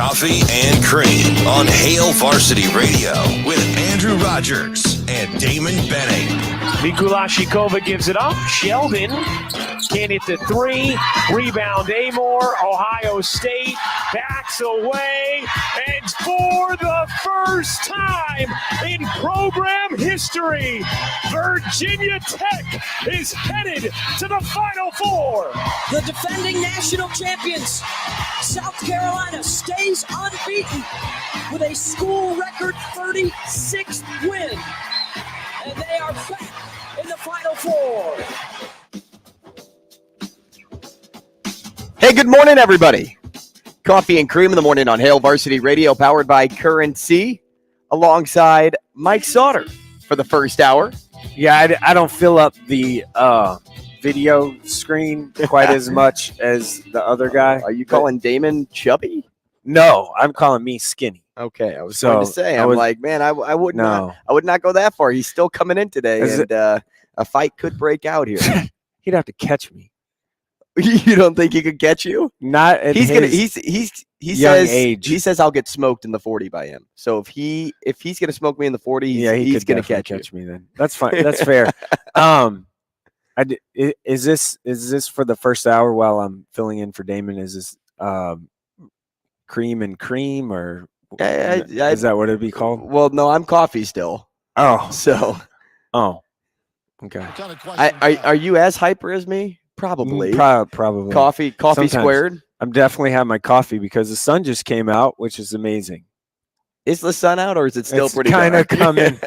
Coffee and Cream on Hail Varsity Radio with Andrew Rogers and Damon Benning. Mikulashikova gives it up. Sheldon can't hit the three. Rebound Amore. Ohio State backs away. And for the first time in program history, Virginia Tech is headed to the Final Four. The defending national champions, South Carolina, stays unbeaten with a school record 36th win. And they are back in the Final Four. Hey, good morning, everybody. Coffee and Cream in the morning on Hail Varsity Radio, powered by Currency, alongside Mike Sauter for the first hour. Yeah, I don't fill up the video screen quite as much as the other guy. Are you calling Damon chubby? No, I'm calling me skinny. Okay, I was going to say, I would not go that far. He's still coming in today, and a fight could break out here. He'd have to catch me. You don't think he could catch you? Not at he young age. He says I'll get smoked in the 40 by him. So if he's gonna smoke me in the 40, he's gonna catch me then. That's fine. That's fair. Is this for the first hour while I'm filling in for Damon? Is this cream and cream, or is that what it'd be called? Well, no, I'm coffee still. Okay. Are you as hyper as me? Probably. Probably. Coffee Sometimes. Squared. I'm definitely having my coffee because the sun just came out, which is amazing. Is the sun out, or is it still it's pretty kind of coming?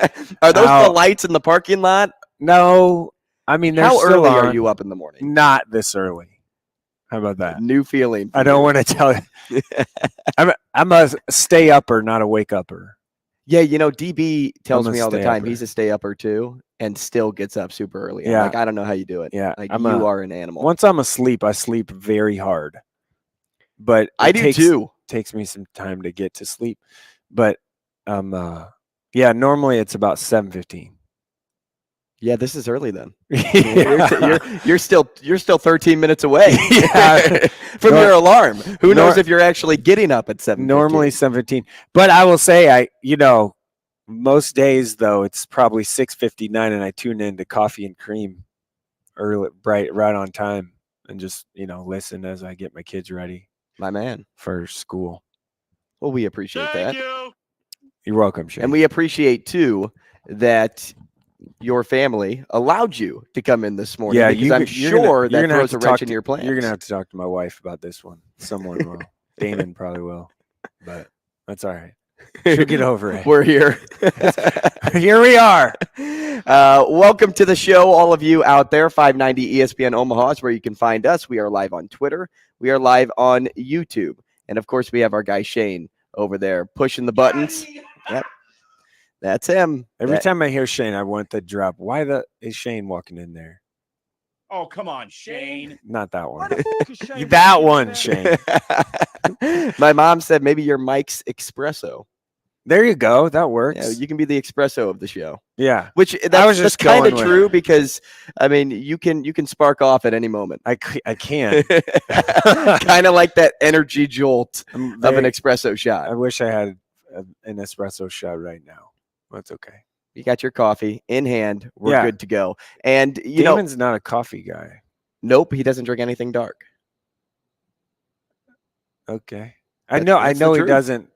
Are those the lights in the parking lot? No. I mean, how early are you up in the morning? Not this early. How about that? New feeling. I don't want to tell you. I'm a stay upper, not a wake upper. Yeah, DB tells me all the time upper. he's a stay upper too, and still gets up super early. Yeah. I don't know how you do it. Yeah, you are an animal. Once I'm asleep, I sleep very hard. But I do too. Takes me some time to get to sleep. But normally it's about 7:15. Yeah, this is early then. Yeah. You're still 13 minutes away from your alarm. Who knows if you're actually getting up at 7:15? Normally 7:15. But I will say, most days though it's probably 6:59, and I tune into Coffee and Cream early, right on time, and just listen as I get my kids ready. My man, for school. Well, we appreciate that. You're welcome, Shane. And we appreciate too that your family allowed you to come in this morning. Yeah, because I'm sure that throws a wrench in your plans. You're gonna have to talk to my wife about this one. Someone will. Damon probably will, but that's all right. She'll get over it. We're here. Here we are. Welcome to the show, all of you out there. 590 ESPN Omaha is where you can find us. We are live on Twitter. We are live on YouTube, and of course, we have our guy Shane over there pushing the buttons. Yep. That's him. Every time I hear Shane, I want the drop. Why is Shane walking in there? Oh, come on, Shane. Not that one. That one, Shane. My mom said maybe you're Mike's espresso. There you go. That works. Yeah, you can be the espresso of the show. Yeah. Which that's kind of true because, I mean, you can spark off at any moment. I can. Kind of like that energy jolt of an espresso shot. I wish I had an espresso shot right now. That's okay. You got your coffee in hand. We're good to go. And Damon's not a coffee guy. Nope, he doesn't drink anything dark. Okay. I know he doesn't,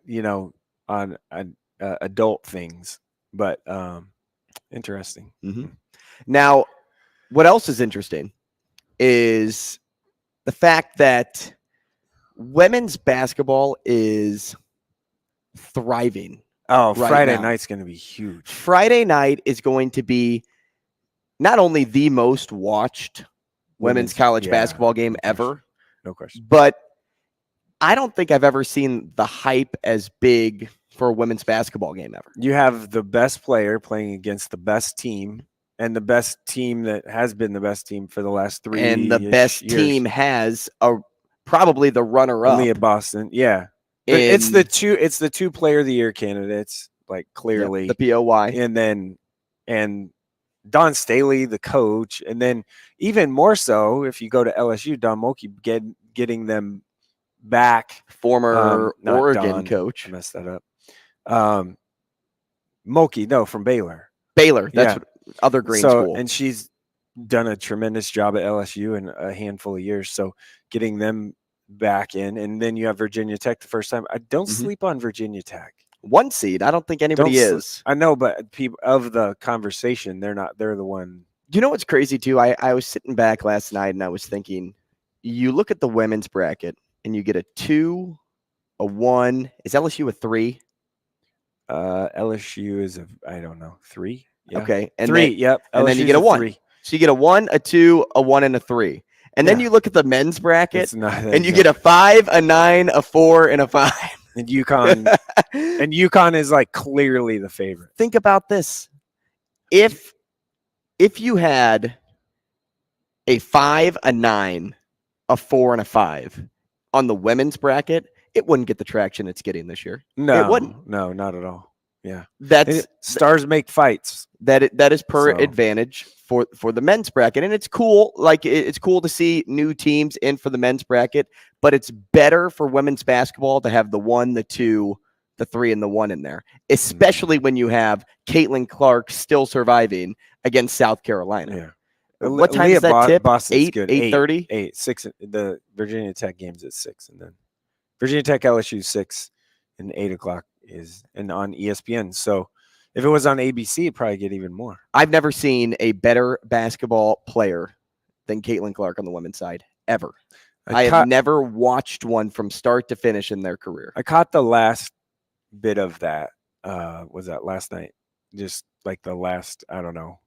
on adult things, but interesting. Mm-hmm. Now, what else is interesting is the fact that women's basketball is thriving. Oh, Friday night's going to be huge. Friday night is going to be not only the most watched women's college basketball game ever. No question. But I don't think I've ever seen the hype as big for a women's basketball game ever. You have the best player playing against the best team, and the best team that has been the best team for the last 3 years. And the best team has probably the runner-up. Only at Boston, yeah. It's the two player of the year candidates, like clearly. The POY. And Don Staley, the coach, and then even more so if you go to LSU, Don Mulkey getting them back. Former Not Oregon Dawn. coach. I messed that up. Moki, from Baylor. Baylor. That's other green school. And she's done a tremendous job at LSU in a handful of years. So getting them back in, and then you have Virginia Tech the first time. I don't sleep on Virginia Tech. 1 seed. I don't think anybody is. I know, but people of the conversation, they're not. They're the one. You know what's crazy too? I was sitting back last night and I was thinking, you look at the women's bracket and you get a 2, a 1. Is LSU a 3? LSU is I don't know, 3. Yeah. Okay, and 3. Then, yep. And then you get a 1. 3. So you get a 1, a 2, a 1, and a 3. And then you look at the men's bracket and you get a 5, a 9, a 4, and a 5. And UConn is like clearly the favorite. Think about this. If you had a 5, a 9, a 4, and a 5 on the women's bracket, it wouldn't get the traction it's getting this year. No, it wouldn't. No, not at all. Yeah, stars make fights. That is per advantage for the men's bracket, and it's cool. Like it's cool to see new teams in for the men's bracket, but it's better for women's basketball to have the 1, the 2, the 3, and the 1 in there, especially when you have Caitlin Clark still surviving against South Carolina. Yeah. What time is that tip? Boston's 8:30? 6. The Virginia Tech game's at 6, and then Virginia Tech LSU 6, and 8 o'clock is and on ESPN. So if it was on ABC, it'd probably get even more. I've never seen a better basketball player than Caitlin Clark on the women's side ever. I have never watched one from start to finish in their career. I caught the last bit of that. Was that last night? Just like the last, I don't know.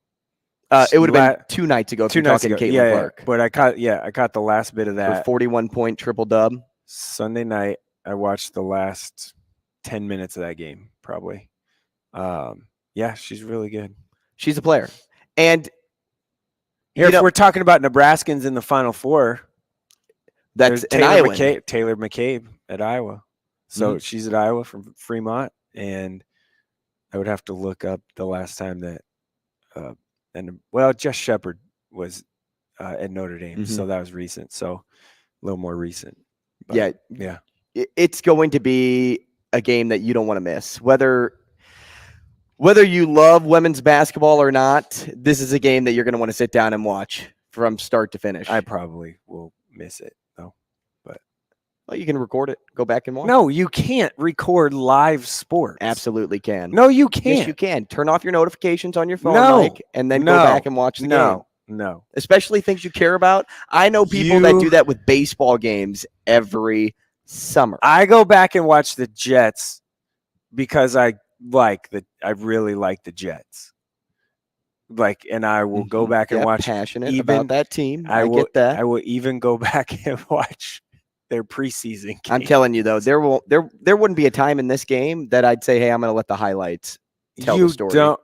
It would have been 2 nights ago. 2 nights ago. Caitlin Clark. But I caught the last bit of that. 41-point triple dub. Sunday night, I watched the last 10 minutes of that game, probably. She's really good. She's a player. And if we're talking about Nebraskans in the Final Four, that's Taylor McCabe at Iowa. So she's at Iowa from Fremont, and I would have to look up the last time that Jess Shepard was at Notre Dame, so that was recent. So a little more recent. But, yeah. It's going to be a game that you don't want to miss. Whether you love women's basketball or not, this is a game that you're going to want to sit down and watch from start to finish. I probably will miss it, though. Well, you can record it. Go back and watch. No, you can't record live sports. Absolutely can. No, you can't. Yes, you can. Turn off your notifications on your phone, Mike, and then go back and watch the game. No. Especially things you care about. I know people that do that with baseball games every summer. I go back and watch the Jets because I really like the Jets. And I will go back and watch. Passionate about that team. I get that. I will even go back and watch their preseason game. I'm telling you though, there wouldn't be a time in this game that I'd say, hey, I'm going to let the highlights tell the story.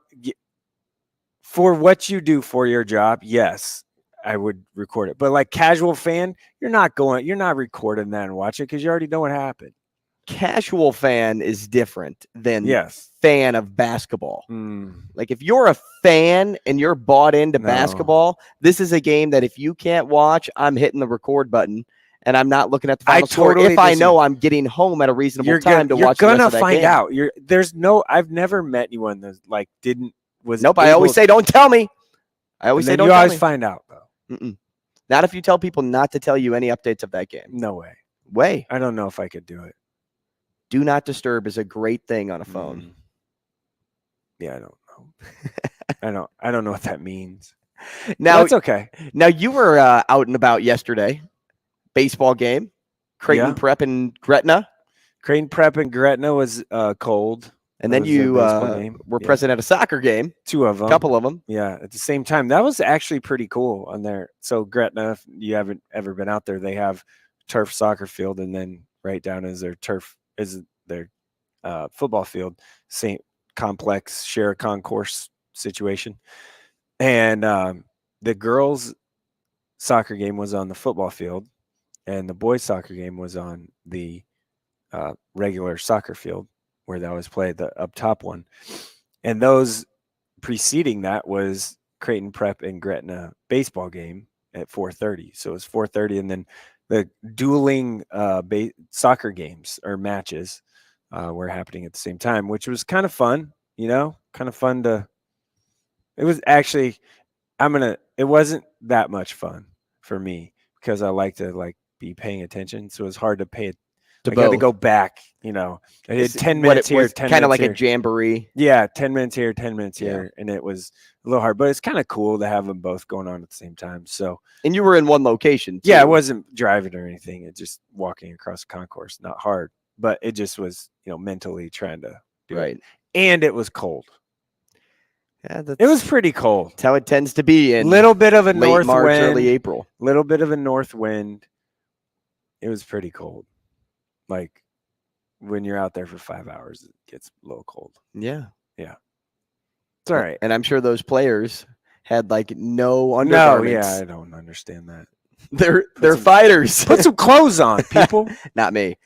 For what you do for your job, yes, I would record it. But like casual fan, you're not recording that and watching it because you already know what happened. Casual fan is different than fan of basketball. Like if you're a fan and you're bought into basketball, this is a game that if you can't watch, I'm hitting the record button and I'm not looking at the final score. If I know I'm getting home at a reasonable time to watch the rest of that game. You're gonna find out. I've never met anyone that didn't. Nope, I always say, don't tell me. I always say, don't tell me. You always find out, though. Not if you tell people not to tell you any updates of that game. No way. I don't know if I could do it. Do not disturb is a great thing on a phone. Yeah, I don't know. I don't know what that means. Now, that's okay. Now, you were out and about yesterday. Baseball game. Creighton Prep and Gretna. Creighton Prep and Gretna was cold. And then you were present at a soccer game. 2 of them. A couple of them. Yeah, at the same time. That was actually pretty cool on there. So Gretna, if you haven't ever been out there, they have turf soccer field, and then right down is their football field. Same complex, share a concourse situation. And the girls' soccer game was on the football field, and the boys' soccer game was on the regular soccer field, where that was played, the up top one. And those preceding that was Creighton Prep and Gretna baseball game at 4:30. So it was 4:30, and then the dueling soccer games or matches were happening at the same time, which was kind of fun, kind of fun to. It was actually, it wasn't that much fun for me because I like to be paying attention. So it was hard to pay it. I got to go back, I did 10 minutes here, 10 kind of like here. a jamboree. Yeah, 10 minutes here, 10 minutes here, and it was a little hard, but it's kind of cool to have them both going on at the same time. So, and you were in one location, too. Yeah, I wasn't driving or anything. It's just walking across the concourse, not hard, but it just was, mentally trying to do it. And it was cold. Yeah, it was pretty cold. That's how it tends to be in little bit of a late north March, wind, early April. Little bit of a north wind. It was pretty cold. Like when you're out there for 5 hours, it gets a little cold. Yeah. It's all right. And I'm sure those players had no undergarments. No, yeah, I don't understand that. They're fighters. Put some clothes on, people. Not me.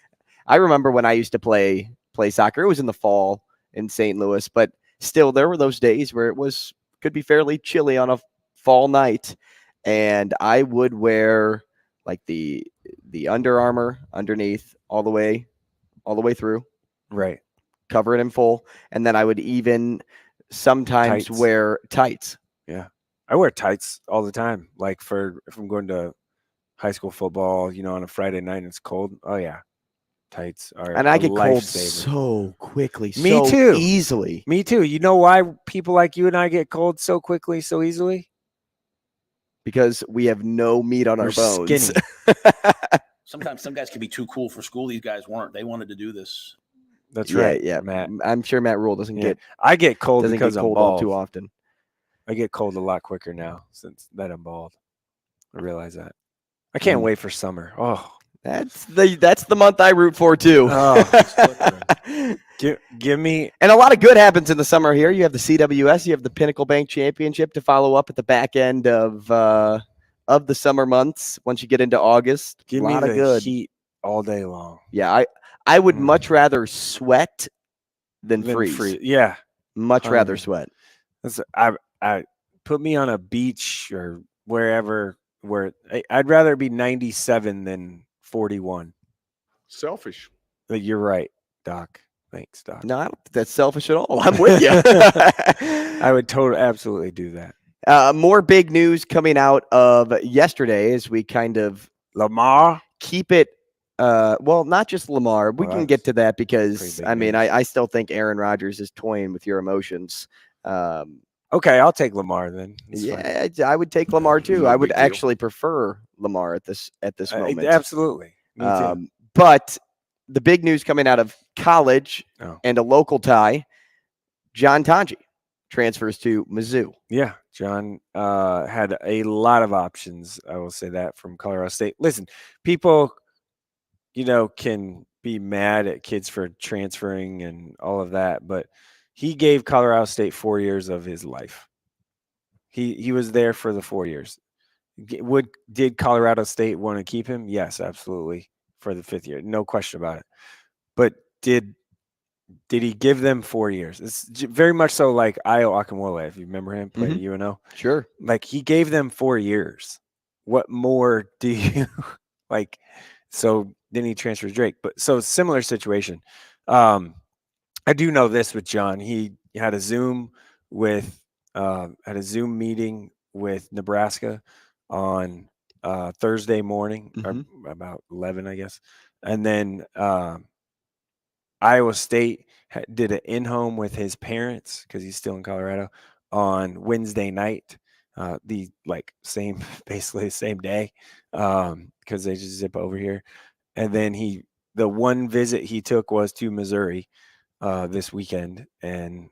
I remember when I used to play soccer. It was in the fall in St. Louis, but still there were those days where could be fairly chilly on a fall night, and I would wear the Under Armour underneath all the way through. Right. Cover it in full, and then I would even sometimes wear tights. Yeah. I wear tights all the time. If I'm going to high school football, on a Friday night and it's cold. Oh yeah. Tights are and I get cold so quickly. Me too. Easily. Me too. You know why people like you and I get cold so quickly, so easily? Because we have no meat on our bones. Skinny. Sometimes some guys can be too cool for school. These guys weren't. They wanted to do this. That's right. Yeah, Matt. I'm sure Matt Rule doesn't get. I get cold because I'm bald too often. I get cold a lot quicker now since that I'm bald. I realize that. I can't wait for summer. Oh, that's the month I root for too. Oh. give me. And a lot of good happens in the summer here. You have the CWS, you have the Pinnacle Bank Championship to follow up at the back end of the summer months. Once you get into August, give me the good heat all day long. Yeah, I would much rather sweat than freeze. Yeah, much rather sweat. I put me on a beach or wherever where I'd rather be 97 than 41. Selfish. But you're right, Doc. Thanks, Doc. No, I don't think that's selfish at all. I'm with you. I would absolutely do that. More big news coming out of yesterday as we kind of Lamar keep it. Well, not just Lamar. We can get to that because I still think Aaron Rodgers is toying with your emotions. Okay, I'll take Lamar then. Yeah, I would take Lamar too. I would actually prefer Lamar at this moment. Absolutely. Me too. But the big news coming out of college and a local tie, John Tonji transfers to Mizzou. Yeah, John had a lot of options. I will say that from Colorado State. Listen, people, can be mad at kids for transferring and all of that, but he gave Colorado State 4 years of his life. He was there for the 4 years. Did Colorado State want to keep him? Yes, absolutely, for the 5th year. No question about it. But did he give them 4 years? It's very much so like Ayo Akinwole, if you remember him, played at UNO. Sure. He gave them 4 years. What more do you like? So then he transfers Drake. But so similar situation. I do know this with John. He had a Zoom meeting with Nebraska on Thursday morning, or about 11, I guess. And then Iowa State did an in-home with his parents because he's still in Colorado on Wednesday night. Basically the same day because they just zip over here. And then the one visit he took was to Missouri this weekend, and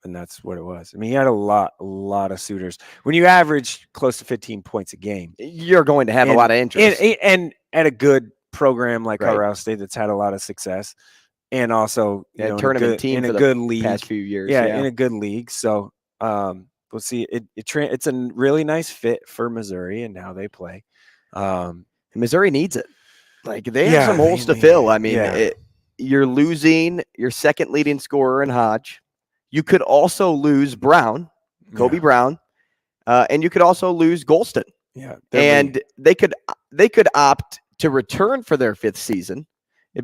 that's what it was. I mean, he had a lot of suitors. When you average close to 15 points a game, you're going to have a lot of interest. And at a good program like Colorado State that's had a lot of success, and also tournament team in a good league past few years. Yeah, in a good league. So we'll see. It's a really nice fit for Missouri and how they play. Missouri needs it. They have some holes to fill. I mean, you're losing your second leading scorer in Hodge. You could also lose Brown, Kobe Brown, and you could also lose Golston. Yeah, and they could opt to return for their 5th season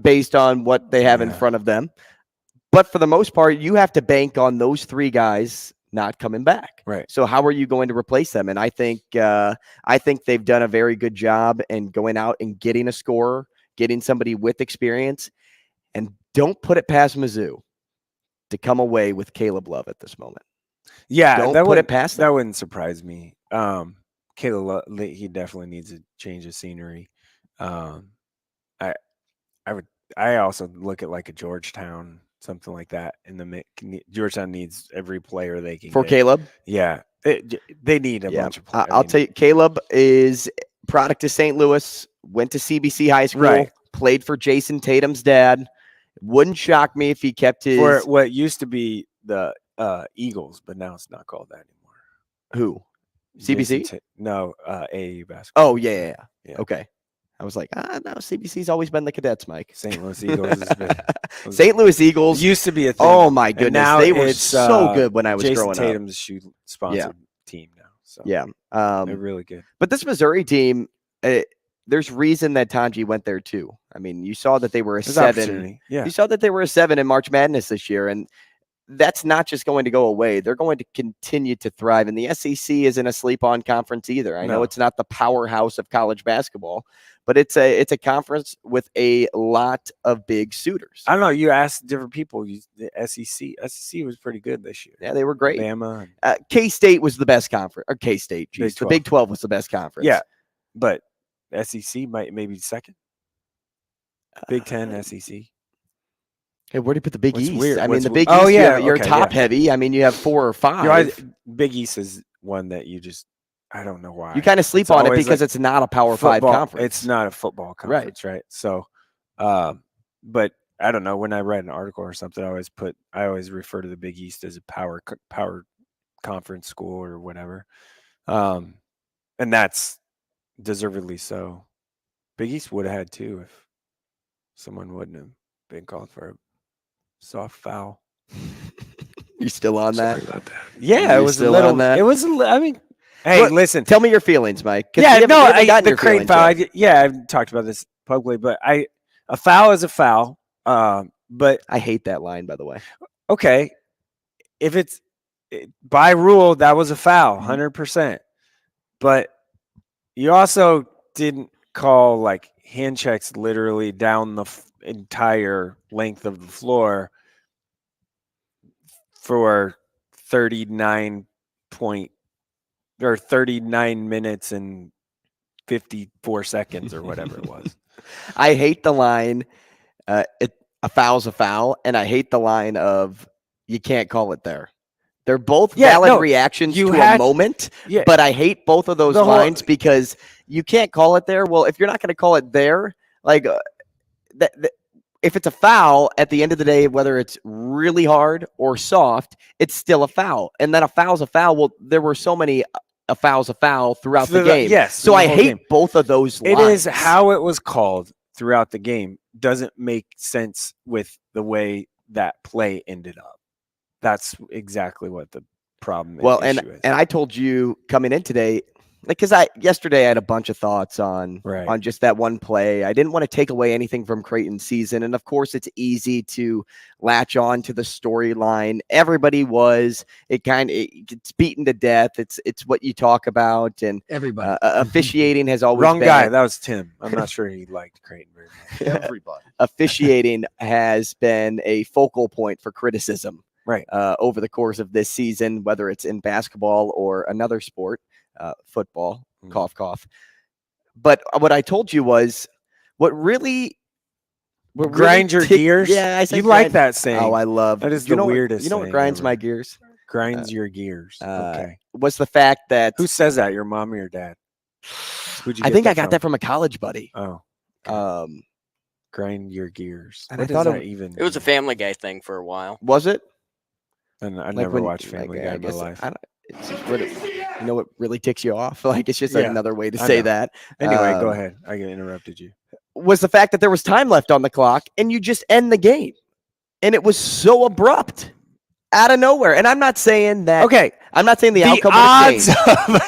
based on what they have in front of them. But for the most part, you have to bank on those 3 guys not coming back. Right. So how are you going to replace them? And I think they've done a very good job in going out and getting a scorer, getting somebody with experience, and don't put it past Mizzou to come away with Caleb Love at this moment. Yeah, don't put it past them. That wouldn't surprise me. Caleb Love, he definitely needs a change of scenery. I also look at like a Georgetown, something like that. Georgetown needs every player they can for get. Caleb. Yeah, they need a bunch of players. I'll tell you, Caleb is product of St. Louis, went to CBC High School, played for Jason Tatum's dad. Wouldn't shock me if he kept his for what used to be the Eagles, but now it's not called that anymore. Who? CBC? No, AAU basketball. Oh yeah. Okay. I was like, no, CBC's always been the Cadets, Mike. St. Louis Eagles St. Louis Eagles used to be a thing. Oh my goodness, now they were so good when I was Jason growing Tatum's shoe sponsored team now. So they're really good. But this Missouri team, there's reason that Tanji went there too. I mean, you saw that they were a 7. Yeah. You saw that they were a 7 in March Madness this year, and that's not just going to go away. They're going to continue to thrive. And the SEC isn't a sleep-on conference either. I know it's not the powerhouse of college basketball, but it's a conference with a lot of big suitors. I don't know. You asked different people. The SEC was pretty good this year. Yeah, they were great. Bama. K-State was the best conference. Or K-State, geez. The Big 12 was the best conference. Yeah, but SEC maybe second. Big 10, SEC. Hey, where do you put the Big East? Weird? I mean, the Big East, you're top heavy. I mean, you have 4 or 5. Big East is one that you just, I don't know why. You kind of sleep on it because it's not a Power 5 conference. It's not a football conference, right? So, but I don't know. When I read an article or something, I always refer to the Big East as a power conference school or whatever. And that's deservedly so. Big East would have had 2 if someone wouldn't have been called for a soft foul. You still on that? Sorry about that. Yeah, it was a little. It was a little. I mean, hey, listen. Tell me your feelings, Mike. Yeah, no, I got the Creighton foul. I've talked about this publicly, but a foul is a foul. But I hate that line, by the way. Okay, if it's by rule, that was a foul, 100%. But you also didn't call like hand checks literally down the entire length of the floor for 39 minutes and 54 seconds or whatever it was. I hate the line, a foul's a foul, and I hate the line of you can't call it there. They're both valid reactions to a moment, but I hate both of those lines because you can't call it there. Well, if you're not going to call it there, like if it's a foul at the end of the day, whether it's really hard or soft, it's still a foul. And then a foul's a foul. Well, there were so many a foul's a foul throughout the game. Yes. So I hate both of those lines. It is how it was called throughout the game doesn't make sense with the way that play ended up. That's exactly what the problem is. And I told you coming in today, because yesterday I had a bunch of thoughts on just that one play. I didn't want to take away anything from Creighton's season. And of course, it's easy to latch on to the storyline. Everybody it's beaten to death. It's what you talk about. And everybody officiating has always wrong been. Guy. That was Tim. I'm not sure he liked Creighton very much. Everybody. Officiating has been a focal point for criticism. Over the course of this season, whether it's in basketball or another sport, football, cough, cough. But what I told you was what grind your gears. Yeah, I said you like that saying. Oh, I love that. Is the weirdest. You know what grinds my gears? Grinds your gears. Okay. Was the fact that who says that? Your mom or your dad? I think I got that from a college buddy. Oh. Okay. Grind your gears. And I thought it was a Family Guy thing for a while. Was it? And I never watched Family Guy in my life. It's just you know what really ticks you off? Like it's just another way to say that. Anyway, go ahead. I interrupted you. Was the fact that there was time left on the clock and you just end the game, and it was so abrupt, out of nowhere. And I'm not saying that. Okay, I'm not saying the outcome would have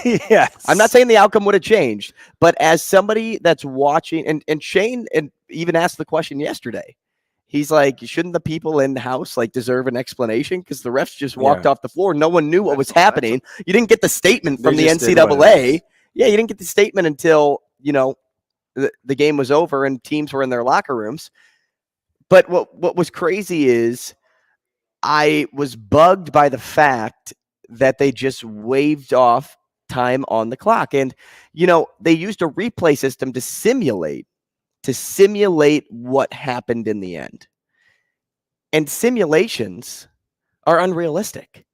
changed. Yes. I'm not saying the outcome would have changed, but as somebody that's watching, and Shane and even asked the question yesterday, he's like, shouldn't the people in the house like deserve an explanation? Because the refs just walked off the floor. No one knew what was happening. You didn't get the statement from the NCAA. Yeah, you didn't get the statement until, the game was over and teams were in their locker rooms. But what was crazy is I was bugged by the fact that they just waved off time on the clock. And, they used a replay system to simulate what happened in the end. And simulations are unrealistic.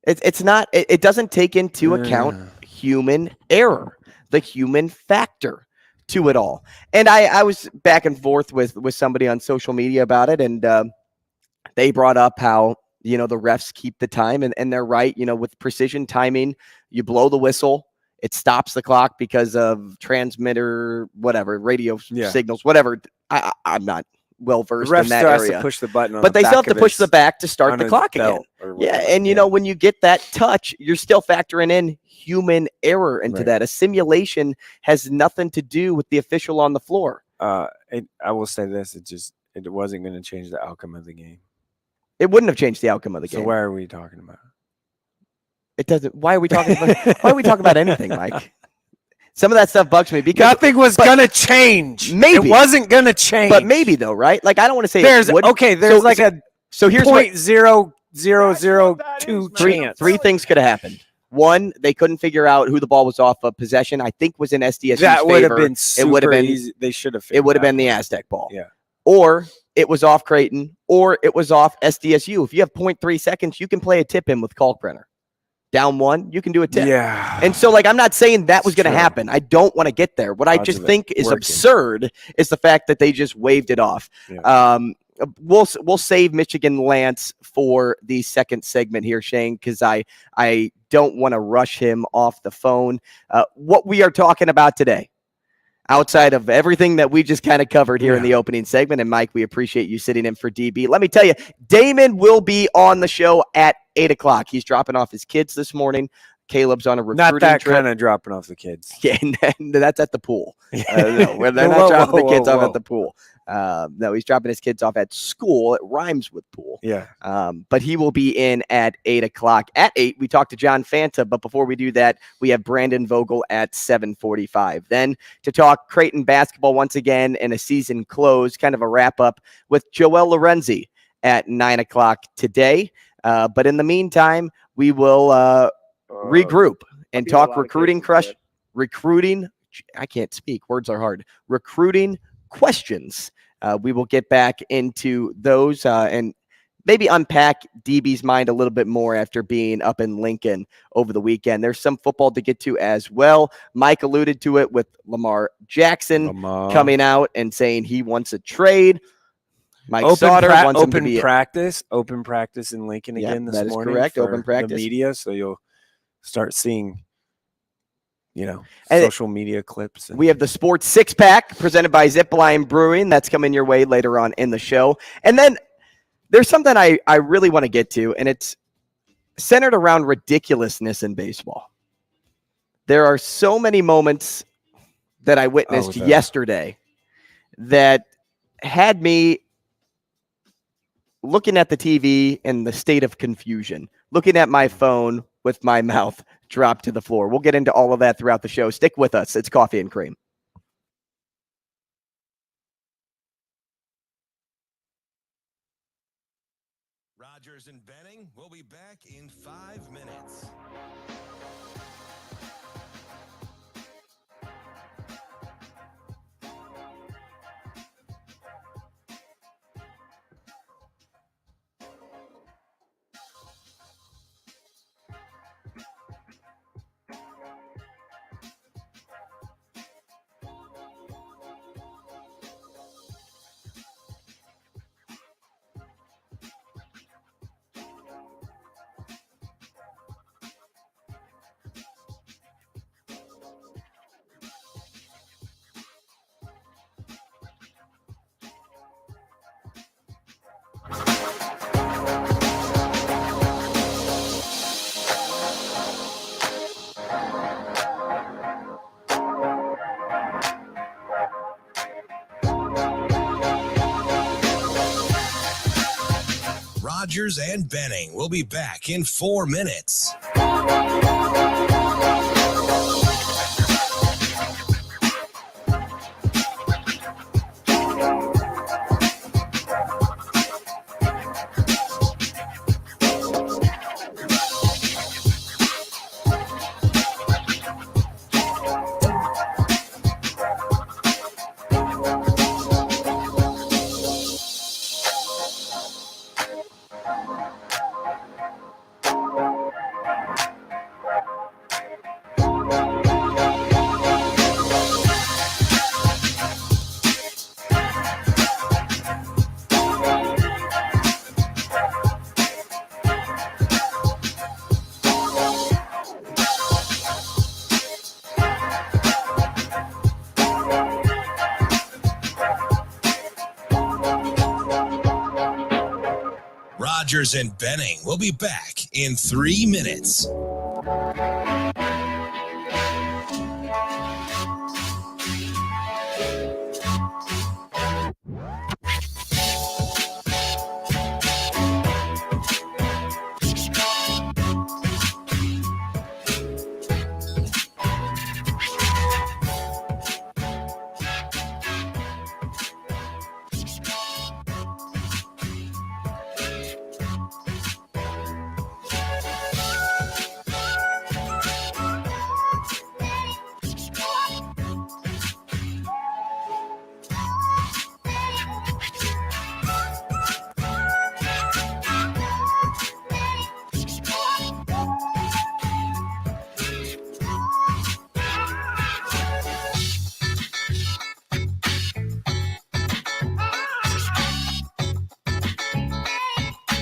It's not, it doesn't take into account human error, the human factor to it all. And I was back and forth with somebody on social media about it. And they brought up how, the refs keep the time, and they're right. With precision timing, you blow the whistle, it stops the clock because of transmitter, whatever, radio signals, whatever. I'm not well versed in that area. To push the button on but the they back still have to of push his- the back to start on the his clock again. belt or Yeah, whatever. and when you get that touch, you're still factoring in human error into Right. that. A simulation has nothing to do with the official on the floor. I will say this: it wasn't going to change the outcome of the game. It wouldn't have changed the outcome of the So game. why are we talking about It doesn't. Why are we talking about anything, Mike? Some of that stuff bugs me because nothing was going to change? Maybe. It wasn't going to change. But maybe though, right? Like I don't want to say there's it would. there's like a So here's what 0.0002 chance. three things could have happened. One, they couldn't figure out who the ball was off of possession. I think was in SDSU's That would have favor. been It would have super been easy. They should have. It would have figured been the that out. Aztec ball. Yeah. Or it was off Creighton, or it was off SDSU. If you have 0.3 seconds, you can play a tip in with Kalkbrenner. Down one, you can do a tip. Yeah. And so, I'm not saying that was It's going to true. happen. I don't want to get there. What I Odds just of it think is working. absurd is the fact that they just waved it off. Yeah. We'll save Michigan Lance for the second segment here, Shane, because I don't want to rush him off the phone. What we are talking about today, outside of everything that we just kind of covered here in the opening segment, and Mike, we appreciate you sitting in for DB. Let me tell you, Damon will be on the show at 8 o'clock. He's dropping off his kids this morning. Caleb's on a recruiting Not that trip. kind of dropping off the kids. Yeah, and that's at the pool. No, they're not dropping the kids off at the pool. No, he's dropping his kids off at school. It rhymes with pool. Yeah. But he will be in at 8 o'clock. At 8, we talked to John Fanta, but before we do that, we have Brandon Vogel at 7:45. Then to talk Creighton basketball once again in a season close, kind of a wrap-up with Joel Lorenzi at 9 o'clock today. But in the meantime, we will regroup and talk recruiting I can't speak. Words are hard. Recruiting questions. We will get back into those and maybe unpack DB's mind a little bit more after being up in Lincoln over the weekend. There's some football to get to as well. Mike alluded to it with Lamar Jackson coming out and saying he wants a trade. Mike Sauter wants him to be open practice in Lincoln again this that is morning. correct. For Open practice. the media, so you'll start seeing, And social media clips. We have the Sports Six Pack presented by Zipline Brewing. That's coming your way later on in the show. And then there's something I really want to get to, and it's centered around ridiculousness in baseball. There are so many moments that I witnessed yesterday that had me looking at the TV in the state of confusion, looking at my phone with my mouth dropped to the floor. We'll get into all of that throughout the show. Stick with us. It's Coffee and Cream. Rogers and Benning will be back in 5 minutes. Rogers and Benning. We'll be back in 4 minutes. Rogers and Benning. We'll be back in 3 minutes.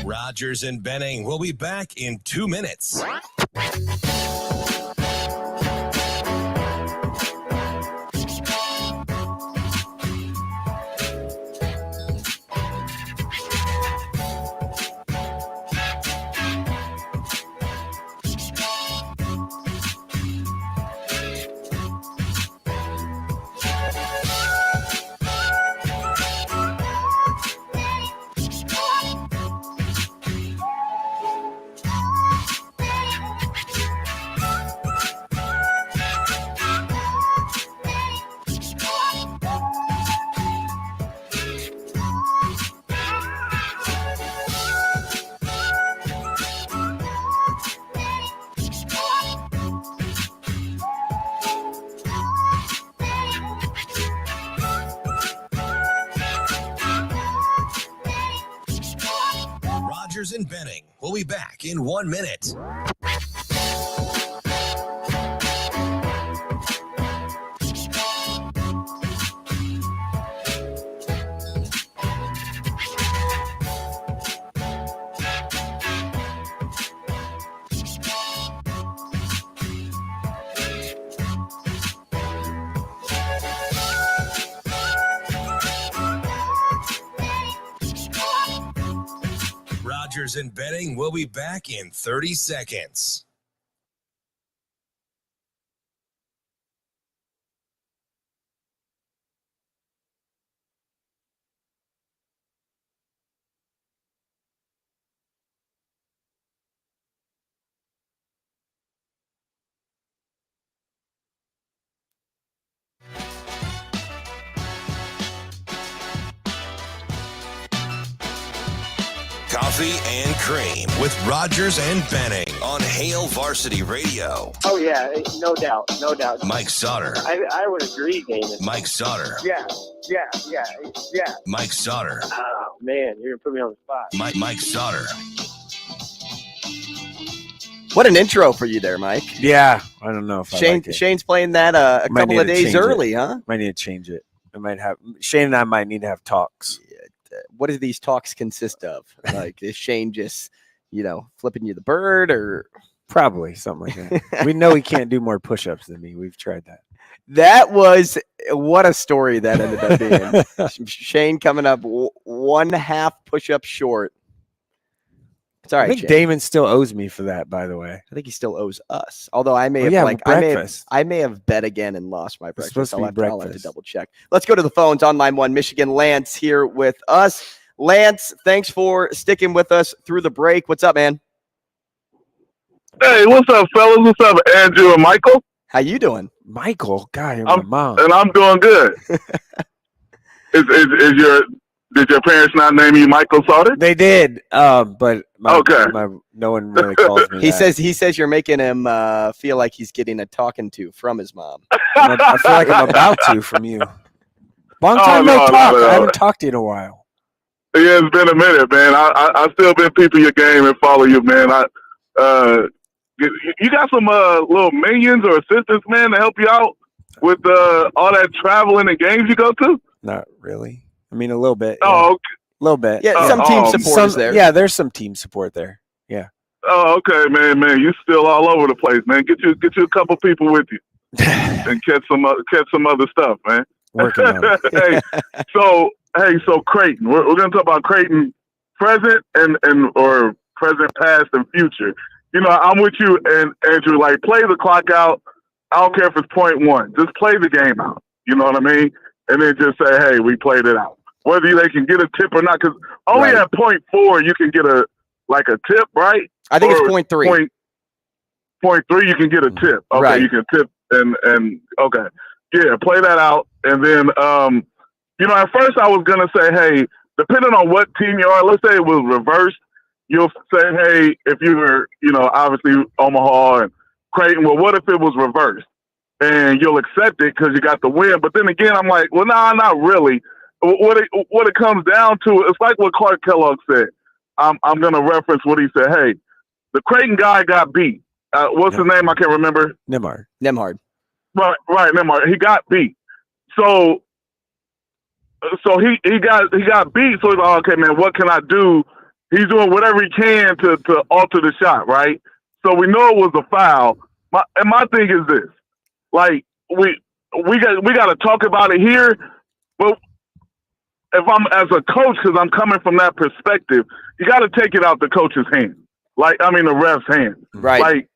Rogers and Benning. We'll be back in 2 minutes. Rogers and Benning. We'll be back in 1 minute. Rogers and Benning. We'll be back in 30 seconds. Coffee and Cream with Rogers and Benning on Hail Varsity Radio. Oh, yeah, no doubt, no doubt. Mike Sauter. I would agree, Damon. Mike Sauter. Yeah. Mike Sauter. Oh, man, you're going to put me on the spot. Mike Sauter. What an intro for you there, Mike. Yeah, I don't know if Shane's playing that a couple of days early, huh? Might need to change it. Shane and I might need to have talks. What do these talks consist of? Like, is Shane just, flipping you the bird, or probably something like that? We know he can't do more push-ups than me. We've tried that. That was what a story that ended up being. Shane coming up 1/2 push-up short. It's all right. I think Shane. Damon still owes me for that, by the way. I think he still owes us. Although I may have I may have bet again and lost my breakfast. I'll have to double check. Let's go to the phones on line 1. Michigan Lance here with us. Lance, thanks for sticking with us through the break. What's up, man? Hey, what's up, fellas? What's up, Andrew and Michael? How you doing? Michael, God, you're my mom. And I'm doing good. Did your parents not name you Michael Sauter? They did, but no one really calls me. He says you're making him feel like he's getting a talking to from his mom. I feel like I'm about to from you. Long time no talk. I haven't talked to you in a while. Yeah, it's been a minute, man. I still been peeping your game and follow you, man. You got some little minions or assistants, man, to help you out with all that traveling and games you go to? Not really. I mean, a little bit. Oh, okay. A little bit. Yeah, some team support is there. Yeah, there's some team support there. Yeah. Oh, okay, man. You still all over the place, man. Get you a couple people with you and catch some other stuff, man. Working on it. So Creighton. We're gonna talk about Creighton present or present, past, and future. You know, I'm with you and Andrew. Like, play the clock out. I don't care if it's 0.1. Just play the game out. You know what I mean? And then just say, hey, we played it out. Whether they can get a tip or not, because only at 0.4 you can get a tip, right? I think it's 0.3. 0.3 you can get a tip. Okay, right. You can tip and okay. Yeah, play that out. And then at first I was gonna say, hey, depending on what team you are, let's say it was reversed, you'll say, hey, if you were, obviously Omaha and Creighton, well, what if it was reversed? And you'll accept it because you got the win. But then again, I'm like, well, nah, not really. What it comes down to, it's like what Clark Kellogg said. I'm going to reference what he said. Hey, the Creighton guy got beat. What's his name? I can't remember. Nemhard. Right, Nemhard. He got beat. So he got beat. So he's like, okay, man, what can I do? He's doing whatever he can to alter the shot, right? So we know it was a foul. My thing is this. Like, we got to talk about it here, but if I'm as a coach, because I'm coming from that perspective, you got to take it out the coach's hand. The ref's hand. Right. Like,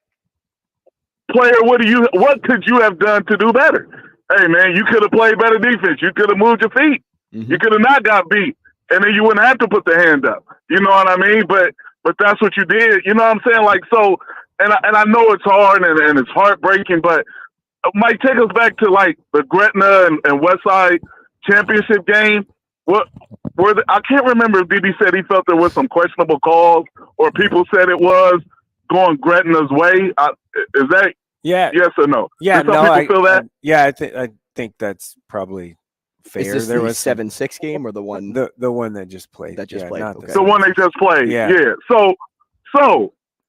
player, what could you have done to do better? Hey, man, you could have played better defense. You could have moved your feet. Mm-hmm. You could have not got beat, and then you wouldn't have to put the hand up. You know what I mean? But that's what you did. You know what I'm saying? Like, so, and I know it's hard and it's heartbreaking, but Mike, take us back to like the Gretna and Westside championship game. I can't remember if DB said he felt there was some questionable calls or people said it was going Gretna's way. Is that yes or no? Yeah, Did some people feel that? I think that's probably fair. Is this the 7-6 game or the one the one that just played? That just played. Okay. The one they just played. Yeah. So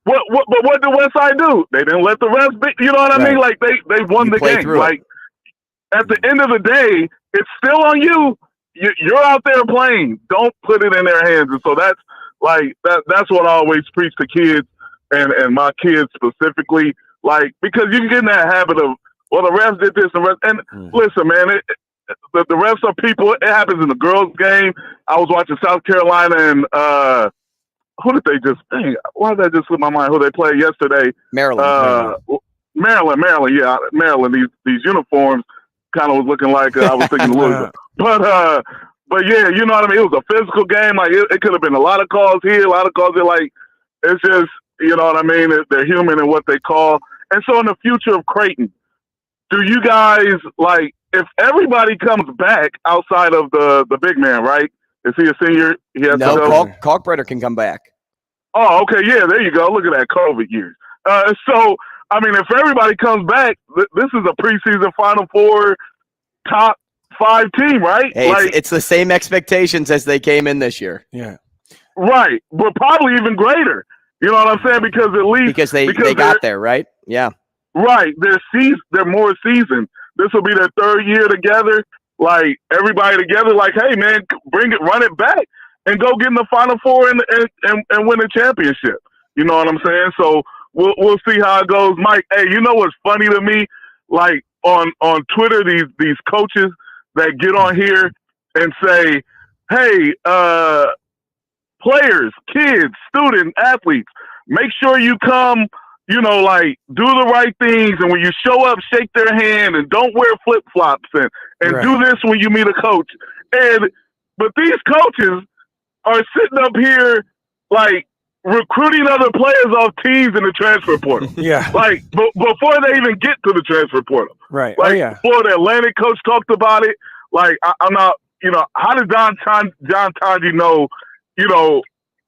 what did Westside do? They didn't let the refs beat. You know what I mean? Like they won the game. Like at the end of the day, it's still on you. You're out there playing. Don't put it in their hands. And so that's that's what I always preach to kids and my kids specifically. Like, because you can get in that habit of, well, the refs did this and listen, man, the refs are people. It happens in the girls' game. I was watching South Carolina and who did they just? Why did that just slip my mind? Who they played yesterday? Maryland. Maryland. Yeah, Maryland. These uniforms kind of was looking like I was thinking Louisville. But yeah, you know what I mean. It was a physical game. Like it could have been a lot of calls here, a lot of calls there. Like it's just, you know what I mean. They're human in what they call. And so in the future of Creighton, do you guys like if everybody comes back outside of the big man, right? Is he a senior? He has to go? Kalkbrenner can come back. Oh, okay. Yeah, there you go. Look at that COVID years. So, I mean, if everybody comes back, this is a preseason Final Four top 5 team, right? Hey, it's the same expectations as they came in this year. Yeah. Right. But probably even greater. You know what I'm saying? Because at least because they got there, right? Yeah. Right. They're more seasoned. This will be their 3rd year together. Like everybody together, like, hey man, bring it, run it back, and go get in the Final Four and win a championship. You know what I'm saying? So we'll see how it goes, Mike. Hey, you know what's funny to me? Like on Twitter, these coaches that get on here and say, hey, players, kids, students, athletes, make sure you come. You know, like, do the right things, and when you show up, shake their hand, and don't wear flip-flops, and do this when you meet a coach. But these coaches are sitting up here like recruiting other players off teams in the transfer portal. Yeah. Like before they even get to the transfer portal. Right. Like before the Atlantic coach talked about it. Like I'm not, how does John Tanji know,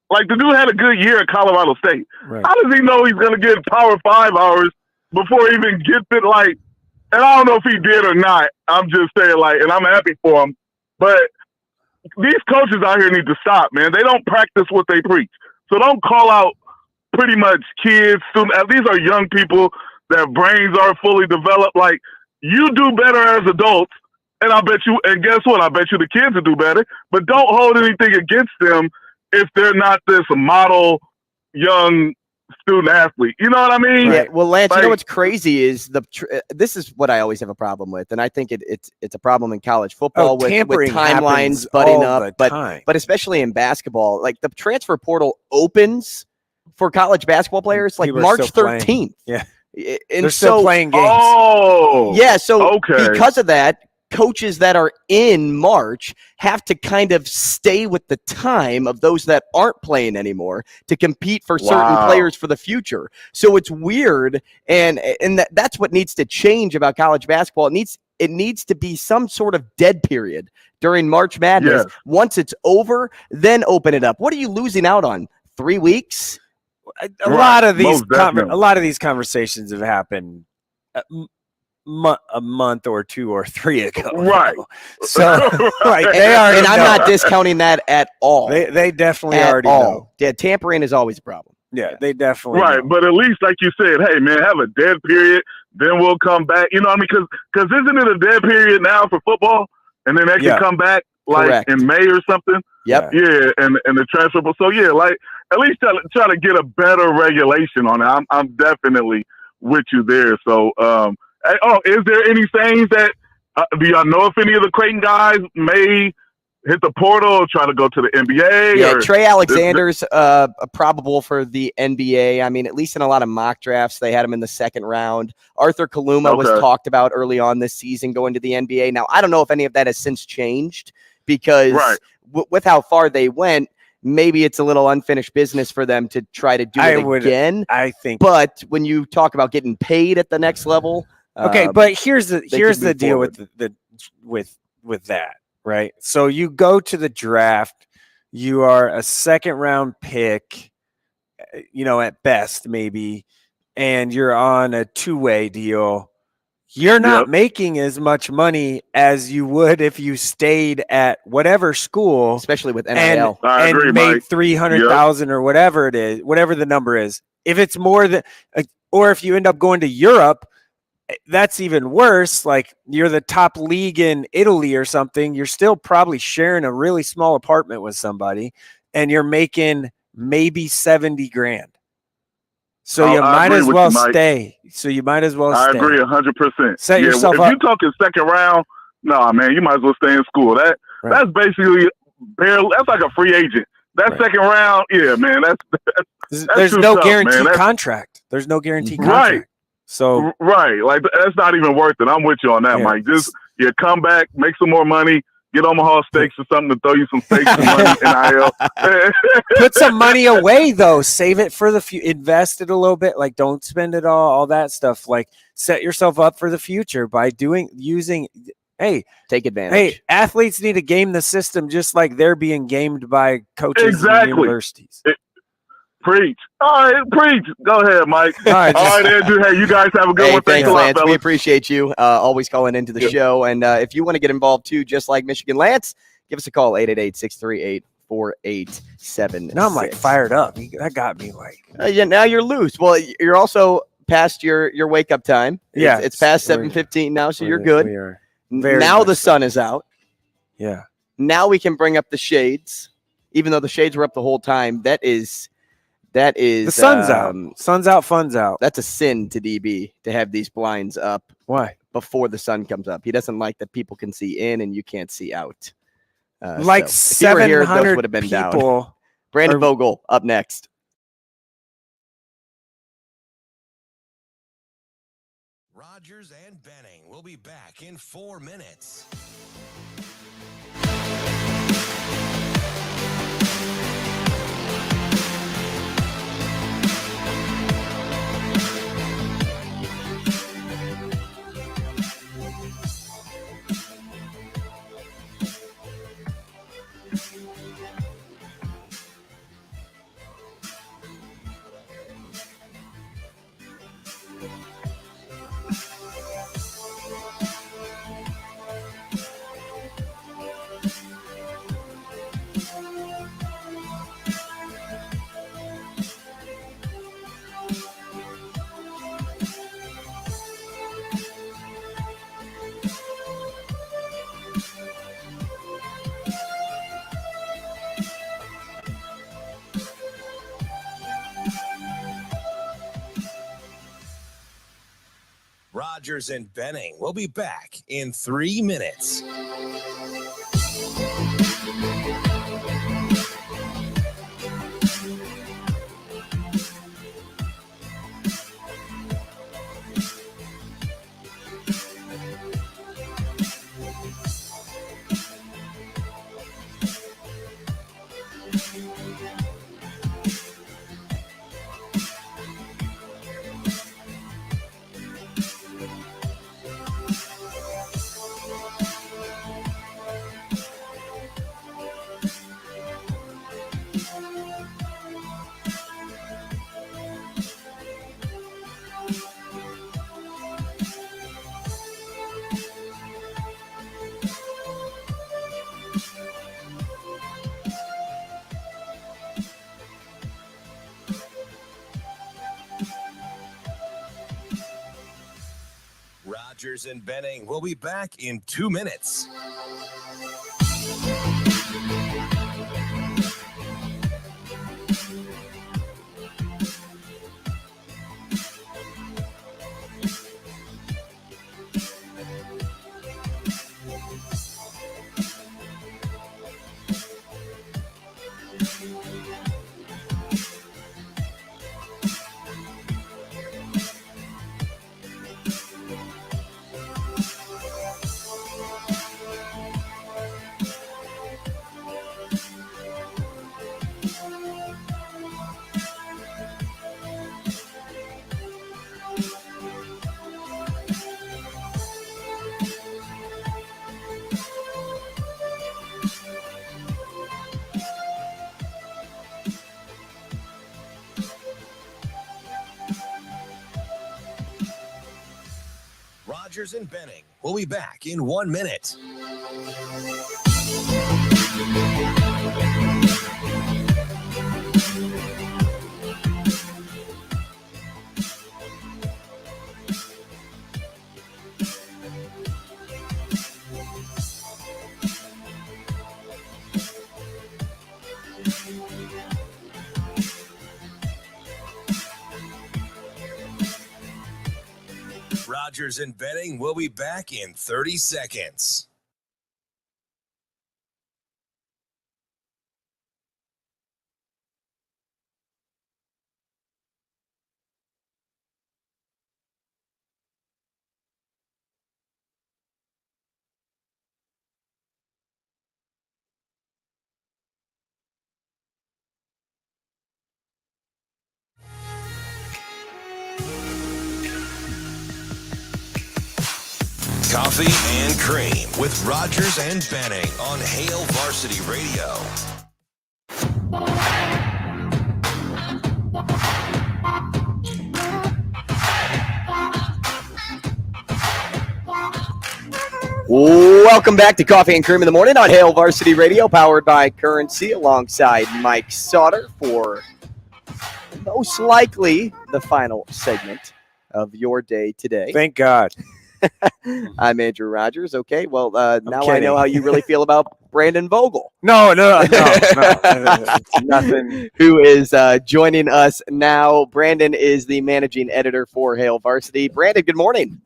like the dude had a good year at Colorado State. Right. How does he know he's going to get Power 5 hours before he even gets it? Like, and I don't know if he did or not. I'm just saying, like, and I'm happy for him. But these coaches out here need to stop, man. They don't practice what they preach. So don't call out pretty much kids, students. These are young people. Their brains are fully developed. Like, you do better as adults. And and guess what? I bet you the kids will do better. But don't hold anything against them if they're not this model young student athlete. You know what I mean? Yeah. Well, Lance, what's crazy is this is what I always have a problem with, and I think it's a problem in college football with timelines butting up, but especially in basketball, like the transfer portal opens for college basketball players like March 13th. Yeah, and they're still playing games. Oh, yeah. So because of that, coaches that are in March have to kind of stay with the time of those that aren't playing anymore to compete for certain players for the future. So it's weird, and that's what needs to change about college basketball. It needs to be some sort of dead period during March Madness. Yeah. Once it's over, then open it up. What are you losing out on? 3 weeks? A lot of these conversations have happened a month or 2 or 3 ago. Right. So like they already and I'm not discounting that at all. They definitely already know. Yeah, tampering is always a problem. Yeah, they definitely know. But at least like you said, hey man, have a dead period, then we'll come back. You know what I mean? Because isn't it a dead period now for football? And then they can come back like in May or something. Yep. Yeah, and the transfer. So yeah, like at least try to get a better regulation on it. I'm definitely with you there. So is there any things that do y'all know if any of the Creighton guys may hit the portal or try to go to the NBA? Yeah, Trey Alexander's probable for the NBA. I mean, at least in a lot of mock drafts, they had him in the second round. Arthur Kaluma was talked about early on this season going to the NBA. Now, I don't know if any of that has since changed because with how far they went, maybe it's a little unfinished business for them to try to do it again. I think. But when you talk about getting paid at the next level. Okay, but here's the deal with that, right? So you go to the draft, you are a second round pick, at best maybe, and you're on a 2-way deal. You're not making as much money as you would if you stayed at whatever school, especially with NIL, and made 300,000 or whatever it is, whatever the number is. If it's more than, or if you end up going to Europe. That's even worse. Like you're the top league in Italy or something. You're still probably sharing a really small apartment with somebody and you're making maybe 70 grand. So you might as well stay. I agree 100%. Set yourself if up. If you're talking second round, no, man, you might as well stay in school. That's basically barely, that's like a free agent. That second round, yeah, man, that's there's no guaranteed contract. There's no guaranteed contract. Right. So like that's not even worth it. I'm with you on that, Mike. Just come back, make some more money, get Omaha Steaks or something to throw you some steaks and money NIL. Put some money away though. Save it for the future. Invest it a little bit. Like don't spend it all that stuff. Like set yourself up for the future by using. Hey, take advantage. Hey, athletes need to game the system just like they're being gamed by coaches in universities. Preach. All right, preach. Go ahead, Mike. All right, Andrew. Hey, you guys have a good one. Thanks, Lance. We appreciate you always calling into the show. And if you want to get involved too, just like Michigan Lance, give us a call, 888-638-4876. Now I'm like fired up. That got me like. Now you're loose. Well, you're also past your wake up time. Yeah. It's past 7:15 now, so you're good. Now the sun is out. Yeah. Now we can bring up the shades, even though the shades were up the whole time. That is the sun's out. Sun's out, fun's out. That's a sin to DB to have these blinds up. Why? Before the sun comes up. He doesn't like that people can see in and you can't see out. 700 would have been people. Down. Brandon Vogel up next. Rogers and Benning will be back in 4 minutes. Rogers and Benning will be back in 3 minutes. Rogers and Benning will be back in 2 minutes. Rogers and Benning will be back in 1 minute. Rogers and Benning will be back in 30 seconds. Coffee and Cream with Rogers and Benning on Hail Varsity Radio. Welcome back to Coffee and Cream in the Morning on Hail Varsity Radio, powered by Currency, alongside Mike Sauter for most likely the final segment of your day today. Thank God. I'm Andrew Rogers. Okay, well, now kidding. I know how you really feel about Brandon Vogel. No. It's nothing. Who is joining us now. Brandon is the managing editor for Hail Varsity. Brandon, good morning.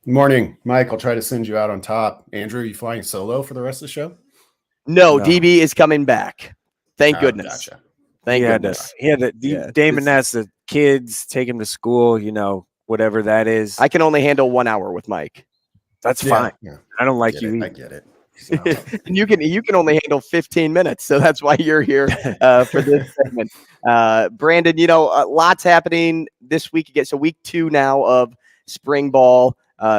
Good morning, Mike. I'll try to send you out on top. Andrew, are you flying solo for the rest of the show? No. DB is coming back. Thank goodness. Gotcha. Thank goodness. Damon has the kids, take him to school, whatever that is. I can only handle 1 hour with Mike. That's fine. Yeah. I don't like you. I get it. So. And you can only handle 15 minutes, so that's why you're here for this segment. Brandon, lots happening this week again. So week 2 now of spring ball,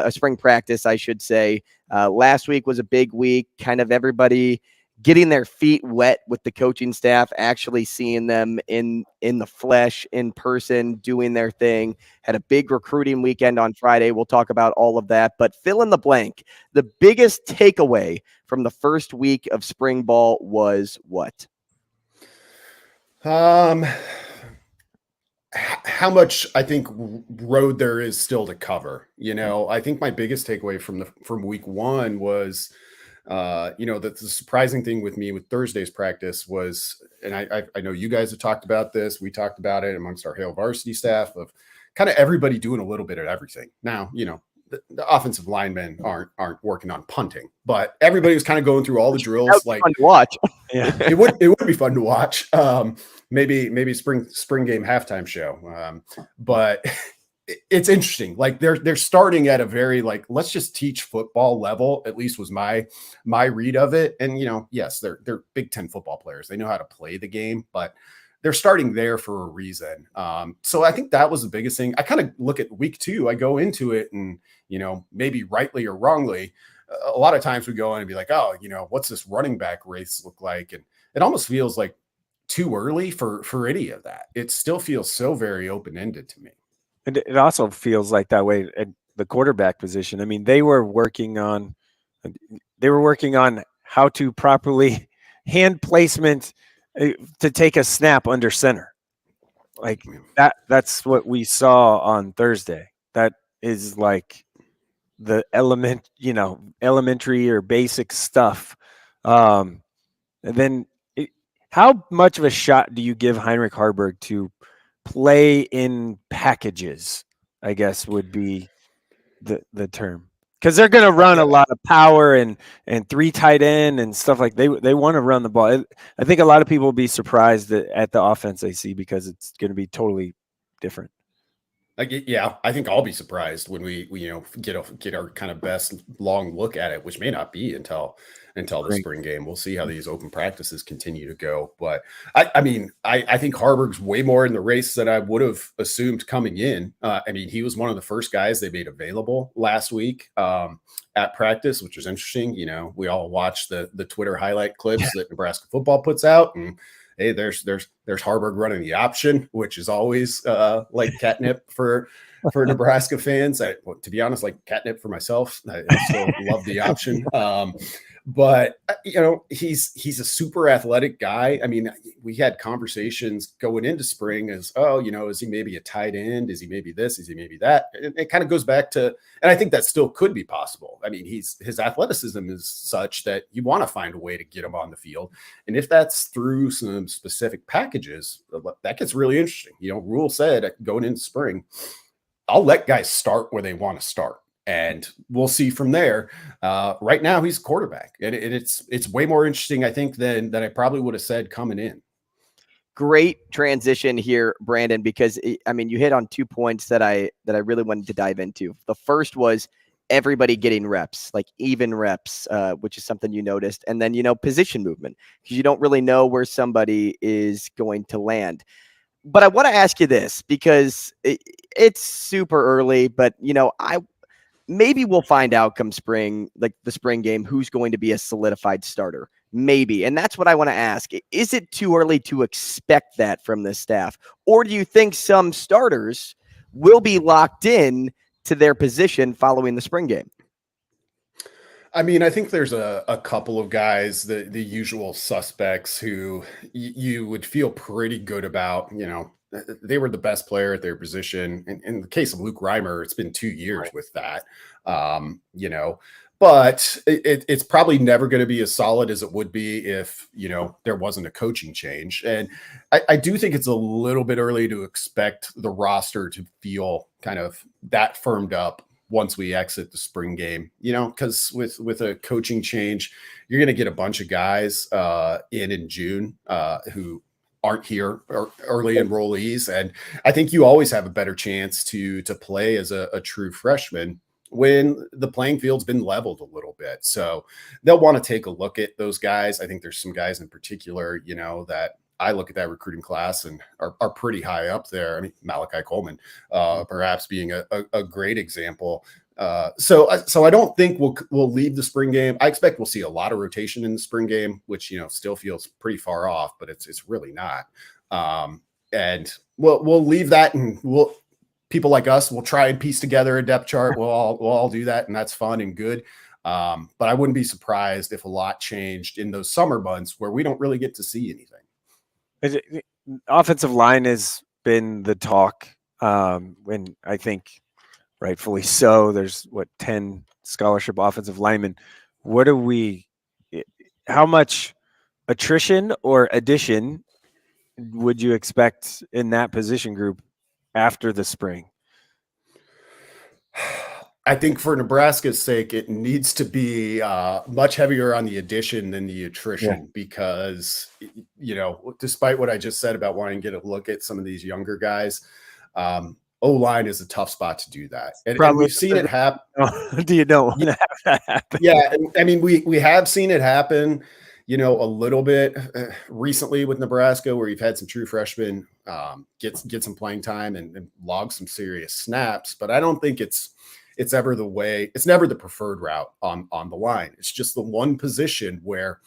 spring practice, I should say. Last week was a big week. Kind of everybody getting their feet wet with the coaching staff, actually seeing them in the flesh, in person, doing their thing. Had a big recruiting weekend on Friday. We'll talk about all of that, but fill in the blank. The biggest takeaway from the first week of spring ball was what? How much I think road there is still to cover. I think my biggest takeaway from week 1 was that the surprising thing with me with Thursday's practice was, and I know you guys have talked about this, we talked about it amongst our Hail Varsity staff, of kind of everybody doing a little bit of everything. Now, the offensive linemen aren't working on punting, but everybody was kind of going through all the drills. Like, fun to watch. Yeah, it would be fun to watch. Maybe spring game halftime show. But it's interesting. Like they're starting at a very like, let's just teach football level, at least was my read of it. And yes, they're Big Ten football players. They know how to play the game, but they're starting there for a reason. So I think that was the biggest thing. I kind of look at week 2. I go into it and, maybe rightly or wrongly, a lot of times we go in and be like, oh, what's this running back race look like? And it almost feels like too early for any of that. It still feels so very open-ended to me. And it also feels like that way at the quarterback position. I mean, they were working on how to properly hand placement to take a snap under center. Like that's what we saw on Thursday. That is like the elementary or basic stuff. And then how much of a shot do you give Heinrich Haarberg to play in packages, I guess would be the term? Because they're going to run a lot of power and 3 tight end and stuff like they want to run the ball. I think a lot of people will be surprised at the offense they see because it's going to be totally different. Yeah, I think I'll be surprised when we get our kind of best long look at it, which may not be until the spring game. We'll see how these open practices continue to go. But I think Harburg's way more in the race than I would have assumed coming in. He was one of the first guys they made available last week at practice, which was interesting. We all watched the Twitter highlight clips that Nebraska football puts out, and hey, there's Haarberg running the option, which is always like catnip for Nebraska fans. To be honest, like catnip for myself. I still love the option. But he's a super athletic guy. I mean, we had conversations going into spring as, is he maybe a tight end? Is he maybe this? Is he maybe that? It kind of goes back to, and I think that still could be possible. I mean, his athleticism is such that you want to find a way to get him on the field. And if that's through some specific packages, that gets really interesting. Rule said going into spring, I'll let guys start where they want to start. And we'll see from there. Right now, he's a quarterback, and it's way more interesting, I think, than I probably would have said coming in. Great transition here, Brandon, because you hit on 2 points that I really wanted to dive into. The first was everybody getting reps, like even reps, which is something you noticed, and then position movement, because you don't really know where somebody is going to land. But I want to ask you this because it's super early, but maybe we'll find out come spring, like the spring game, who's going to be a solidified starter. Maybe. And that's what I want to ask. Is it too early to expect that from this staff? Or do you think some starters will be locked in to their position following the spring game? I think there's a couple of guys, the usual suspects who you would feel pretty good about, they were the best player at their position. In the case of Luke Reimer, it's been 2 years with that, but it's probably never going to be as solid as it would be if, there wasn't a coaching change. And I do think it's a little bit early to expect the roster to feel kind of that firmed up once we exit the spring game, because with a coaching change, you're going to get a bunch of guys in June who aren't here or early enrollees. And I think you always have a better chance to play as a true freshman when the playing field's been leveled a little bit. So they'll want to take a look at those guys. I think there's some guys in particular, that I look at that recruiting class and are pretty high up there. I mean, Malachi Coleman, perhaps being a great example. So I don't think we'll leave the spring game. I expect we'll see a lot of rotation in the spring game, which, still feels pretty far off, but it's really not. And we'll leave that, and people like us will try and piece together a depth chart. We'll all do that, and that's fun and good. But I wouldn't be surprised if a lot changed in those summer months where we don't really get to see anything. Offensive line has been the talk, when I think rightfully so. There's 10 scholarship offensive linemen. How much attrition or addition would you expect in that position group after the spring? I think for Nebraska's sake, it needs to be much heavier on the addition than the attrition because, despite what I just said about wanting to get a look at some of these younger guys, O-line is a tough spot to do that. And we've seen it happen. Do you don't want to have that happen? Yeah. I mean, we have seen it happen, a little bit recently with Nebraska, where you've had some true freshmen get some playing time and log some serious snaps. But I don't think it's ever the way. It's never the preferred route on the line. It's just the one position where,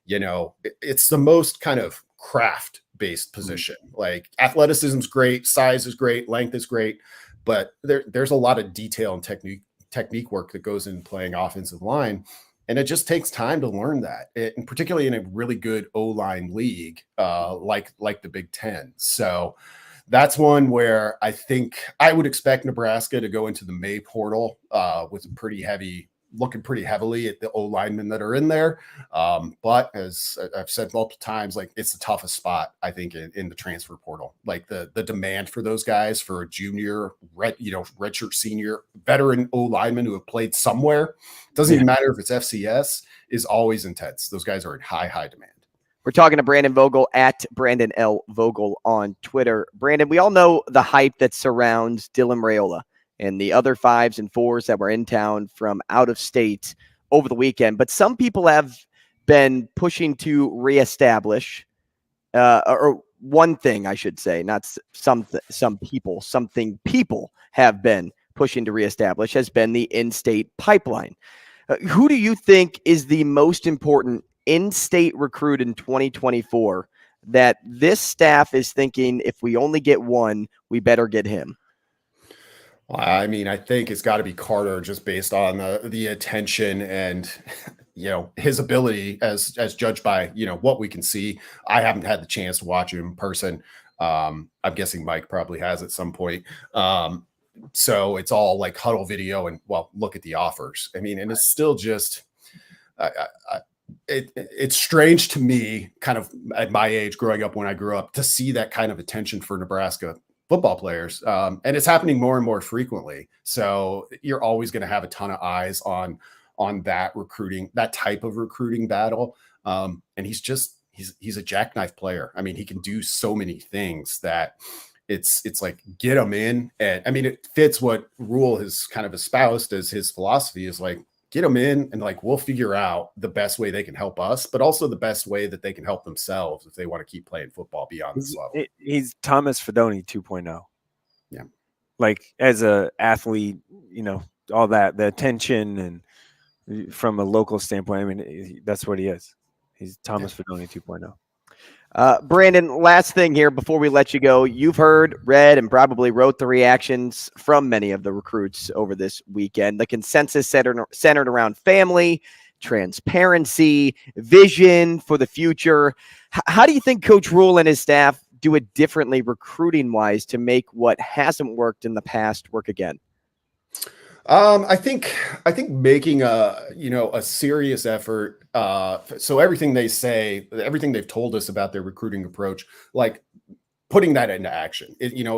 it's the most kind of craft based position. Like athleticism is great, size is great, length is great, but there's a lot of detail and technique work that goes in playing offensive line. And it just takes time to learn that, and particularly in a really good O-line league like the Big Ten. So that's one where I think I would expect Nebraska to go into the May portal with looking pretty heavily at the O-linemen that are in there. But as I've said multiple times, like it's the toughest spot, I think, in the transfer portal. Like the demand for those guys for a junior, redshirt senior, veteran O-lineman who have played somewhere, doesn't even matter if it's FCS, is always intense. Those guys are in high demand. We're talking to Brandon Vogel at Brandon L. Vogel on Twitter. Brandon, we all know the hype that surrounds Dylan Raiola and the other 5s and 4s that were in town from out of state over the weekend. But some people have been pushing to reestablish, or one thing I should say, not something people have been pushing to reestablish has been the in-state pipeline. Who do you think is the most important in-state recruit in 2024 that this staff is thinking if we only get one, we better get him? Well, I mean, I think it's got to be Carter, just based on the attention and, his ability as judged by, what we can see. I haven't had the chance to watch him in person. I'm guessing Mike probably has at some point. So it's all like huddle video and, look at the offers. I mean, and it's still just, it's strange to me, kind of at my age, growing up when I grew up, to see that kind of attention for Nebraska football players. And it's happening more and more frequently. So you're always going to have a ton of eyes on that type of recruiting battle. And he's a jackknife player. I mean, he can do so many things that it's like, get him in. And I mean, it fits what Rule has kind of espoused as his philosophy, is like, get them in and like, we'll figure out the best way they can help us, but also the best way that they can help themselves if they want to keep playing football beyond this level. He's Thomas Fedoni 2.0. Yeah. Like as a athlete, all that, the attention and from a local standpoint, I mean, that's what he is. He's Thomas Fedoni 2.0. Brandon, last thing here before we let you go. You've heard, read, and probably wrote the reactions from many of the recruits over this weekend. The consensus centered around family, transparency, vision for the future. How do you think Coach Rule and his staff do it differently recruiting-wise to make what hasn't worked in the past work again? I think making a serious effort. So everything they say, everything they've told us about their recruiting approach, like putting that into action,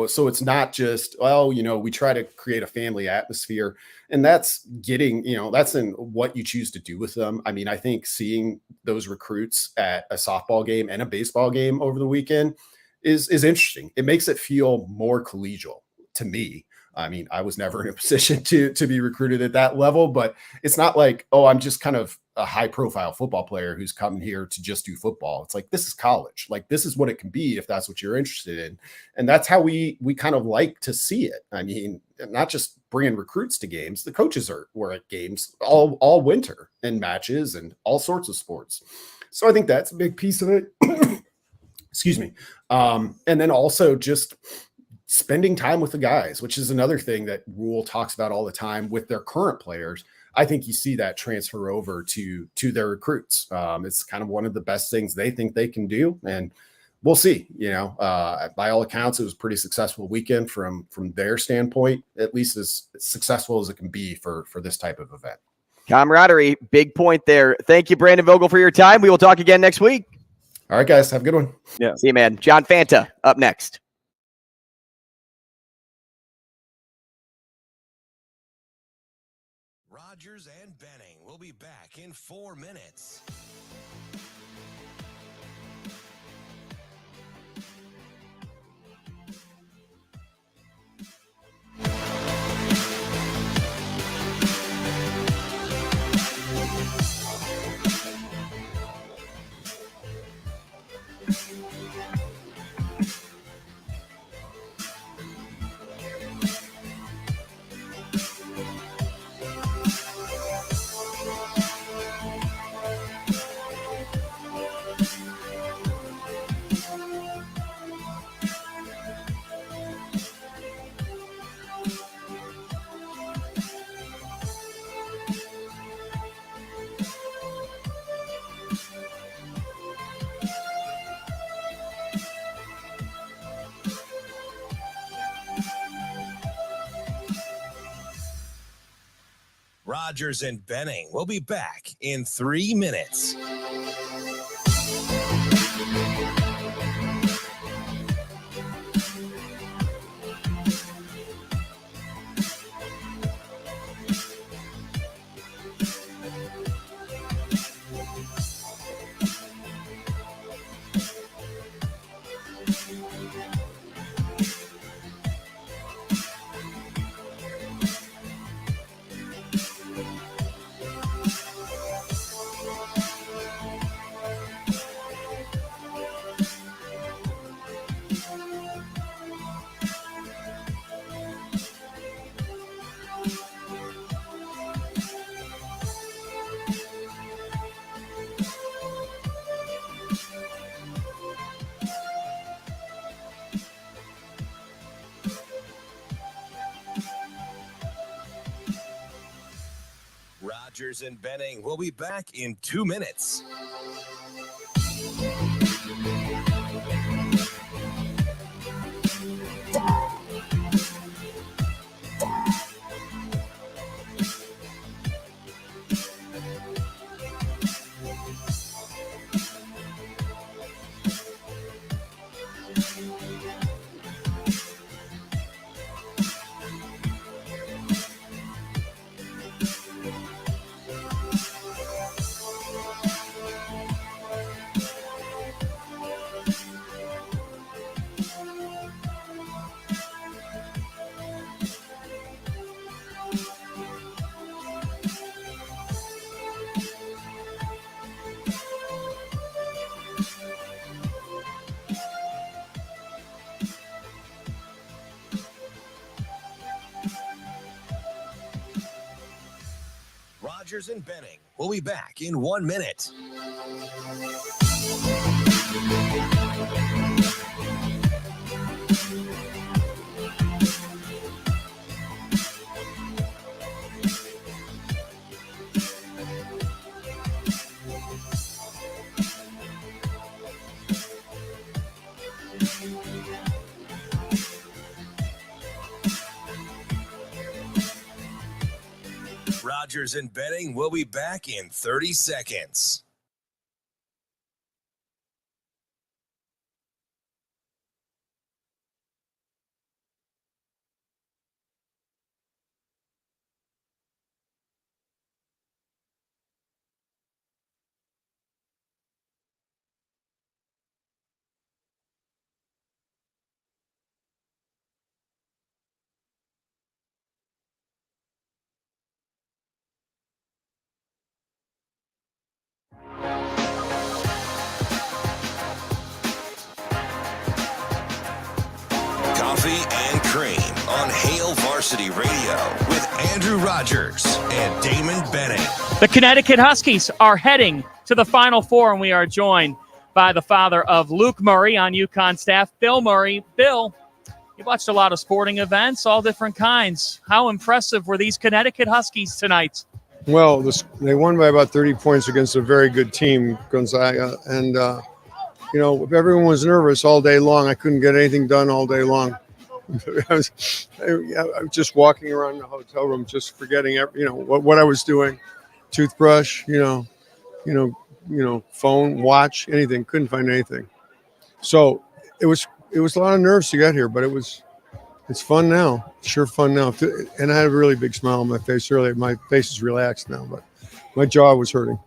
so it's not just, we try to create a family atmosphere, and that's getting, that's in what you choose to do with them. I mean, I think seeing those recruits at a softball game and a baseball game over the weekend is interesting. It makes it feel more collegial to me. I mean, I was never in a position to be recruited at that level, but it's not like, I'm just kind of a high profile football player who's coming here to just do football. It's like, this is college. Like, this is what it can be if that's what you're interested in. And that's how we kind of like to see it. I mean, not just bringing recruits to games. The coaches were at games all winter and matches and all sorts of sports. So I think that's a big piece of it. Excuse me. And then also just spending time with the guys, which is another thing that Rule talks about all the time with their current players. I think you see that transfer over to their recruits. It's kind of one of the best things they think they can do. And we'll see, by all accounts, it was a pretty successful weekend from their standpoint, at least as successful as it can be for this type of event. Camaraderie, big point there. Thank you, Brandon Vogel, for your time. We will talk again next week. All right, guys. Have a good one. Yeah. See you, man. John Fanta up next. back in 4 minutes. Rogers and Benning will be back in 3 minutes. Rogers and Benning will be back in 2 minutes. Rogers and Benning will be back in 1 minute. Rogers and Benning will be back in 30 seconds. Coffee and Cream on Hail Varsity Radio with Andrew Rogers and Damon Benning. The Connecticut Huskies are heading to the Final Four, and we are joined by the father of Luke Murray on UConn staff, Bill Murray. Bill, you watched a lot of sporting events, all different kinds. How impressive were these Connecticut Huskies tonight? Well, they won by about 30 points against a very good team, Gonzaga, and everyone was nervous all day long. I couldn't get anything done all day long. I was just walking around the hotel room, just forgetting, what I was doing. Toothbrush, phone, watch, anything. Couldn't find anything. So it was a lot of nerves to get here, but it's fun now. Sure fun now. And I had a really big smile on my face earlier. My face is relaxed now, but My jaw was hurting.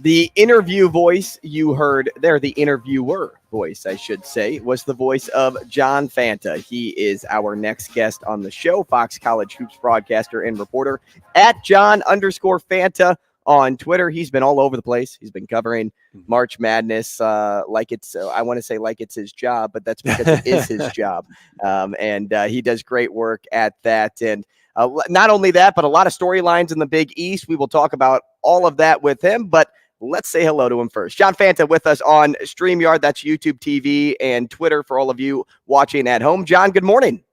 The interview voice you heard there, the interviewer voice, I should say, was the voice of John Fanta. He is our next guest on the show, Fox College Hoops broadcaster and reporter at John_Fanta on Twitter. He's been all over the place. He's been covering March Madness like it's, I want to say like it's his job, but that's because it is his job. And he does great work at that. And not only that, but a lot of storylines in the Big East. We will talk about all of that with him, but let's say hello to him first. John Fanta with us on StreamYard. That's YouTube TV and Twitter for all of you watching at home. John, good morning.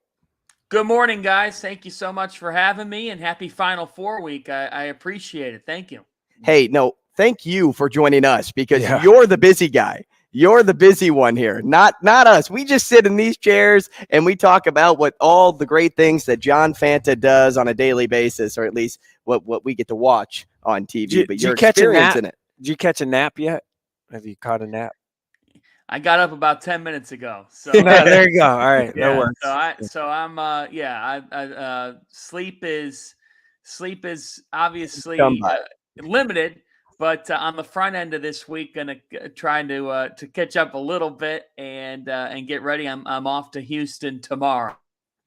Good morning, guys. Thank you so much for having me, and happy Final Four week. I appreciate it. Thank you. Hey, no, thank you for joining us because you're the busy guy. You're the busy one here, not us. We just sit in these chairs and we talk about what all the great things that John Fanta does on a daily basis, or at least what we get to watch on TV. But you're experiencing it. Did you catch a nap yet? Have you caught a nap? I got up about 10 minutes ago. So there you go. All right, yeah, no worries. Sleep is obviously limited, but on the front end of this week, gonna try to catch up a little bit and get ready. I'm off to Houston tomorrow.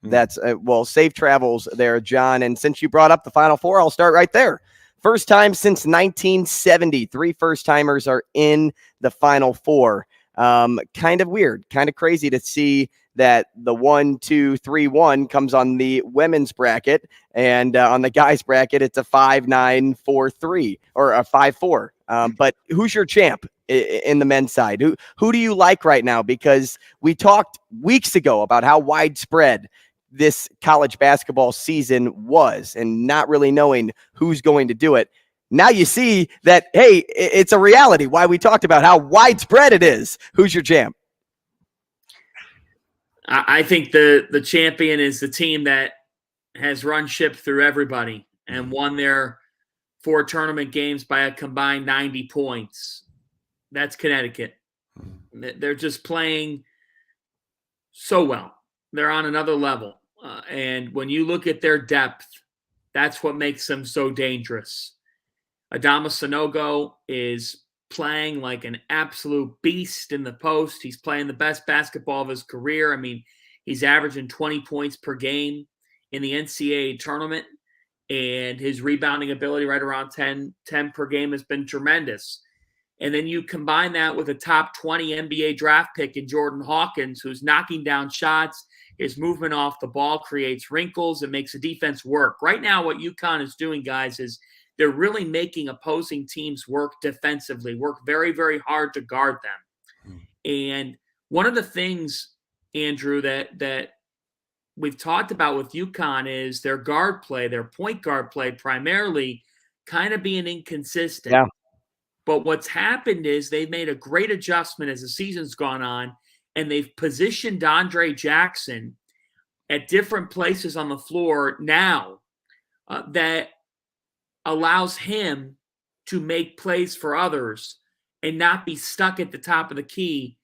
That's safe travels there, John. And since you brought up the Final Four, I'll start right there. First time since 1970, 3 first-timers are in the Final Four. Kind of weird, kind of crazy to see that the 1-2-3-1 comes on the women's bracket, and on the guys' bracket, it's a 5-9-4-3 or a 5-4. But who's your champ in the men's side? Who do you like right now? Because we talked weeks ago about how widespread this college basketball season was and not really knowing who's going to do it. Now you see that, hey, it's a reality. Why we talked about how widespread it is. Who's your champ? I think the champion is the team that has run ship through everybody and won their 4 tournament games by a combined 90 points. That's Connecticut. They're just playing so well. They're on another level. And when you look at their depth, that's what makes them so dangerous. Adama Sanogo is playing like an absolute beast in the post. He's playing the best basketball of his career. I mean, he's averaging 20 points per game in the NCAA tournament, and his rebounding ability right around 10 per game has been tremendous. And then you combine that with a top 20 NBA draft pick in Jordan Hawkins, who's knocking down shots. His movement off the ball creates wrinkles and makes the defense work. Right now, what UConn is doing, guys, is they're really making opposing teams work defensively, work very, very hard to guard them. And one of the things, Andrew, that we've talked about with UConn is their guard play, their point guard play primarily kind of being inconsistent. Yeah. But what's happened is they've made a great adjustment as the season's gone on, and they've positioned Andre Jackson at different places on the floor now that allows him to make plays for others and not be stuck at the top of the key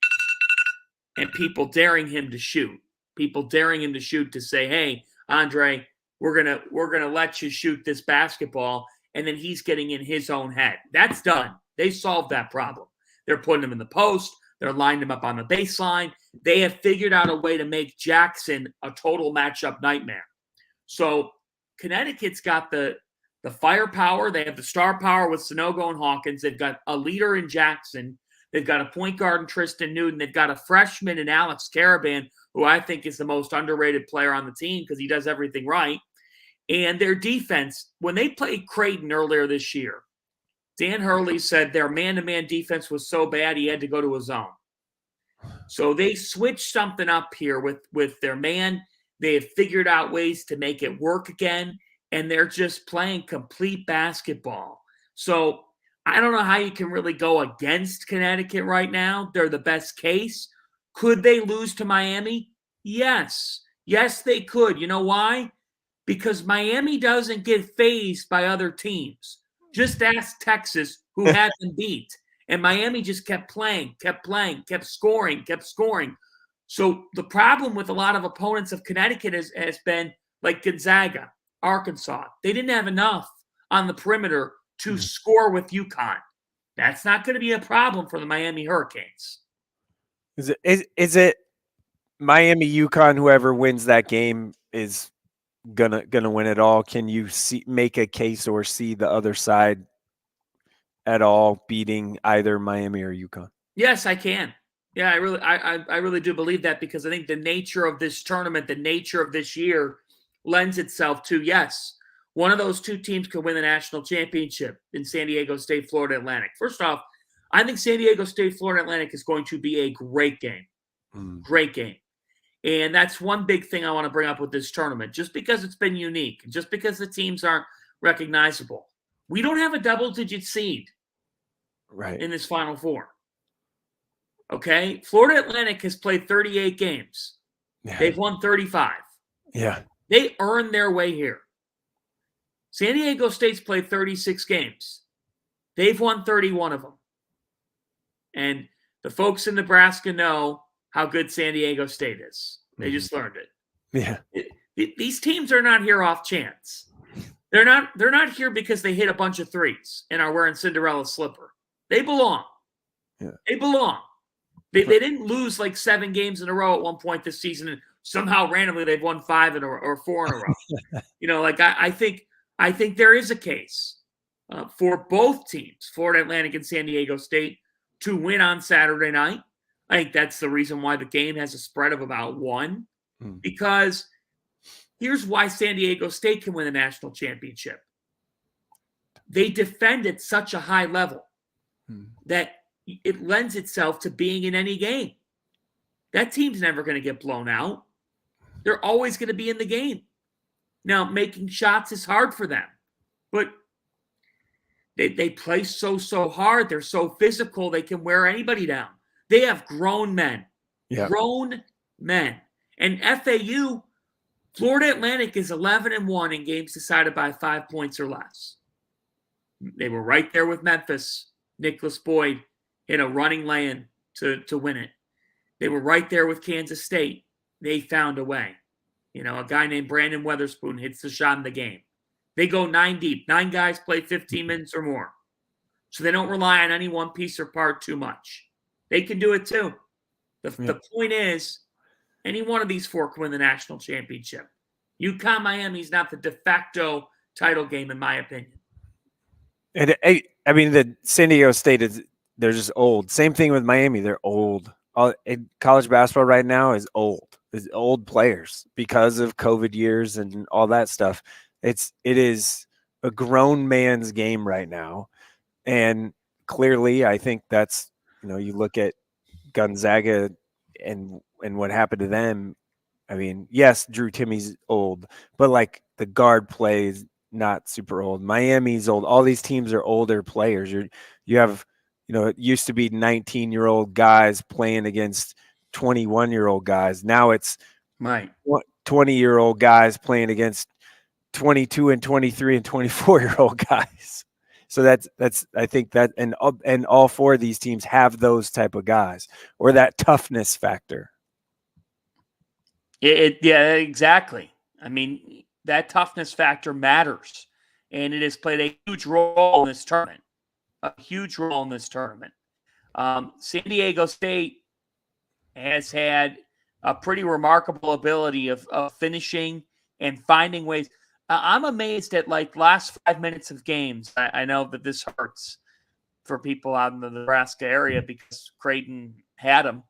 and people daring him to shoot. People daring him to shoot to say, hey, Andre, we're gonna let you shoot this basketball, and then he's getting in his own head. That's done. They solved that problem. They're putting him in the post. They're lining him up on the baseline. They have figured out a way to make Jackson a total matchup nightmare. So Connecticut's got the firepower. They have the star power with Sanogo and Hawkins. They've got a leader in Jackson. They've got a point guard in Tristan Newton. They've got a freshman in Alex Caravan, who I think is the most underrated player on the team because he does everything right. And their defense, when they played Creighton earlier this year, Dan Hurley said their man-to-man defense was so bad he had to go to a zone. So they switched something up here with their man. They have figured out ways to make it work again, and they're just playing complete basketball. So I don't know how you can really go against Connecticut right now. They're the best case. Could they lose to Miami? Yes. Yes, they could. You know why? Because Miami doesn't get fazed by other teams. Just ask Texas, who had them beat. And Miami just kept playing, kept scoring. So the problem with a lot of opponents of Connecticut has been like Gonzaga, Arkansas. They didn't have enough on the perimeter to score with UConn. That's not going to be a problem for the Miami Hurricanes. Is it Miami UConn? Whoever wins that game is gonna win it all. Can you make a case or see the other side at all beating either Miami or UConn? Yes, I can. Yeah, I really do believe that, because I think the nature of this tournament, the nature of this year, lends itself to, yes, one of those two teams could win the national championship in San Diego State, Florida Atlantic. First off, I think San Diego State, Florida Atlantic is going to be a great game. Great game. And that's one big thing I want to bring up with this tournament, just because it's been unique, just because the teams aren't recognizable. We don't have a double-digit seed in this Final Four. Okay? Florida Atlantic has played 38 games. Yeah. They've won 35. Yeah. They earned their way here. San Diego State's played 36 games. They've won 31 of them. And the folks in Nebraska know how good San Diego State is. They just learned it. Yeah. These teams are not here off chance. They're not here because they hit a bunch of threes and are wearing Cinderella slipper. They belong. Yeah. They belong. They didn't lose like 7 games in a row at one point this season, and somehow randomly they've won 5 or 4 in a row. I think there is a case for both teams, Florida Atlantic and San Diego State, to win on Saturday night. I think that's the reason why the game has a spread of about 1, because here's why San Diego State can win the national championship. They defend at such a high level that it lends itself to being in any game. That team's never going to get blown out. They're always going to be in the game. Now, making shots is hard for them, but they play so hard. They're so physical. They can wear anybody down. They have grown men. Yeah. Grown men. And FAU, Florida Atlantic is 11-1 in games decided by 5 points or less. They were right there with Memphis. Nicholas Boyd hit a running lay-in to win it. They were right there with Kansas State. They found a way. A guy named Brandon Weatherspoon hits the shot in the game. They go 9 deep. 9 guys play 15 minutes or more. So they don't rely on any one piece or part too much. They can do it too. The point is, any one of these 4 can win the national championship. UConn Miami is not the de facto title game, in my opinion. And I mean, the San Diego State they're just old. Same thing with Miami. They're old. College basketball right now is old. It's old players because of COVID years and all that stuff. It is a grown man's game right now. And clearly, I think that's, you look at Gonzaga and what happened to them. I mean, yes, Drew Timmy's old, but like the guard play is not super old. Miami's old. All these teams are older players. You have, it used to be 19-year-old guys playing against 21-year-old guys. Now it's 20-year-old guys playing against 22 and 23 and 24-year-old guys. So that's I think that and all 4 of these teams have those type of guys, or that toughness factor. Yeah, exactly. I mean, that toughness factor matters, and it has played a huge role in this tournament. A huge role in this tournament. San Diego State has had a pretty remarkable ability of finishing and finding ways. I'm amazed at last 5 minutes of games. I know that this hurts for people out in the Nebraska area because Creighton had them.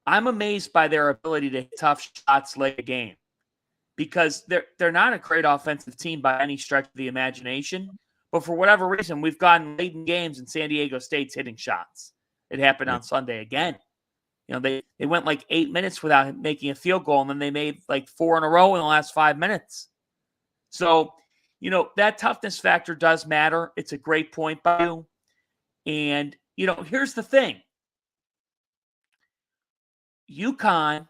I'm amazed by their ability to hit tough shots late in the game, because they're not a great offensive team by any stretch of the imagination. But for whatever reason, we've gotten late in games and San Diego State's hitting shots. It happened on Sunday again. They went 8 minutes without making a field goal, and then they made 4 in a row in the last 5 minutes. So, that toughness factor does matter. It's a great point by you. And, here's the thing. UConn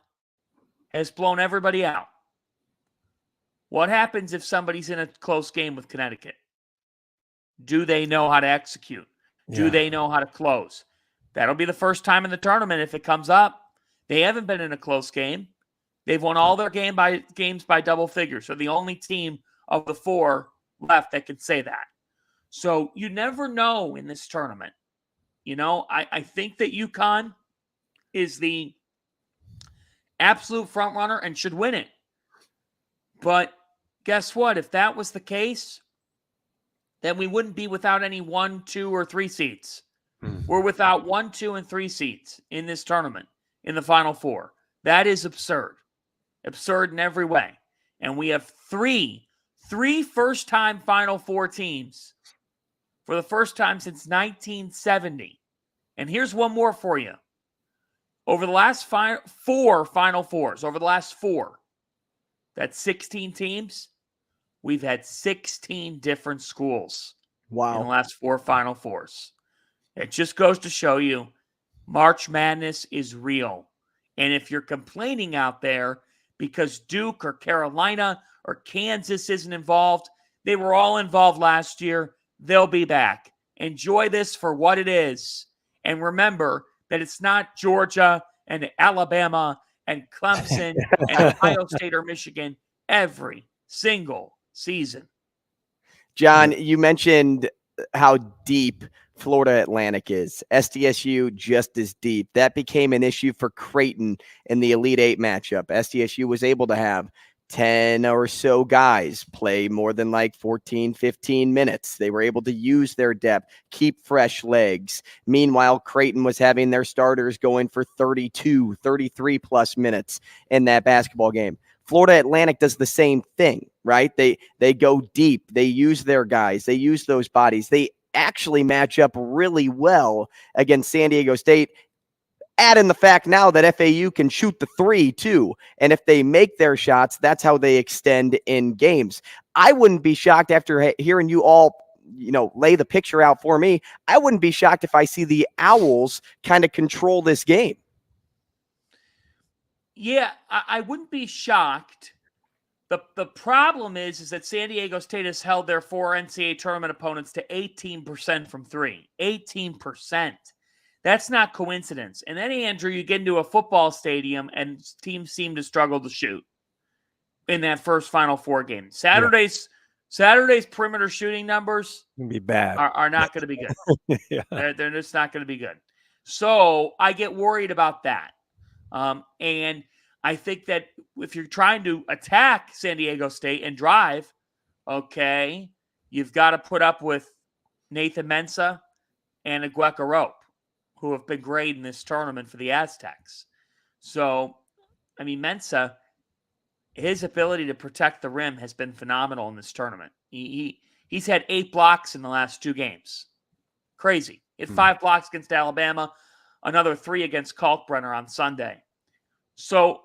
has blown everybody out. What happens if somebody's in a close game with Connecticut? Do they know how to execute? Do they know how to close? That'll be the first time in the tournament if it comes up. They haven't been in a close game. They've won all their games by double figures. So the only team of the 4 left that can say that. So you never know in this tournament. I think that UConn is the absolute front runner and should win it. But guess what? If that was the case, then we wouldn't be without any 1, 2, or 3 seats. We're without 1, 2, and 3 seats in this tournament in the Final Four. That is absurd. Absurd in every way. And we have three first-time Final Four teams for the first time since 1970. And here's one more for you. Over the last 4 Final Fours, that's 16 teams, we've had 16 different schools in the last 4 Final Fours. It just goes to show you March Madness is real. And if you're complaining out there because Duke or Carolina or Kansas isn't involved, they were all involved last year. They'll be back. Enjoy this for what it is. And remember that it's not Georgia and Alabama and Clemson and Ohio State or Michigan every single season. John, you mentioned how deep Florida Atlantic is. SDSU just as deep. That became an issue for Creighton in the Elite Eight matchup. SDSU was able to have 10 or so guys play more than like 14, 15 minutes. They were able to use their depth, keep fresh legs. Meanwhile, Creighton was having their starters going for 32, 33 plus minutes in that basketball game. Florida Atlantic does the same thing, right? They go deep. They use their guys. They use those bodies. They actually match up really well against San Diego State. Add in the fact now that FAU can shoot the 3 too. And if they make their shots, that's how they extend in games. I wouldn't be shocked after hearing you all, lay the picture out for me. I wouldn't be shocked if I see the Owls kind of control this game. Yeah, I wouldn't be shocked. The problem is that San Diego State has held their 4 NCAA tournament opponents to 18% from 3. 18%. That's not coincidence. And then, Andrew, you get into a football stadium and teams seem to struggle to shoot in that first Final Four game. Saturday's perimeter shooting numbers be bad. Are not going to be good. Yeah. They're just not going to be good. So I get worried about that. And I think that if you're trying to attack San Diego State and drive, okay, you've got to put up with Nathan Mensah and Agueka Rope, who have been great in this tournament for the Aztecs. So, Mensah, his ability to protect the rim has been phenomenal in this tournament. He's had 8 blocks in the last 2 games. Crazy. He had 5 blocks against Alabama, another 3 against Kalkbrenner on Sunday. So,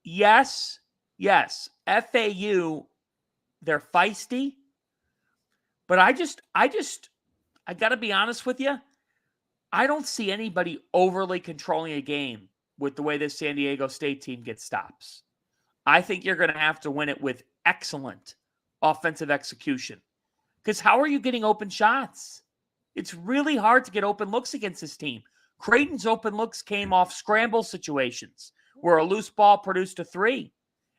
yes, FAU, they're feisty, but I got to be honest with you, I don't see anybody overly controlling a game with the way this San Diego State team gets stops. I think you're going to have to win it with excellent offensive execution. Because how are you getting open shots? It's really hard to get open looks against this team. Creighton's open looks came off scramble situations where a loose ball produced a 3.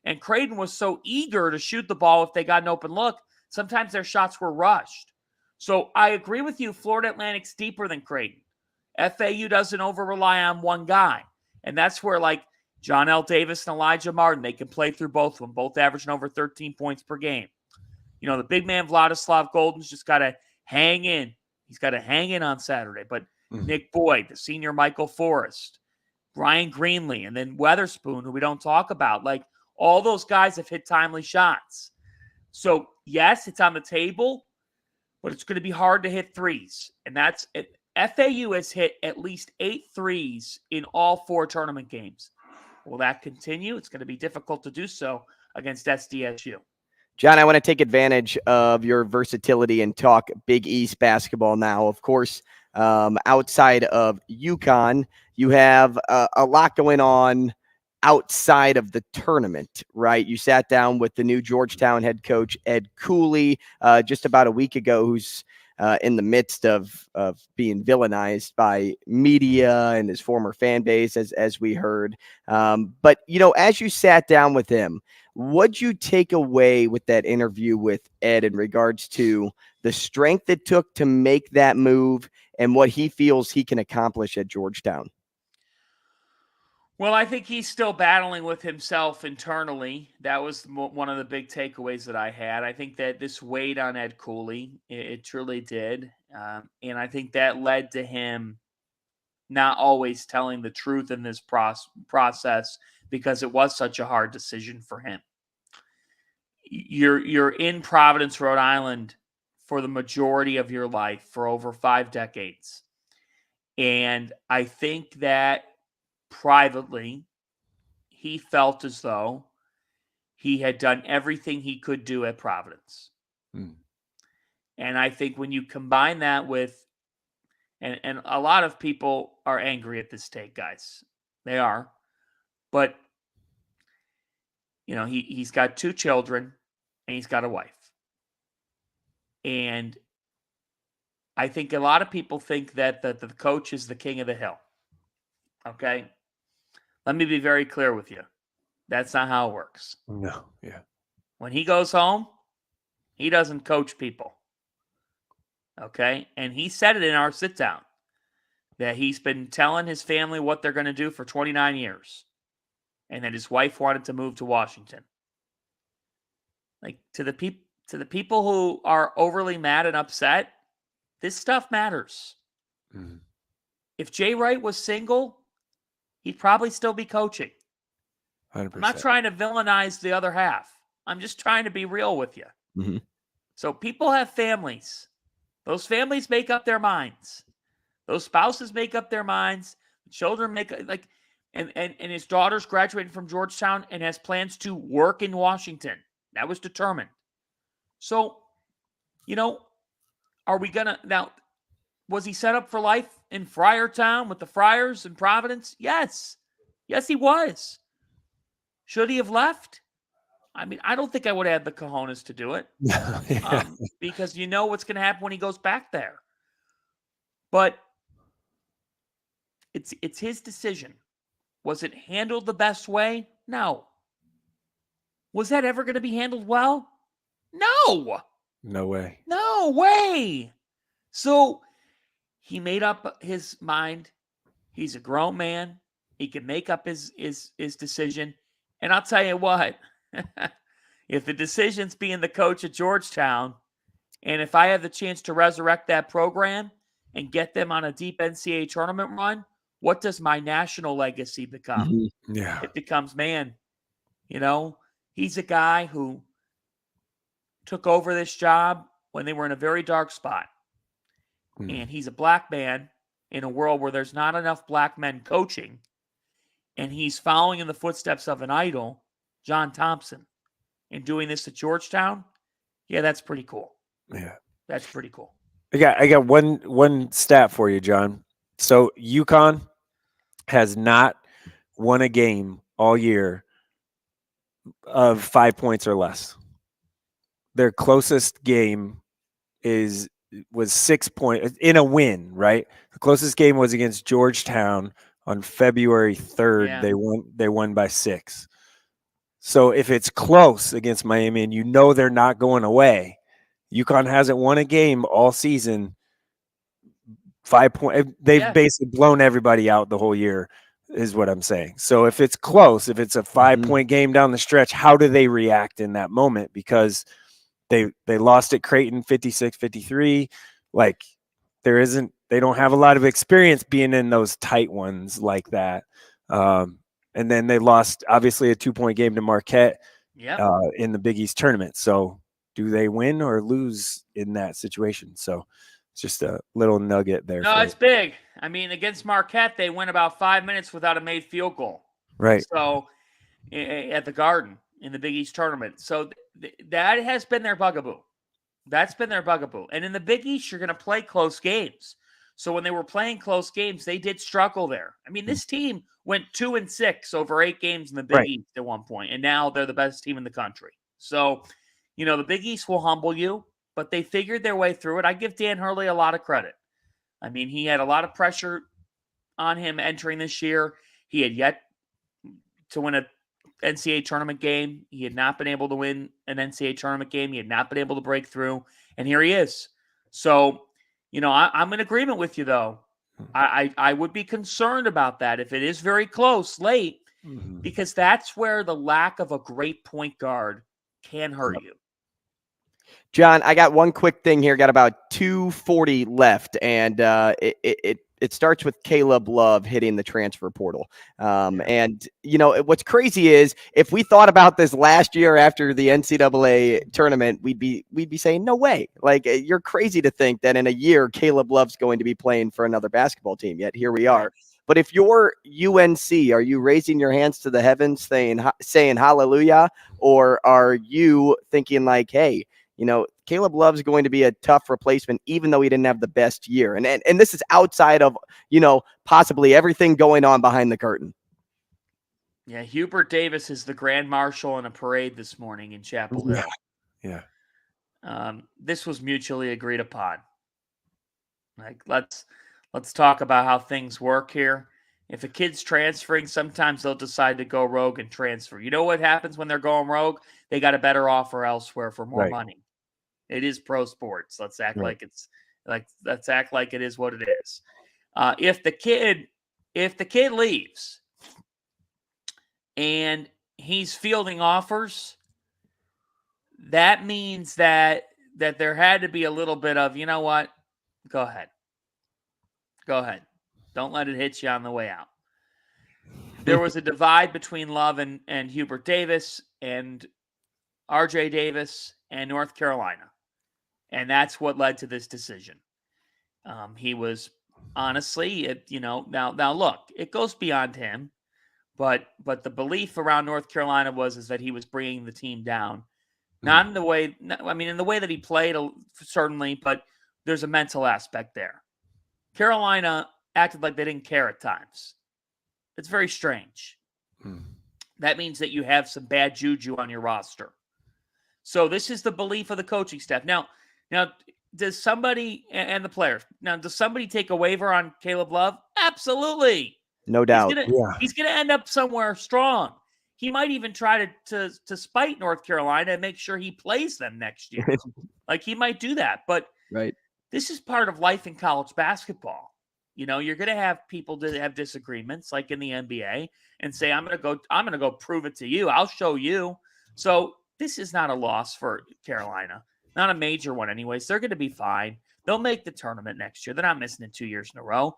And Creighton was so eager to shoot the ball if they got an open look, sometimes their shots were rushed. So I agree with you, Florida Atlantic's deeper than Creighton. FAU doesn't over-rely on one guy. And that's where, like, John L. Davis and Elijah Martin, they can play through both of them, both averaging over 13 points per game. The big man Vladislav Golden's just got to hang in. He's got to hang in on Saturday. But Nick Boyd, the senior Michael Forrest, Brian Greenlee, and then Weatherspoon, who we don't talk about. Like, all those guys have hit timely shots. So, yes, it's on the table, but it's going to be hard to hit threes. And that's it. FAU has hit at least 8 threes in all 4 tournament games. Will that continue? It's going to be difficult to do so against SDSU. John, I want to take advantage of your versatility and talk Big East basketball now. Of course, outside of UConn, you have a lot going on outside of the tournament, right? You sat down with the new Georgetown head coach, Ed Cooley, just about a week ago, who's in the midst of being villainized by media and his former fan base, as we heard. But, as you sat down with him, What'd you take away with that interview with Ed in regards to the strength it took to make that move and what he feels he can accomplish at Georgetown? Well, I think he's still battling with himself internally. That was one of the big takeaways that I had. I think that this weighed on Ed Cooley. It truly did. And I think that led to him not always telling the truth in this process because it was such a hard decision for him. You're in Providence, Rhode Island for the majority of your life for over 5 decades. And I think that privately, he felt as though he had done everything he could do at Providence. And I think when you combine that with, and a lot of people are angry at this take, guys. They are. But, he's got 2 children and he's got a wife. And I think a lot of people think that the coach is the king of the hill. Okay? Let me be very clear with you. That's not how it works. No, yeah. When he goes home, he doesn't coach people. Okay? And he said it in our sit down that he's been telling his family what they're going to do for 29 years and that his wife wanted to move to Washington. Like, to the people who are overly mad and upset, this stuff matters. Mm-hmm. If Jay Wright was single, he'd probably still be coaching. 100%. I'm not trying to villainize the other half. I'm just trying to be real with you. Mm-hmm. So people have families. Those families make up their minds. Those spouses make up their minds. Children make and his daughter's graduating from Georgetown and has plans to work in Washington. That was determined. So, are we now, was he set up for life in Friartown with the Friars in Providence? Yes. Yes, he was. Should he have left? I mean, I don't think I would have the cojones to do it. Because you know what's going to happen when he goes back there. But it's his decision. Was it handled the best way? No. Was that ever going to be handled well? No. No way. No way. So he made up his mind. He's a grown man. He can make up his decision. And I'll tell you what, if the decision's being the coach at Georgetown, and if I have the chance to resurrect that program and get them on a deep NCAA tournament run, what does my national legacy become? Mm-hmm. Yeah. It becomes, he's a guy who took over this job when they were in a very dark spot. Mm. And he's a black man in a world where there's not enough black men coaching. And he's following in the footsteps of an idol, John Thompson, and doing this at Georgetown. Yeah, that's pretty cool. Yeah. That's pretty cool. I got one stat for you, John. So UConn has not won a game all year of 5 points or less. Their closest game was 6 points in a win, right? The closest game was against Georgetown on February 3rd. Yeah. They won by 6. So if it's close against Miami and they're not going away, UConn hasn't won a game all season. 5 points. They've basically blown everybody out the whole year, is what I'm saying. So if it's close, if it's a 5-point game down the stretch, how do they react in that moment? Because they lost at Creighton 56-53. Like, they don't have a lot of experience being in those tight ones like that. And then they lost, obviously, a 2-point game to Marquette in the Big East tournament. So do they win or lose in that situation? So it's just a little nugget there. No, it's big. I mean, against Marquette, they went about 5 minutes without a made field goal. Right. So at the Garden in the Big East tournament. So that has been their bugaboo. That's been their bugaboo. And in the Big East, you're going to play close games. So when they were playing close games, they did struggle there. I mean, this team went 2-6 over 8 games in the Big East at one point, and now they're the best team in the country. So, the Big East will humble you, but they figured their way through it. I give Dan Hurley a lot of credit. I mean, he had a lot of pressure on him entering this year. He had yet to win a NCAA tournament game. He had not been able to win an NCAA tournament game. He had not been able to break through, and here he is. So, I'm in agreement with you, though. I would be concerned about that if it is very close late, because that's where the lack of a great point guard can hurt you. John, I got one quick thing here. Got about 2:40 left, and it starts with Caleb Love hitting the transfer portal. And what's crazy is if we thought about this last year after the NCAA tournament, we'd be saying no way. Like, you're crazy to think that in a year Caleb Love's going to be playing for another basketball team. Yet here we are. But if you're UNC, are you raising your hands to the heavens saying hallelujah, or are you thinking like, hey, Caleb Love's going to be a tough replacement, even though he didn't have the best year. And this is outside of, possibly everything going on behind the curtain. Yeah, Hubert Davis is the Grand Marshal in a parade this morning in Chapel Hill. Yeah. This was mutually agreed upon. Like, let's talk about how things work here. If a kid's transferring, sometimes they'll decide to go rogue and transfer. You know what happens when they're going rogue? They got a better offer elsewhere for more money. It is pro sports. Let's act like let's act like it is what it is. If the kid leaves and he's fielding offers, that means that there had to be a little bit of, you know what? Go ahead. Don't let it hit you on the way out. There was a divide between Love and Hubert Davis and RJ Davis and North Carolina. And that's what led to this decision. He was honestly, now look, it goes beyond him, but the belief around North Carolina is that he was bringing the team down. Not in the way, in the way that he played, certainly, but there's a mental aspect there. Carolina acted like they didn't care at times. It's very strange. That means that you have some bad juju on your roster. So this is the belief of the coaching staff. Now, does somebody and the players? Now, does somebody take a waiver on Caleb Love? Absolutely, no doubt. He's gonna end up somewhere strong. He might even try to spite North Carolina and make sure he plays them next year. Like, he might do that. But this is part of life in college basketball. You're gonna have people that have disagreements, like in the NBA, and say, I'm gonna go prove it to you. I'll show you. So this is not a loss for Carolina. Not a major one anyways. They're going to be fine. They'll make the tournament next year. They're not missing it 2 years in a row.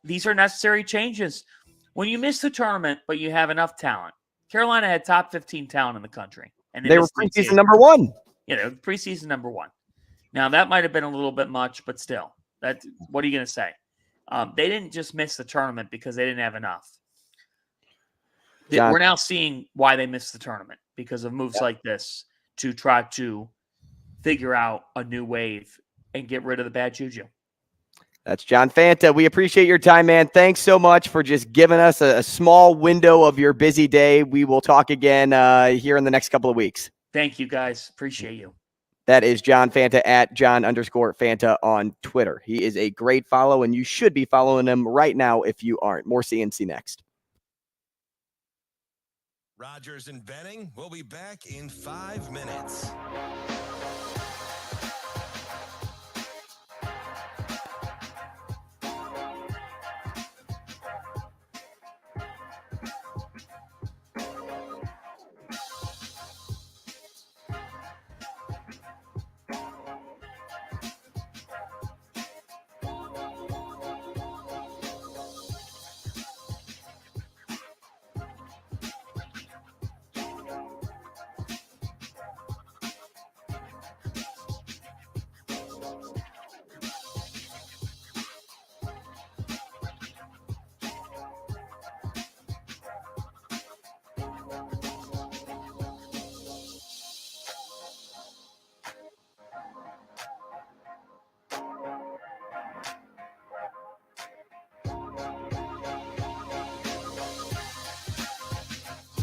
These are necessary changes. When you miss the tournament, but you have enough talent, Carolina had top 15 talent in the country. And they were preseason number one. Yeah, they were preseason number one. Now, that might have been a little bit much, but still, what are you going to say? They didn't just miss the tournament because they didn't have enough. We're now seeing why they missed the tournament, because of moves like this to try to figure out a new wave and get rid of the bad juju. That's John Fanta. We appreciate your time, man. Thanks so much for just giving us a small window of your busy day. We will talk again here in the next couple of weeks. Thank you, guys. Appreciate you. That is John Fanta at John_Fanta on Twitter. He is a great follow, and you should be following him right now if you aren't. More CNC next. Rogers and Benning will be back in 5 minutes.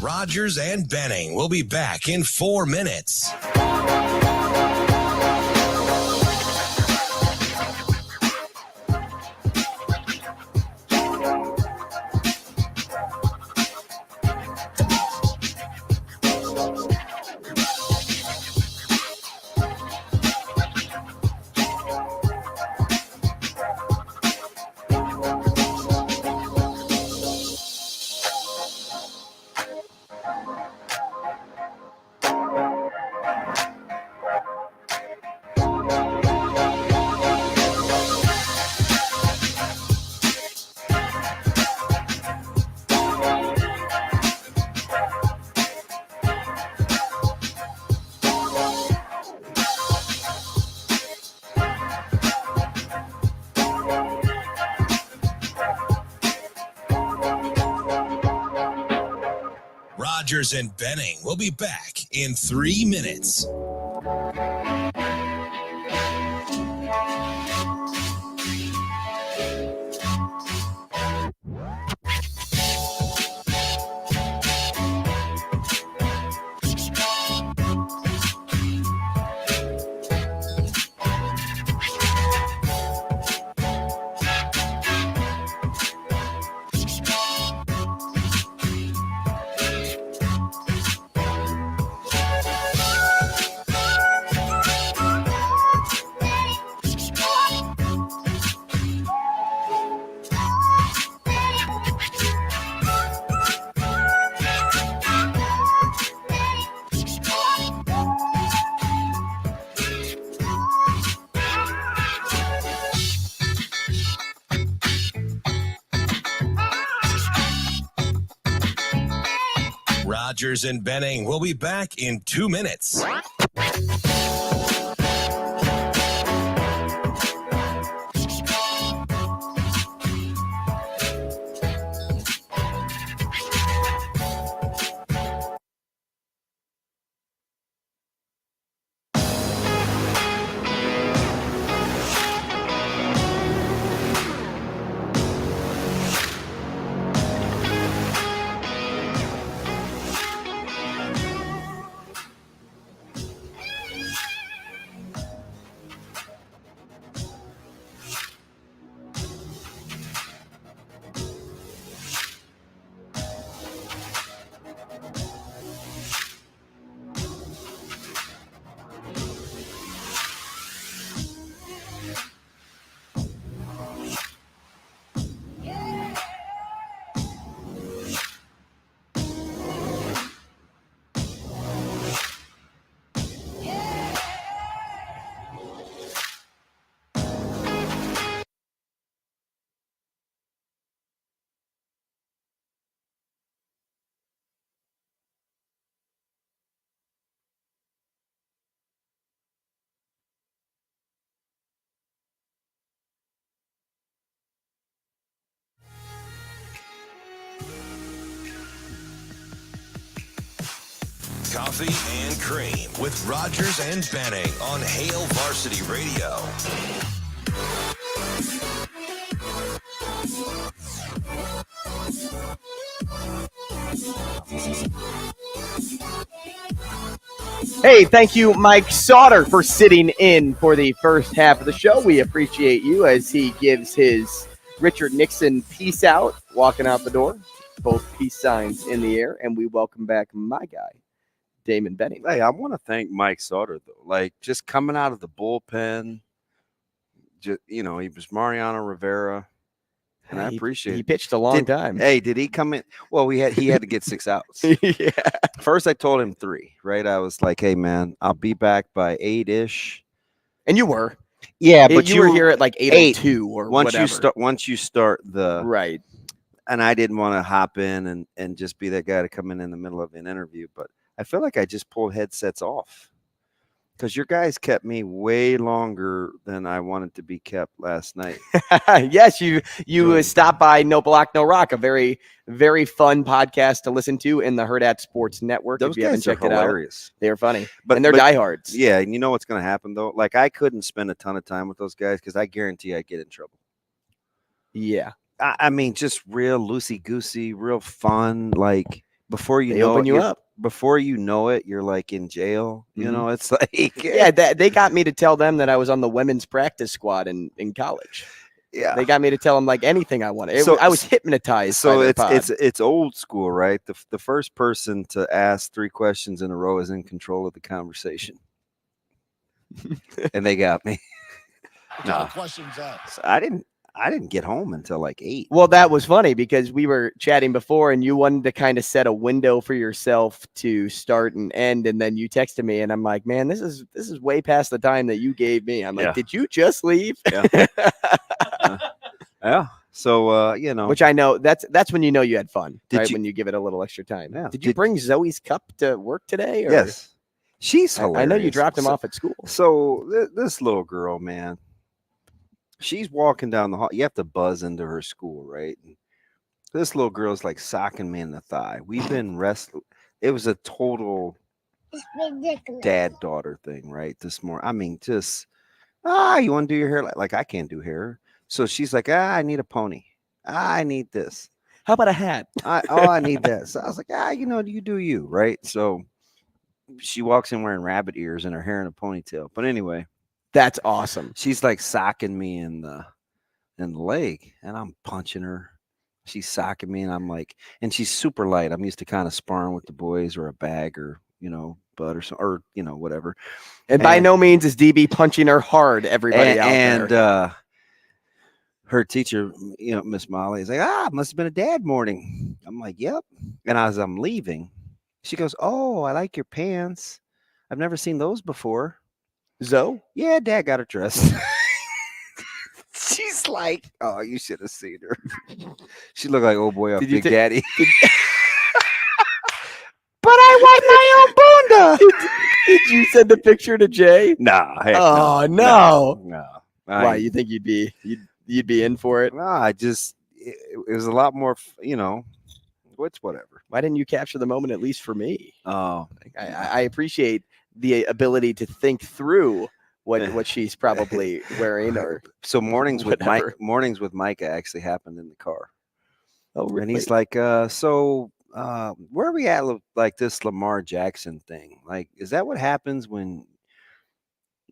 Rogers and Benning will be back in 4 minutes. Rogers and Benning will be back in 3 minutes. Rogers and Benning will be back in 2 minutes. Coffee and Cream with Rogers and Benning on Hail Varsity Radio. Hey, thank you, Mike Sauter, for sitting in for the first half of the show. We appreciate you as he gives his Richard Nixon peace out, walking out the door. Both peace signs in the air, and we welcome back my guy, Damon Benning. Hey, I want to thank Mike Sauter, though. Like, just coming out of the bullpen, he was Mariano Rivera, and I appreciate it. He pitched a long time. Hey, did he come in? Well, he had to get 6 outs. Yeah. First, I told him 3, right? I was like, hey, man, I'll be back by 8-ish. And you were. Yeah, but you were here at like 8:02 or whatever. Once you start the right. And I didn't want to hop in and just be that guy to come in the middle of an interview, but I feel like I just pulled headsets off because your guys kept me way longer than I wanted to be kept last night. Yes, you stopped by No Block, No Rock, a very, very fun podcast to listen to in the Hurrdat Sports Network. Those if you haven't guys are checked hilarious. They're funny, and they're diehards. Yeah, and you know what's going to happen, though? Like, I couldn't spend a ton of time with those guys because I guarantee I'd get in trouble. Yeah. I mean, just real loosey-goosey, real fun. Like, before you open you up. Before you know it, you're like in jail. You know, it's like they got me to tell them that I was on the women's practice squad in college. Yeah, they got me to tell them like anything I wanted. I was hypnotized. So it's old school, right? The first person to ask 3 questions in a row is in control of the conversation, and they got me. No, questions asked. So I didn't get home until like 8. Well, that was funny because we were chatting before and you wanted to kind of set a window for yourself to start and end. And then you texted me and I'm like, man, this is way past the time that you gave me. I'm like, did you just leave? Yeah. Yeah. So, which I know that's when you know you had fun, right? You, when you give it a little extra time. Yeah. Did you bring Zoe's cup to work today? Or? Yes. She's hilarious. I know you dropped him off at school. So this little girl, man, she's walking down the hall. You have to buzz into her school, right? And this little girl's like socking me in the thigh. We've been wrestling. it was a total dad-daughter thing, right? This morning. I mean, just, you want to do your hair? Like I can't do hair. So she's like, I need a pony. I need this. How about a hat? I need this. I was like, you do you, right? So she walks in wearing rabbit ears and her hair in a ponytail. But anyway, that's awesome. She's like socking me in the leg, and I'm punching her. She's socking me, and I'm like, and she's super light. I'm used to kind of sparring with the boys or a bag or butt or something, or whatever. And by no means is DB punching her hard. Everybody out there. And her teacher, Miss Molly, is like, it must have been a dad morning. I'm like, yep. And as I'm leaving, she goes, oh, I like your pants. I've never seen those before. Zoe? Yeah, Dad got her dressed. She's like, oh, you should have seen her. She looked like old boy off Big Daddy. But I wipe my own bunda. Did you send the picture to Jay? Nah. Oh, no. Why, you think you'd be in for it? No, it was a lot more, it's whatever. Why didn't you capture the moment, at least for me? Oh, I appreciate the ability to think through what she's probably wearing, or so mornings whatever. with Micah actually happened in the car. Oh, really? And he's like, where are we at, like this Lamar Jackson thing? Like, is that what happens when,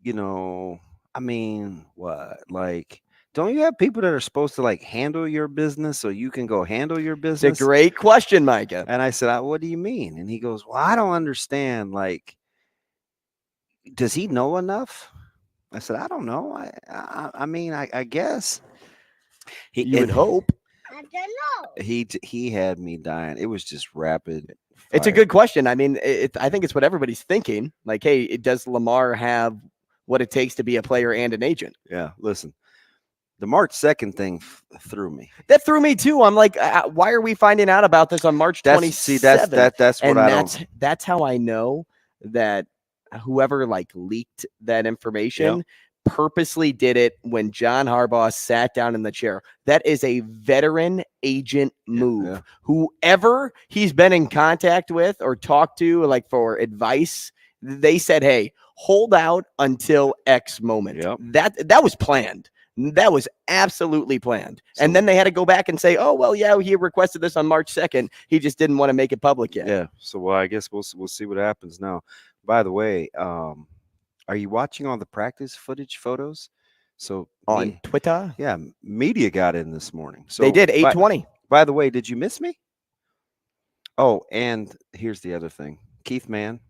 I mean, what? Like, don't you have people that are supposed to like handle your business so you can go handle your business? It's a great question, Micah. And I said, what do you mean? And he goes, well, I don't understand. Like, does he know enough? I said, I don't know. I mean, I guess. You would hope. I don't know. He had me dying. It was just rapid fire. It's a good question. I mean, I think it's what everybody's thinking. Like, hey, does Lamar have what it takes to be a player and an agent? Yeah, listen. The March 2nd thing threw me. That threw me too. I'm like, why are we finding out about this on March 27th? That's what that's how I know that whoever like leaked that information purposely did it when John Harbaugh sat down in the chair. That is a veteran agent move. Yeah. Whoever he's been in contact with or talked to, like for advice, they said, hey, hold out until X moment. Yep. That was planned. That was absolutely planned. And then they had to go back and say, oh, well, yeah, he requested this on March 2nd. He just didn't want to make it public yet. Yeah. So, I guess we'll see what happens now. By the way, are you watching all the practice photos? So on Twitter? Yeah. Media got in this morning. So they did, 8:20. By the way, did you miss me? Oh, and here's the other thing. Keith Mann,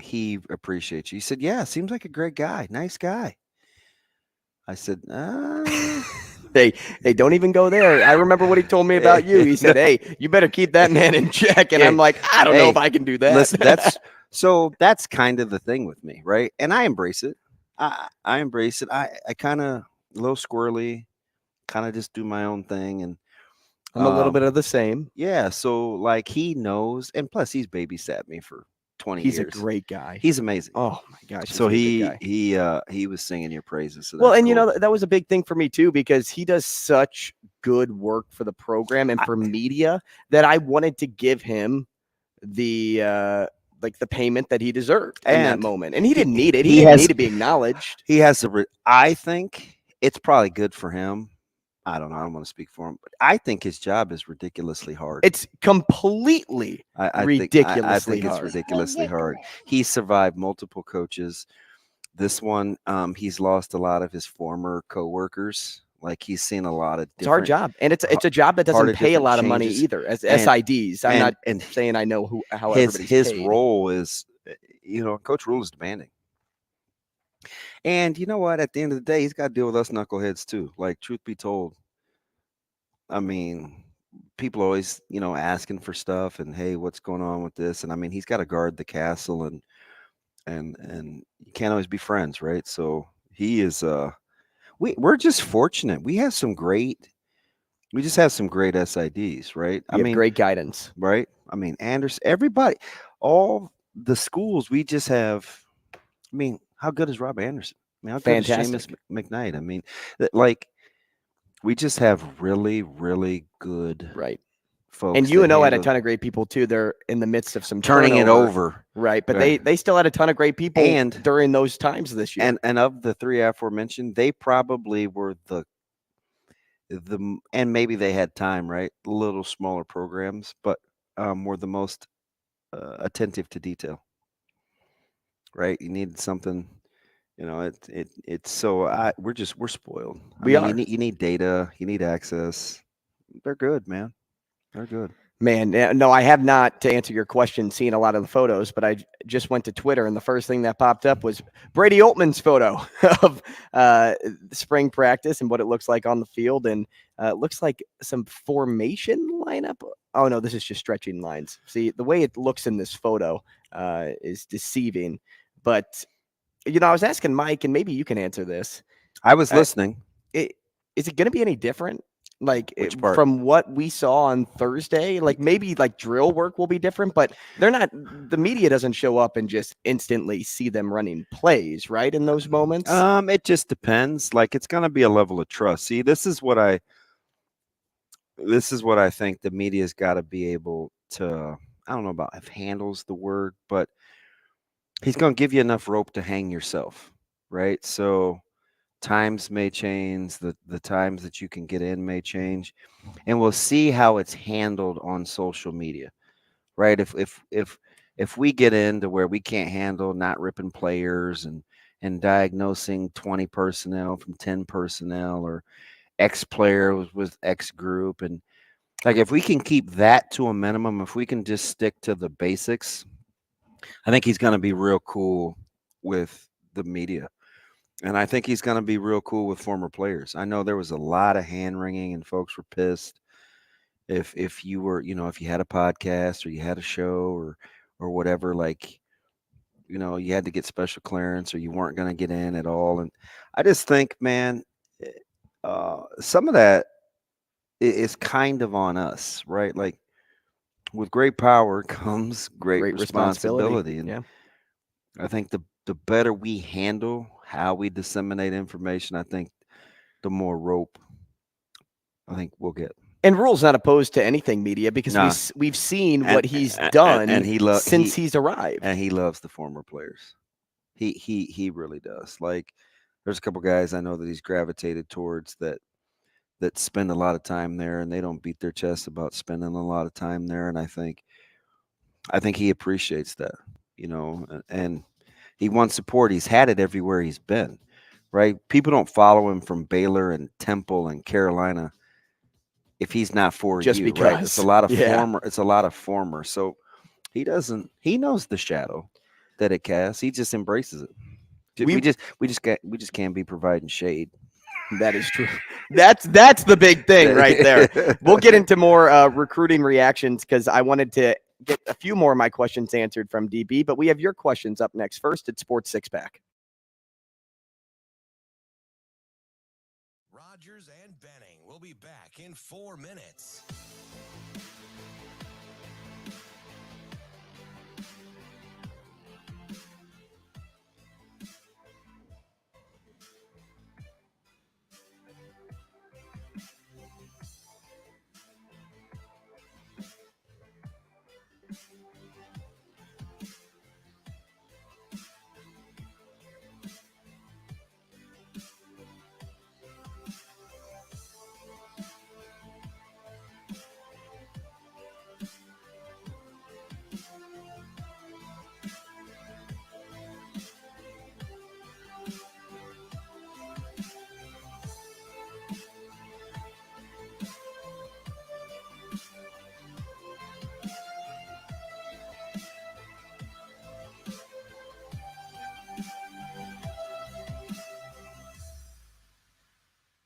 he appreciates you. He said, yeah, seems like a great guy. Nice guy. I said, Hey, don't even go there. I remember what he told me about you. He said, hey, you better keep that man in check. And I'm like, I don't know if I can do that. Listen, that's kind of the thing with me, right? And I embrace it. I embrace it. I kind of a little squirrely, kind of just do my own thing. And I'm a little bit of the same. Yeah. So like he knows, and plus he's babysat me for 20 years. He's a great guy. He's amazing. Oh my gosh. So he was singing your praises. So well, and cool. that was a big thing for me too, because he does such good work for the program and for media that I wanted to give him the the payment that he deserved in that moment. And he didn't need it. He didn't need to be acknowledged. He has I think it's probably good for him. I don't know. I don't want to speak for him, but I think his job is ridiculously hard. It's completely ridiculously I think hard. it's ridiculously hard. He survived multiple coaches. This one, he's lost a lot of his former coworkers. Like he's seen a lot of different. It's a hard job, and it's a job that doesn't pay a lot of money either. As SIDs, I'm not saying I know how his role is. Coach Rule is demanding. And you know what? At the end of the day, he's got to deal with us knuckleheads too. Like, truth be told, I mean, people always, asking for stuff and hey, what's going on with this? And I mean, he's got to guard the castle, and you can't always be friends, right? So he is. We're just fortunate. We just have some great SIDs, right? I mean, great guidance, right? I mean, Anderson, everybody, all the schools. We just have. I mean. How good is Rob Anderson? I mean, how good is Seamus McKnight? I mean, like we just have really, really good folks. And UNO had a ton of great people too. They're in the midst of some turning it over, right? But they still had a ton of great people during those times this year. And of the three aforementioned, they probably were the and maybe they had time, right? Little smaller programs, but were the most attentive to detail, right? You needed something, it's so we're spoiled. You need data, you need access. They're good, man. They're good. Man, no, I have not, to answer your question, seen a lot of the photos, but I just went to Twitter, and the first thing that popped up was Brady Oltman's photo of spring practice and what it looks like on the field, and it looks like some formation lineup. Oh, no, this is just stretching lines. See, the way it looks in this photo is deceiving, but, I was asking Mike, and maybe you can answer this. I was listening. Is it going to be any different? From what we saw on Thursday, maybe drill work will be different, but the media doesn't show up and just instantly see them running plays, right? In those moments. It just depends. It's going to be a level of trust. See, this is what I think the media's got to be able to, I don't know about if handles the word, but he's going to give you enough rope to hang yourself. Right. So times may change, the times that you can get in may change, and we'll see how it's handled on social media, right? If we get into where we can't handle not ripping players and diagnosing 20 personnel from 10 personnel or X player with X group, and if we can keep that to a minimum, if we can just stick to the basics, I think he's going to be real cool with the media. And I think he's going to be real cool with former players. I know there was a lot of hand wringing and folks were pissed if you were, if you had a podcast or you had a show or whatever, you had to get special clearance or you weren't going to get in at all. And I just think, man, some of that is kind of on us, right? With great power comes great responsibility. And I think the better we handle how we disseminate information, I think the more rope I think we'll get. And Rule's not opposed to anything media because we've seen what he's done since he's arrived. And he loves the former players. He really does. There's a couple guys I know that he's gravitated towards that spend a lot of time there, and they don't beat their chest about spending a lot of time there. And I think he appreciates that, and he wants support. He's had it everywhere he's been, right? People don't follow him from Baylor and Temple and Carolina if he's not for just you, because. Right? It's a lot of former. It's a lot of former. So he knows the shadow that it casts. He just embraces it. We just can't be providing shade. That is true. That's the big thing right there. We'll get into more recruiting reactions because I wanted to get a few more of my questions answered from DB, but we have your questions up next. First, it's Sports Six Pack. Rogers and Benning will be back in 4 minutes.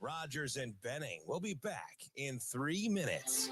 Rogers and Benning will be back in 3 minutes.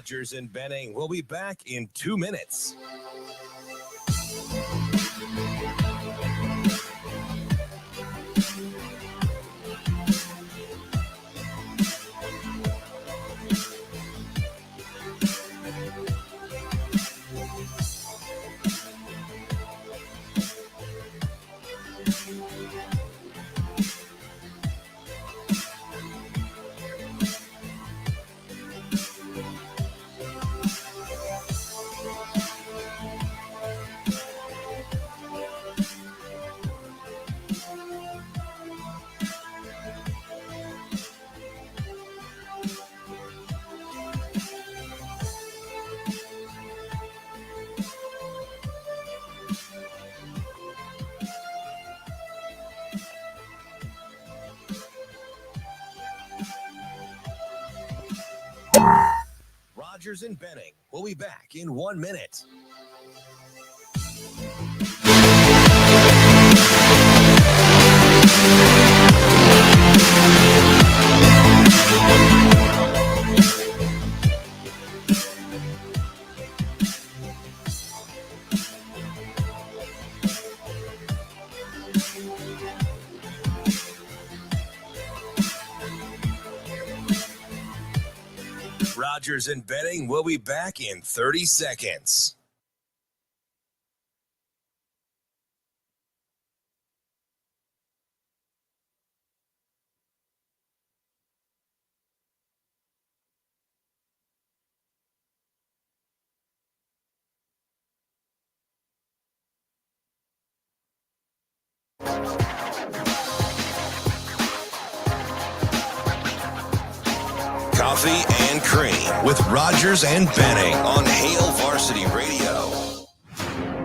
Rogers and Benning will be back in 2 minutes. Rogers and Benning will be back in 1 minute. Rogers and Benning will be back in 30 seconds. Coffee and Cream with Rogers and Benning on Hail Varsity Radio.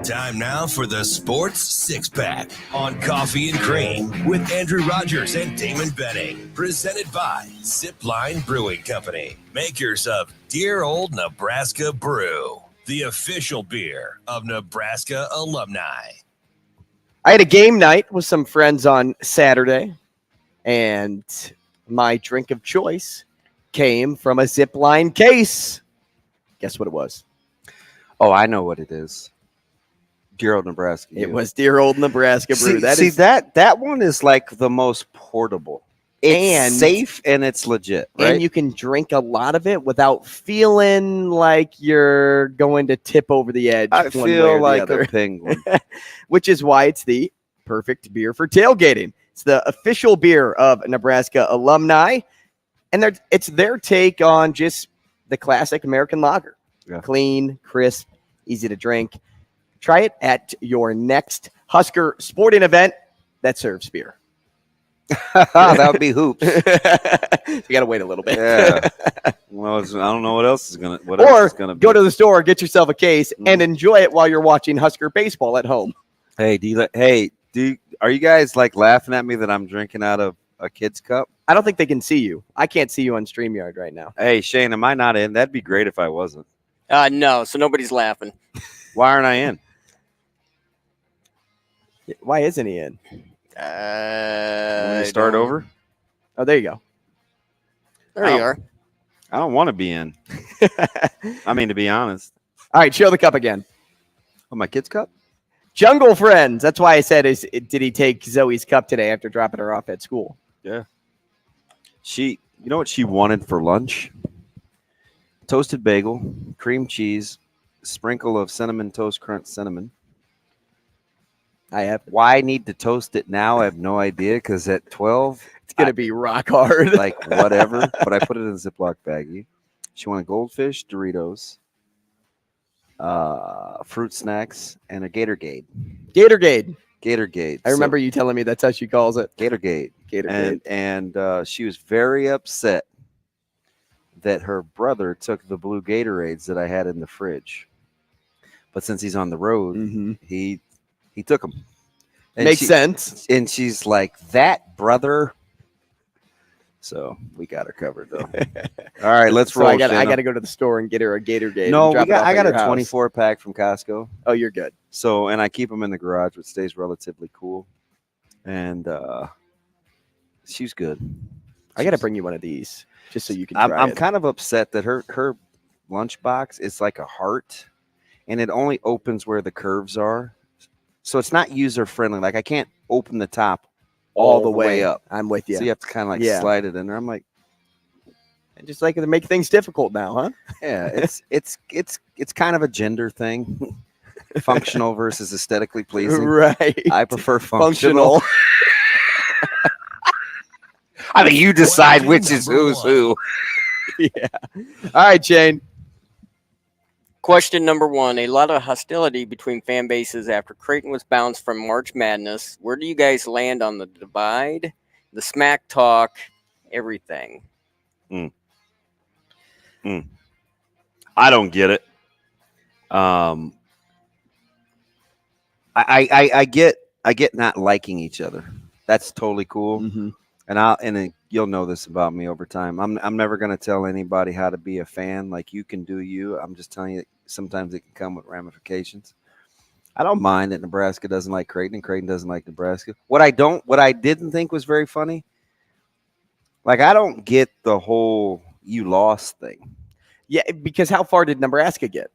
Time now for the Sports Six-Pack on Coffee and Cream with Andrew Rogers and Damon Benning. Presented by Zipline Brewing Company, makers of Dear Old Nebraska Brew, the official beer of Nebraska alumni. I had a game night with some friends on Saturday, and my drink of choice came from a Zipline case. Guess what it was? Oh, I know what it is. Dear Old Nebraska. It was Dear Old Nebraska Brew. That one is like the most portable. It's safe and it's legit, right? And you can drink a lot of it without feeling like you're going to tip over the edge. I feel like a penguin. Which is why it's the perfect beer for tailgating. It's the official beer of Nebraska alumni. And it's their take on just the classic American lager. Yeah. Clean, crisp, easy to drink. Try it at your next Husker sporting event that serves beer. That would be hoops. You got to wait a little bit. Yeah. Well, I don't know what else is going to be. Or go to the store, get yourself a case, and enjoy it while you're watching Husker baseball at home. Hey, are you guys like laughing at me that I'm drinking out of a kid's cup? I don't think they can see you. I can't see you on StreamYard right now. Hey, Shane, am I not in? That'd be great if I wasn't. No, so nobody's laughing. Why aren't I in? Why isn't he in? Want me to start over? Oh, there you go. There you are. I don't want to be in. I mean, to be honest. All right, show the cup again. Oh, my kid's cup? Jungle Friends. That's why I said, did he take Zoe's cup today after dropping her off at school? Yeah. You know what she wanted for lunch? Toasted bagel, cream cheese, sprinkle of cinnamon toast crunch cinnamon. Why I need to toast it now, I have no idea, because at 12, it's going to be rock hard. Like, whatever. But I put it in a Ziploc baggie. She wanted goldfish, Doritos, fruit snacks, and a Gatorade. Gatorade. I remember you telling me that's how she calls it. Gatorade. And she was very upset that her brother took the blue Gatorades that I had in the fridge. But since he's on the road, he took them. Makes sense. And she's like, that brother. So we got her covered, though. All right, let's roll. I got to go to the store and get her a Gatorade. No, I got a 24 pack from Costco. Oh, you're good. So, and I keep them in the garage, which stays relatively cool. And she's good. I got to bring you one of these just so you can try I'm it. kind of upset that her lunchbox is like a heart, and it only opens where the curves are. So it's not user friendly. Like I can't open the top all the way up. I'm with you. So you have to kind of like slide it in there. I'm like, just like to make things difficult now, huh? Yeah, it's kind of a gender thing. Functional versus aesthetically pleasing. Right. I prefer functional. I mean, you decide which is who's who. Yeah. All right, Shane. Question number 1. A lot of hostility between fan bases after Creighton was bounced from March Madness. Where do you guys land on the divide, the smack talk, everything? I don't get it. I get not liking each other. That's totally cool. Mm-hmm. And you'll know this about me over time. I'm never going to tell anybody how to be a fan. Like, you can do you. I'm just telling you that sometimes it can come with ramifications. I don't mind that Nebraska doesn't like Creighton and Creighton doesn't like Nebraska. What I didn't think was very funny, like, I don't get the whole you lost thing. Yeah, because how far did Nebraska get?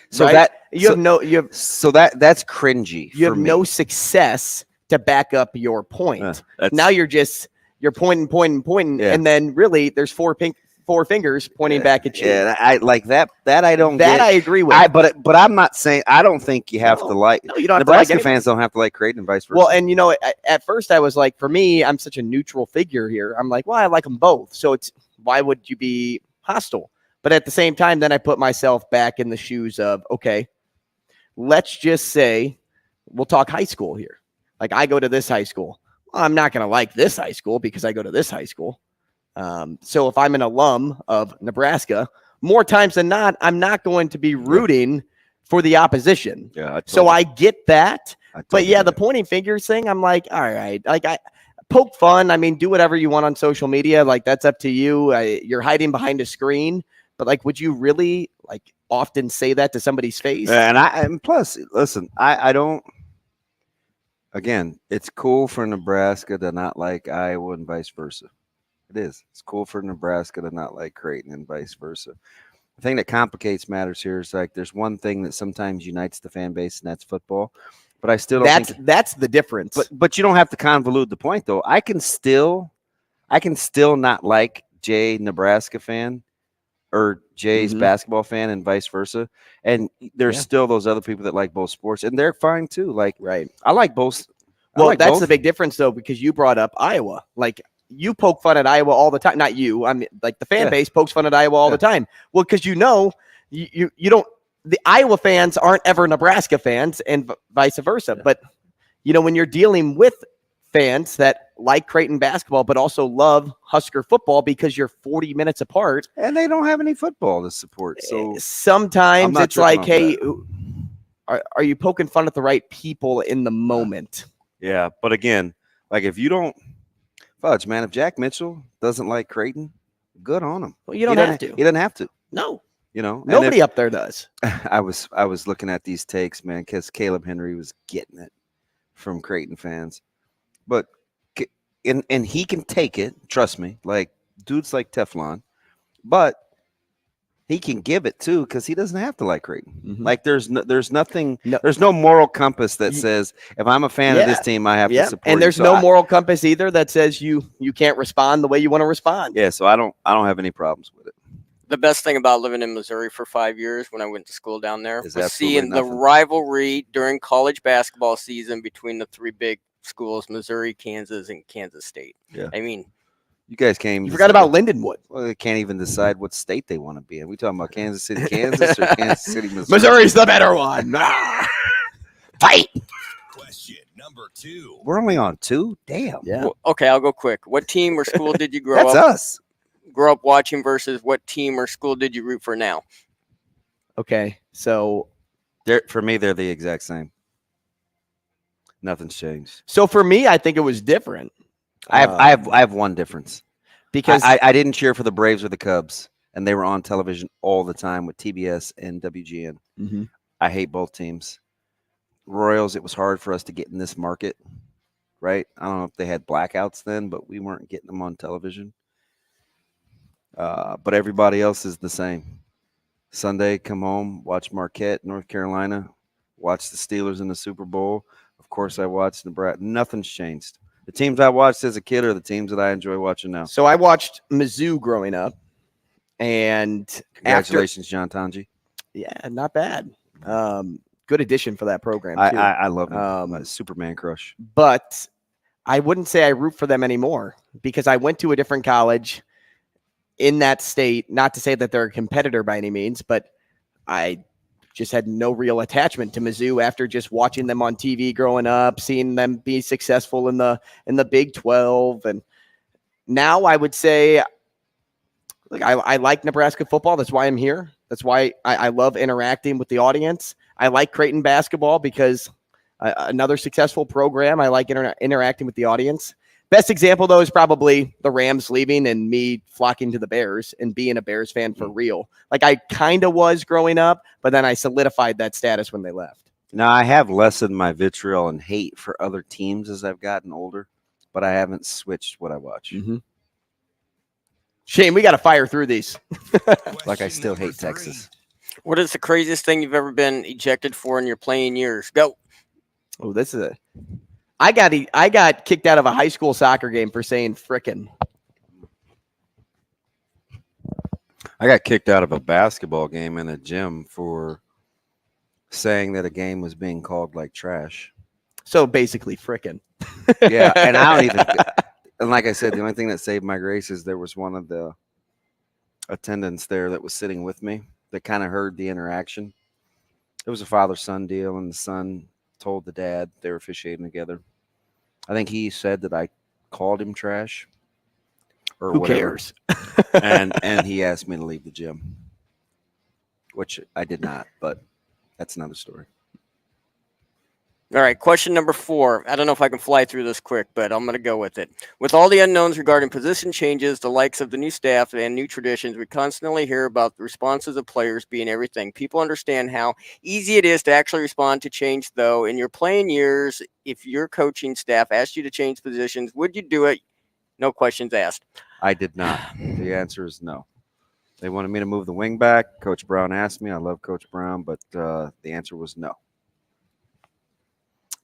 So right? So that's cringy. You have no success to back up your point. Now you're pointing, and then really there's four fingers pointing back at you. Yeah, I like that. That I don't. That get. I agree with. But I'm not saying I don't think you have to like. No, you don't. Nebraska fans don't have to like Creighton and vice versa. Well, and at first I was like, for me, I'm such a neutral figure here. I'm like, well, I like them both. So why would you be hostile? But at the same time, then I put myself back in the shoes of, okay, let's just say we'll talk high school here. Like, I go to this high school. Well, I'm not going to like this high school because I go to this high school. So if I'm an alum of Nebraska, more times than not, I'm not going to be rooting for the opposition. Yeah. So I get that. But yeah, the pointing fingers thing, I'm like, all right, like I poke fun. I mean, do whatever you want on social media. Like, that's up to you. You're hiding behind a screen. But like, would you really like often say that to somebody's face? And plus, listen, I don't. Again, it's cool for Nebraska to not like Iowa and vice versa. It is. It's cool for Nebraska to not like Creighton and vice versa. The thing that complicates matters here is like there's one thing that sometimes unites the fan base, and that's football. But I still don't that's the difference. But you don't have to convolute the point though. I can still not like Jay Nebraska fan or Jay's basketball fan and vice versa. And there's still those other people that like both sports, and they're fine too. Like, right. I like both. Well, that's the big difference though, because you brought up Iowa. Like, you poke fun at Iowa all the time. Not you. I mean, like, the fan base pokes fun at Iowa all the time. Well, because you don't, the Iowa fans aren't ever Nebraska fans and vice versa. But, when you're dealing with fans that like Creighton basketball, but also love Husker football because you're 40 minutes apart. And they don't have any football to support. So sometimes it's like, hey, are you poking fun at the right people in the moment? Yeah. But again, like, if you don't fudge, man, if Jack Mitchell doesn't like Creighton, good on him. Well, you don't have to. He doesn't have to. No. Nobody up there does. I was looking at these takes, man, because Caleb Henry was getting it from Creighton fans. But and he can take it, trust me. Like, dude's like Teflon, but he can give it too because he doesn't have to like Creighton. Mm-hmm. Like, there's no moral compass that says if I'm a fan of this team, I have to support. And there's no moral compass either that says you can't respond the way you want to respond. Yeah, so I don't have any problems with it. The best thing about living in Missouri for 5 years when I went to school down there was seeing the rivalry during college basketball season between the three big schools, Missouri, Kansas, and Kansas State. Yeah. I mean, you guys can't even. You forgot about Lindenwood. Well, they can't even decide what state they want to be in. We talking about Kansas City, Kansas, or Kansas City, Missouri? Missouri's the better one. Fight. Question number 2. We're only on 2. Damn. Yeah. Well, okay, I'll go quick. What team or school did you grow That's up? us. Grow up watching versus what team or school did you root for now? Okay, so For me, they're the exact same. Nothing's changed. So for me, I think it was different. I have one difference because I didn't cheer for the Braves or the Cubs, and they were on television all the time with TBS and WGN. Mm-hmm. I hate both teams. Royals, it was hard for us to get in this market, right? I don't know if they had blackouts then, but we weren't getting them on television. But everybody else is the same. Sunday, come home, watch Marquette, North Carolina, watch the Steelers in the Super Bowl. Of course, I watched Nebraska. Nothing's changed. The teams I watched as a kid are the teams that I enjoy watching now. So I watched Mizzou growing up, and congratulations, John Tanji. Yeah, not bad. Good addition for that program, too. I love him. My Superman crush. But I wouldn't say I root for them anymore because I went to a different college in that state. Not to say that they're a competitor by any means, but I just had no real attachment to Mizzou after just watching them on TV growing up, seeing them be successful in the Big 12. And now I would say, like, I like Nebraska football. That's why I'm here. That's why I love interacting with the audience. I like Creighton basketball because another successful program. I like interacting with the audience. Best example, though, is probably the Rams leaving and me flocking to the Bears and being a Bears fan for real. Like, I kind of was growing up, but then I solidified that status when they left. Now, I have lessened my vitriol and hate for other teams as I've gotten older, but I haven't switched what I watch. Mm-hmm. Shane, we got to fire through these. Like, I still hate Texas. What is the craziest thing you've ever been ejected for in your playing years? Go. Oh, this is a... I got kicked out of a high school soccer game for saying frickin'. I got kicked out of a basketball game in a gym for saying that a game was being called like trash. So basically frickin'. Yeah, and I don't even... And like I said, the only thing that saved my grace is there was one of the attendants there that was sitting with me that kind of heard the interaction. It was a father-son deal, and the son told the dad they were officiating together. I think he said that I called him trash or Who whatever. cares? and he asked me to leave the gym, which I did not, but that's another story. All right, question number 4. I don't know if I can fly through this quick, but I'm going to go with it. With all the unknowns regarding position changes, the likes of the new staff and new traditions, we constantly hear about the responses of players being everything. People understand how easy it is to actually respond to change, though. In your playing years, if your coaching staff asked you to change positions, would you do it? No questions asked. I did not. The answer is no. They wanted me to move the wing back. Coach Brown asked me. I love Coach Brown, but the answer was no.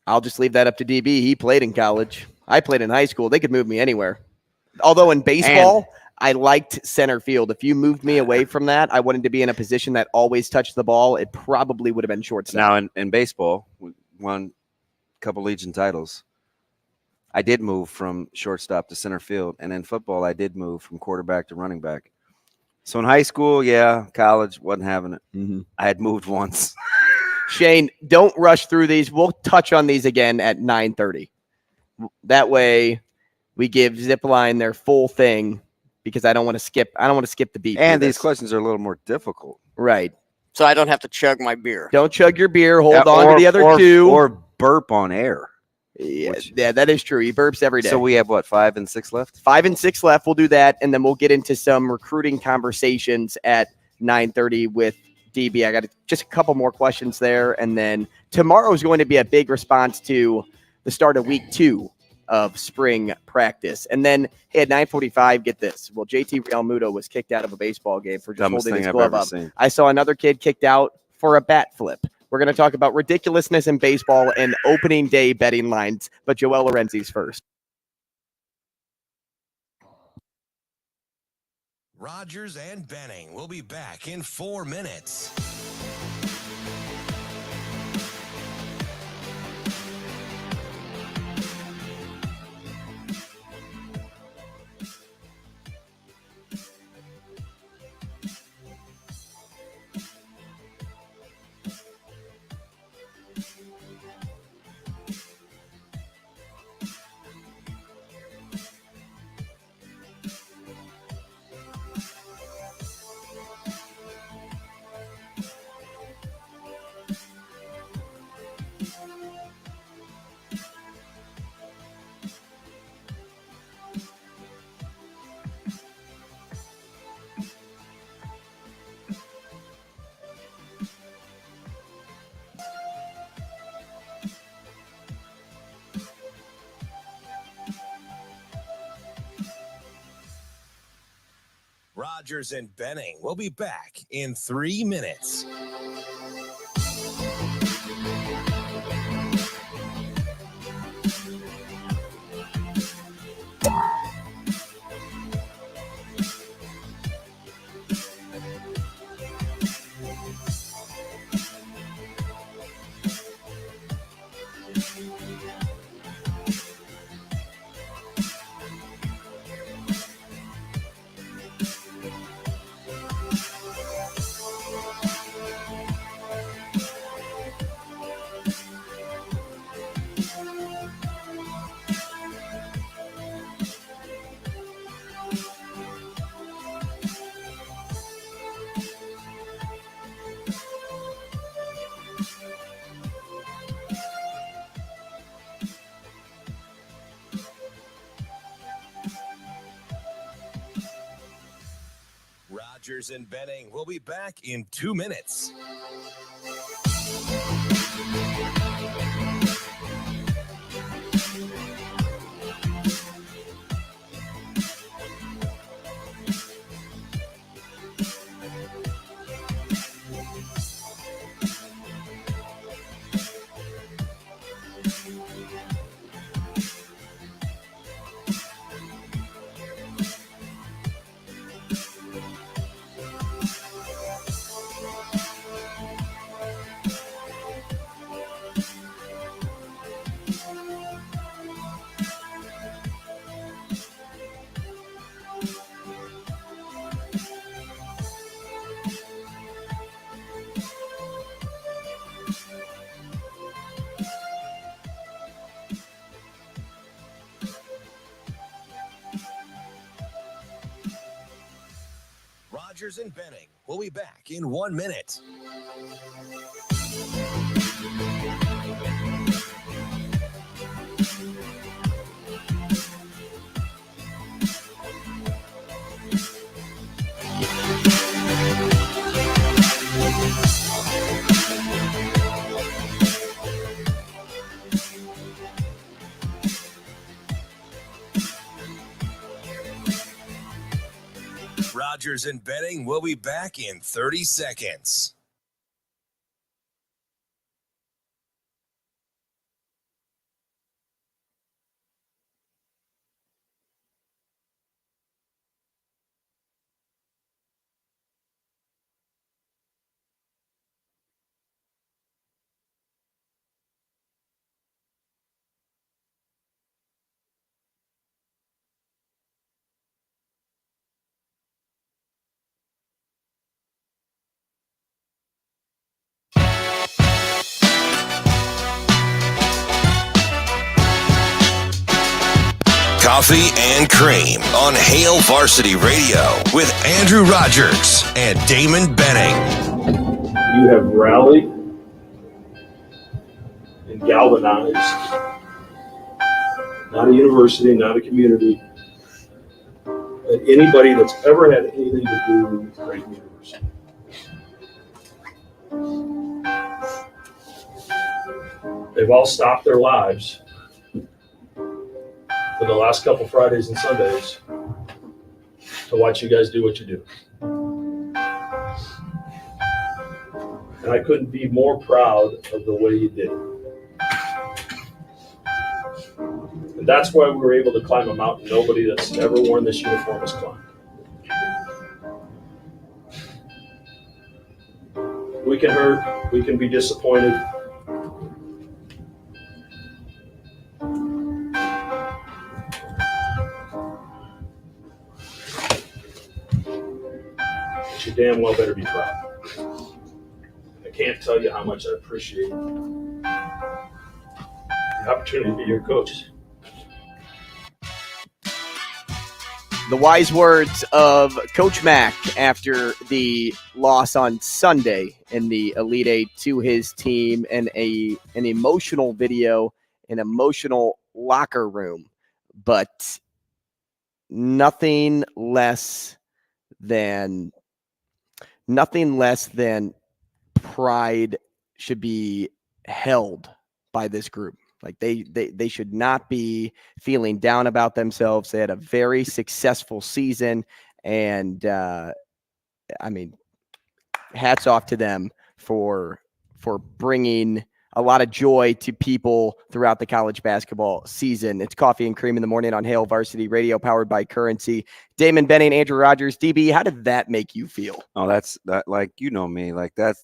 I'll just leave that up to DB. He played in college. I played in high school. They could move me anywhere. Although in baseball, I liked center field. If you moved me away from that, I wanted to be in a position that always touched the ball. It probably would have been shortstop. Now, in baseball, we won a couple Legion titles. I did move from shortstop to center field. And in football, I did move from quarterback to running back. So in high school, yeah, college, wasn't having it. Mm-hmm. I had moved once. Shane, don't rush through these. We'll touch on these again at 9:30. That way we give Zipline their full thing because I don't want to skip the beat. And these questions are a little more difficult. Right. So I don't have to chug my beer. Don't chug your beer. Hold on to the other two. Or burp on air. Yeah, that is true. He burps every day. So we have, 5 and 6 left? 5 and 6 left. We'll do that, and then we'll get into some recruiting conversations at 9:30 with DB. I got just a couple more questions there, and then tomorrow is going to be a big response to the start of week 2 of spring practice. And then at 9:45, get this. Well, JT Realmuto was kicked out of a baseball game for just holding his glove up. I saw another kid kicked out for a bat flip. We're going to talk about ridiculousness in baseball and opening day betting lines, but Joel Lorenzi's first. Rogers and Benning will be back in 4 minutes. Rogers and Benning will be back in 3 minutes. Rogers and Benning will be back in 2 minutes. Rogers and Benning will be back in 1 minute. Rogers and Benning will be back in 30 seconds. Coffee and Cream on Hail Varsity Radio with Andrew Rogers and Damon Benning. You have rallied and galvanized not a university, not a community, but anybody that's ever had anything to do with Creighton University. They've all stopped their lives for the last couple Fridays and Sundays to watch you guys do what you do. And I couldn't be more proud of the way you did it. And that's why we were able to climb a mountain nobody that's ever worn this uniform has climbed. We can hurt, we can be disappointed. But you damn well better be proud. I can't tell you how much I appreciate the opportunity to be your coach. The wise words of Coach Mack after the loss on Sunday in the Elite Eight to his team, and an emotional video, an emotional locker room, but nothing less than pride should be held by this group. Like they should not be feeling down about themselves. They had a very successful season, And I mean, hats off to them for bringing a lot of joy to people throughout the college basketball season. It's Coffee and Cream in the morning on Hail Varsity Radio, powered by Currency. Damon Benning, Andrew Rogers, DB, how did that make you feel? Oh, that's that, like, you know me, like that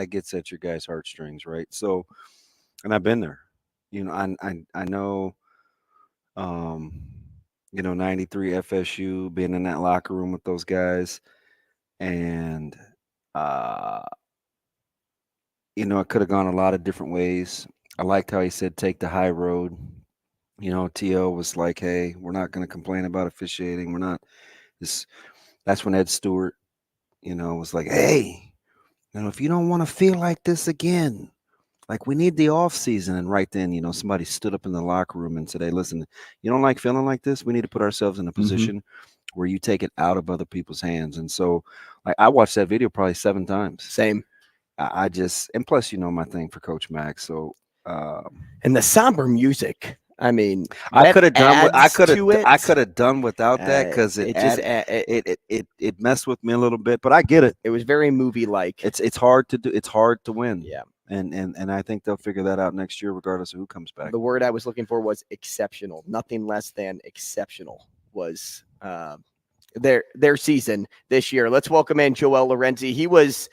gets at your guys' heartstrings, right? So, and I've been there, you know, I know, 93 FSU, being in that locker room with those guys, and it could have gone a lot of different ways. I liked how he said, take the high road. T.O. was like, hey, we're not going to complain about officiating. We're not this. That's when Ed Stewart, was like, hey, if you don't want to feel like this again, like, we need the off season. And right then, somebody stood up in the locker room and said, hey, listen, you don't like feeling like this? We need to put ourselves in a position where you take it out of other people's hands. And so I watched that video probably 7 times. Same. And plus, my thing for Coach Mack. So, and the somber music. I mean, I could have done without that, because it messed with me a little bit. But I get it. It was very movie like. It's hard to do. It's hard to win. Yeah. And I think they'll figure that out next year, regardless of who comes back. The word I was looking for was exceptional. Nothing less than exceptional was their season this year. Let's welcome in Joel Lorenzi. He was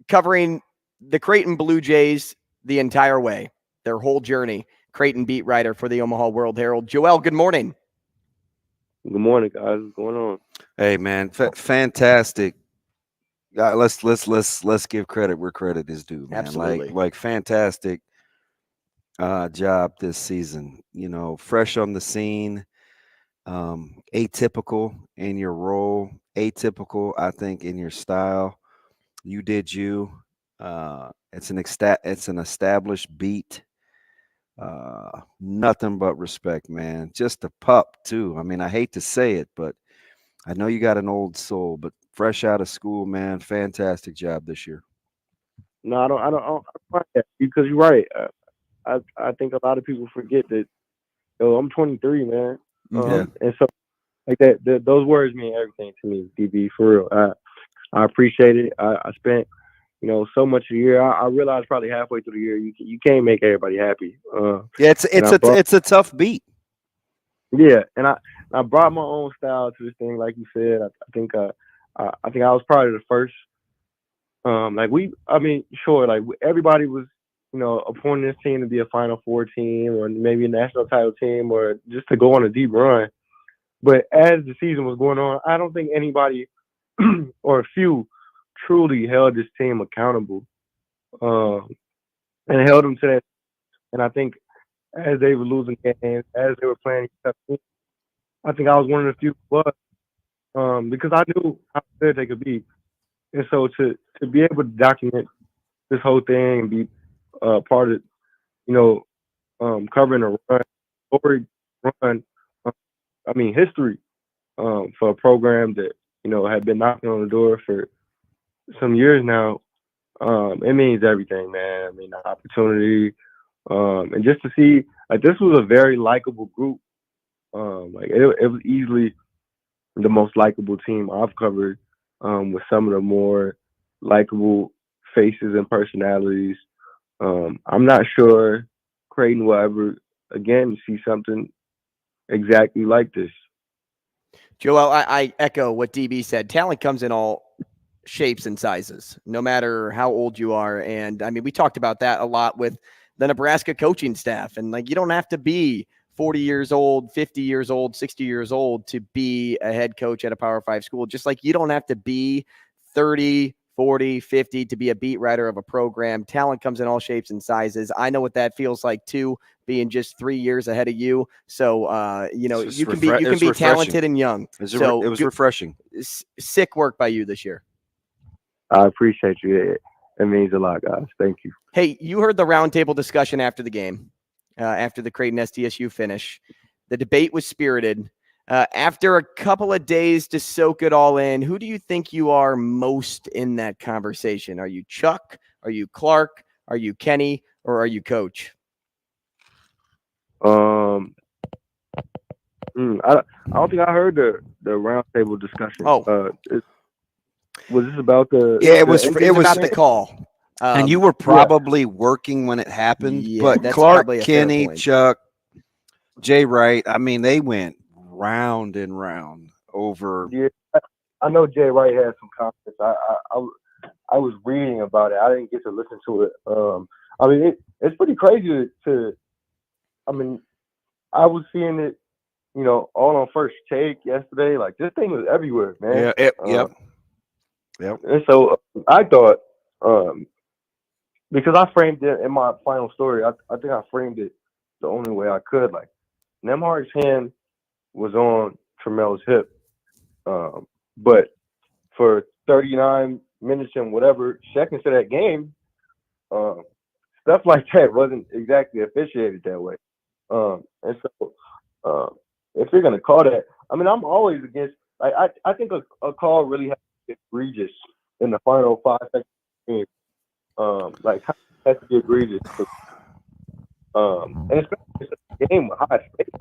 covering the Creighton Blue Jays the entire way, their whole journey. Creighton beat writer for the Omaha World-Herald. Joel, good morning. Good morning, guys. What's going on? Hey, man, fantastic. Let's give credit where credit is due, man. Absolutely. Like fantastic job this season. Fresh on the scene, atypical in your role, atypical, I think, in your style. You did you. It's an established beat. Nothing but respect, man. Just a pup too. I mean, I hate to say it, but I know you got an old soul, but fresh out of school, man, fantastic job this year. No, I don't find that, because you're right. I think a lot of people forget that. I'm 23, man. And so, like that, those words mean everything to me, DB, for real. I appreciate it. I spent, so much of the year. I realized probably halfway through the year, you can't make everybody happy. It's a tough beat. Yeah, and I brought my own style to this thing, like you said. I think I was probably the first. Sure, like everybody was, appointing this team to be a Final Four team, or maybe a national title team, or just to go on a deep run. But as the season was going on, I don't think anybody or a few truly held this team accountable, and held them to that. And I think as they were losing games, as they were playing, I think I was one of the few who was, because I knew how good they could be. And so to be able to document this whole thing and be part of, covering a history for a program that, had been knocking on the door for some years now, it means everything, man. I mean, the opportunity, and just to see, like, this was a very likable group. It was easily the most likable team I've covered, with some of the more likable faces and personalities. I'm not sure Creighton will ever again see something exactly like this. Joel, I echo what DB said. Talent comes in all shapes and sizes, no matter how old you are. And I mean, we talked about that a lot with the Nebraska coaching staff. And like, you don't have to be 40 years old, 50 years old, 60 years old to be a head coach at a Power 5 school. Just like you don't have to be 30, 40, 50 to be a beat writer of a program. Talent comes in all shapes and sizes. I know what that feels like too, being just 3 years ahead of you. So, you can be talented and young. It was refreshing. Sick work by you this year. I appreciate you. It means a lot, guys. Thank you. Hey, you heard the roundtable discussion after the game, after the Creighton SDSU finish. The debate was spirited. After a couple of days to soak it all in, who do you think you are most in that conversation? Are you Chuck? Are you Clark? Are you Kenny? Or are you Coach? I don't think I heard the roundtable discussion. Oh. Was this about the? Yeah, it was about the call. And you were probably working when it happened. Yeah, but that's Clark, probably a fair Kenny, point. Chuck, Jay Wright, I mean, they went round and round over. Yeah, I know Jay Wright had some comments. I was reading about it. I didn't get to listen to it. I mean, it's pretty crazy I mean, I was seeing it, all on First Take yesterday. Like, this thing was everywhere, man. Yeah, yep. And so I thought, because I framed it in my final story, I think I framed it the only way I could. Like, Nembhard's hand was on Tramel's hip, but for 39 minutes and whatever seconds of that game, stuff like that wasn't exactly officiated that way. And so, if you're gonna call that, I mean, I'm always against. Like, I think a call really has to be egregious in the final 5 seconds of the game. Like, it has to be egregious. And especially a game with high stakes.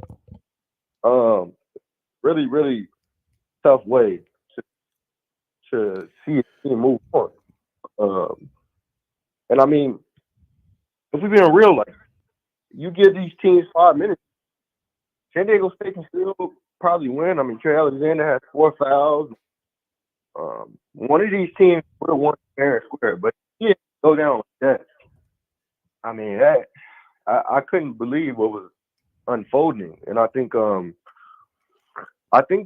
Really, really tough way to see a team move on. And I mean, if we're being real, like, you give these teams 5 minutes, San Diego State can still probably win. I mean, Trey Alexander has 4 fouls. One of these teams would have won fair and square, but he didn't go down like that. I mean, I couldn't believe what was unfolding, and I think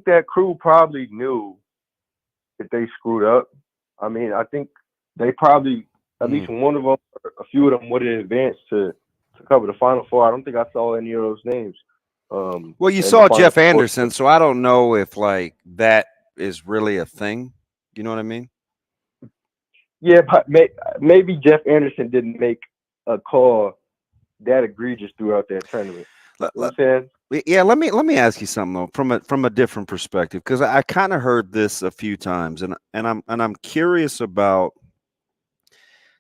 that crew probably knew that they screwed up. I mean, I think they probably, at least one of them, or a few of them, would have advanced to cover the Final Four. I don't think I saw any of those names. Well, you saw Jeff Anderson, so I don't know if, like, that is really a thing. You know what I mean? Yeah, but maybe Jeff Anderson didn't make a call that egregious throughout that tournament. Yeah, let me ask you something though, from a different perspective, because I kind of heard this a few times, and I'm curious about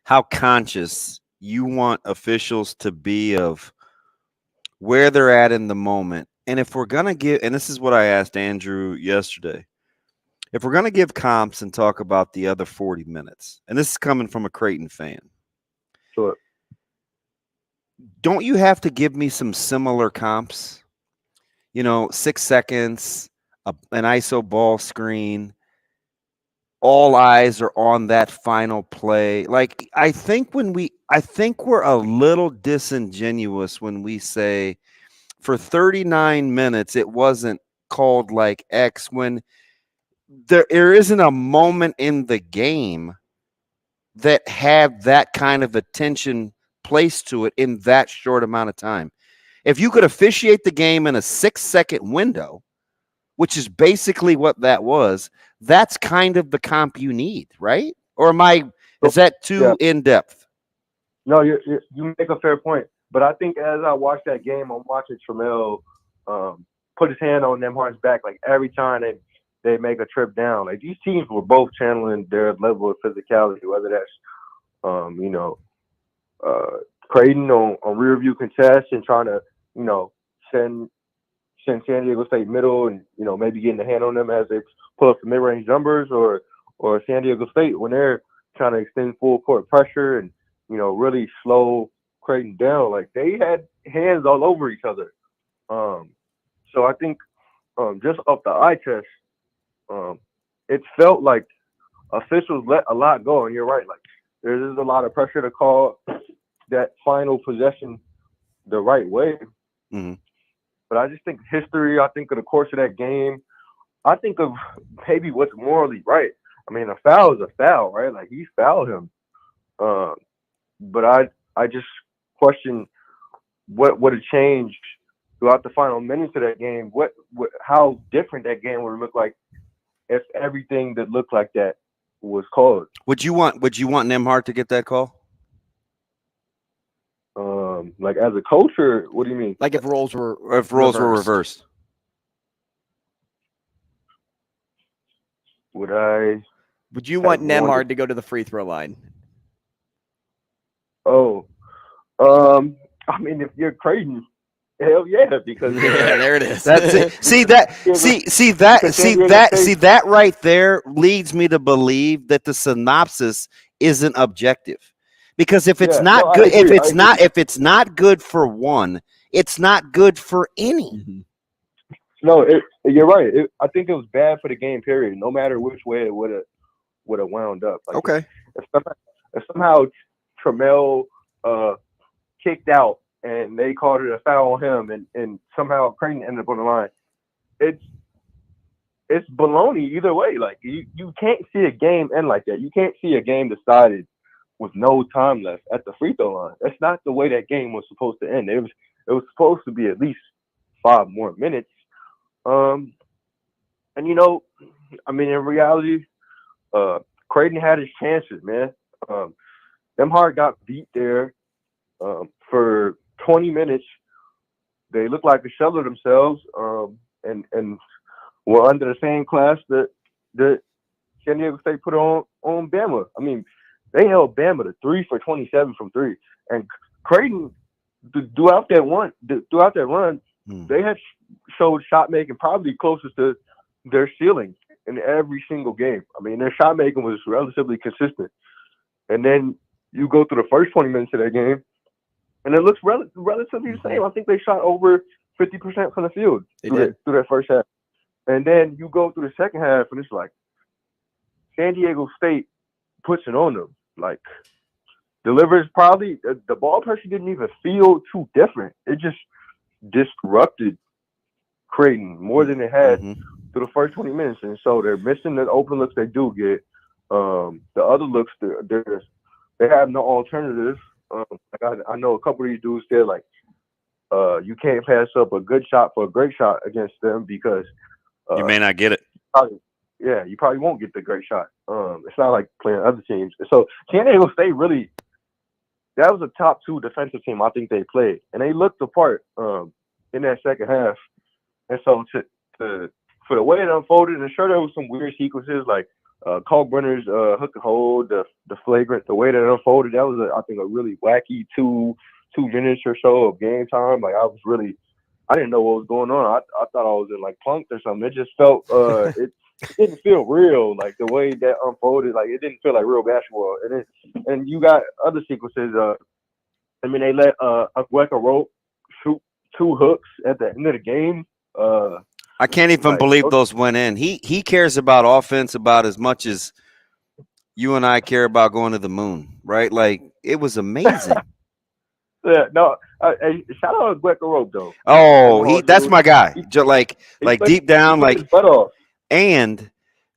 how conscious you want officials to be of where they're at in the moment. And if we're gonna give, and this is what I asked Andrew yesterday, if we're gonna give comps and talk about the other 40 minutes, and this is coming from a Creighton fan, sure, don't you have to give me some similar comps? 6 seconds, an ISO ball screen, all eyes are on that final play. Like, I think we're a little disingenuous when we say for 39 minutes it wasn't called like X, when there isn't a moment in the game that had that kind of attention placed to it in that short amount of time. If you could officiate the game in a 6-second window, which is basically what that was, that's kind of the comp you need, right? Or is that too in depth? No, you make a fair point. But I think as I watched that game, I'm watching Tramel put his hand on Nembhard's back, like, every time they make a trip down. Like, these teams were both channeling their level of physicality, whether that's Creighton on rear view contest and trying to, send San Diego State middle and, maybe getting the hand on them as they pull up the mid-range numbers, or San Diego State when they're trying to extend full court pressure and, really slow Creighton down. Like, they had hands all over each other. So I think just off the eye test, it felt like officials let a lot go. And you're right. Like, there is a lot of pressure to call that final possession the right way. Mm-hmm. But I just think history, I think of the course of that game, I think of maybe what's morally right. I mean, a foul is a foul, right? Like, he fouled him. But I just question what would have changed throughout the final minutes of that game. How different that game would look like if everything that looked like that was called. Would you want Nembhard to get that call? Like, as a coach, or what do you mean? Like, if roles were reversed. Would you want Nembhard to go to the free throw line? I mean, if you're Creighton, Hell yeah, because there it is. That's it. See that right there leads me to believe that the synopsis isn't objective. Because if it's not good, if it's not good for one, it's not good for any. No, you're right. I think it was bad for the game. Period. No matter which way it would have wound up. Like, okay. If somehow Trammell kicked out and they called it a foul on him, and somehow Creighton ended up on the line, it's baloney either way. Like you can't see a game end like that. You can't see a game decided with no time left at the free throw line. That's not the way that game was supposed to end. It was supposed to be at least 5 more minutes. And in reality, Creighton had his chances, man. Them Hard got beat there for 20 minutes. They looked like a shell of themselves, and were under the same class that San Diego State put on Bama. I mean, they held Bama to 3 for 27 from 3, and Creighton throughout that run, they had showed shot making probably closest to their ceiling in every single game. I mean, their shot making was relatively consistent. And then you go through the first 20 minutes of that game, and it looks relatively the same. I think they shot over 50% from the field through that first half. And then you go through the second half, and it's like San Diego State puts it on them. Like, delivers probably the ball pressure didn't even feel too different. It just disrupted Creighton more than it had through the first 20 minutes. And so they're missing the open looks they do get. The other looks, they have no alternative. I know a couple of these dudes said, like, you can't pass up a good shot for a great shot against them because you may not get it. You probably won't get the great shot. It's not like playing other teams. So San Diego State really, that was a top 2 defensive team I think they played, and they looked apart in that second half. And so for the way it unfolded, and sure there was some weird sequences like Kalkbrenner's hook and hold, the flagrant, the way that it unfolded, that was I think a really wacky 2 minutes or so of game time. Like I didn't know what was going on. I thought I was in like Punk'd or something. It just felt it didn't feel real, like the way that unfolded. Like it didn't feel like real basketball. And you got other sequences. They let Agueka shoot 2 hooks at the end of the game. I can't even believe those went in. He cares about offense about as much as you and I care about going to the moon, right? Like, it was amazing. Yeah, no. Shout out Agueka though. Oh, that's my guy. Like deep down, like. And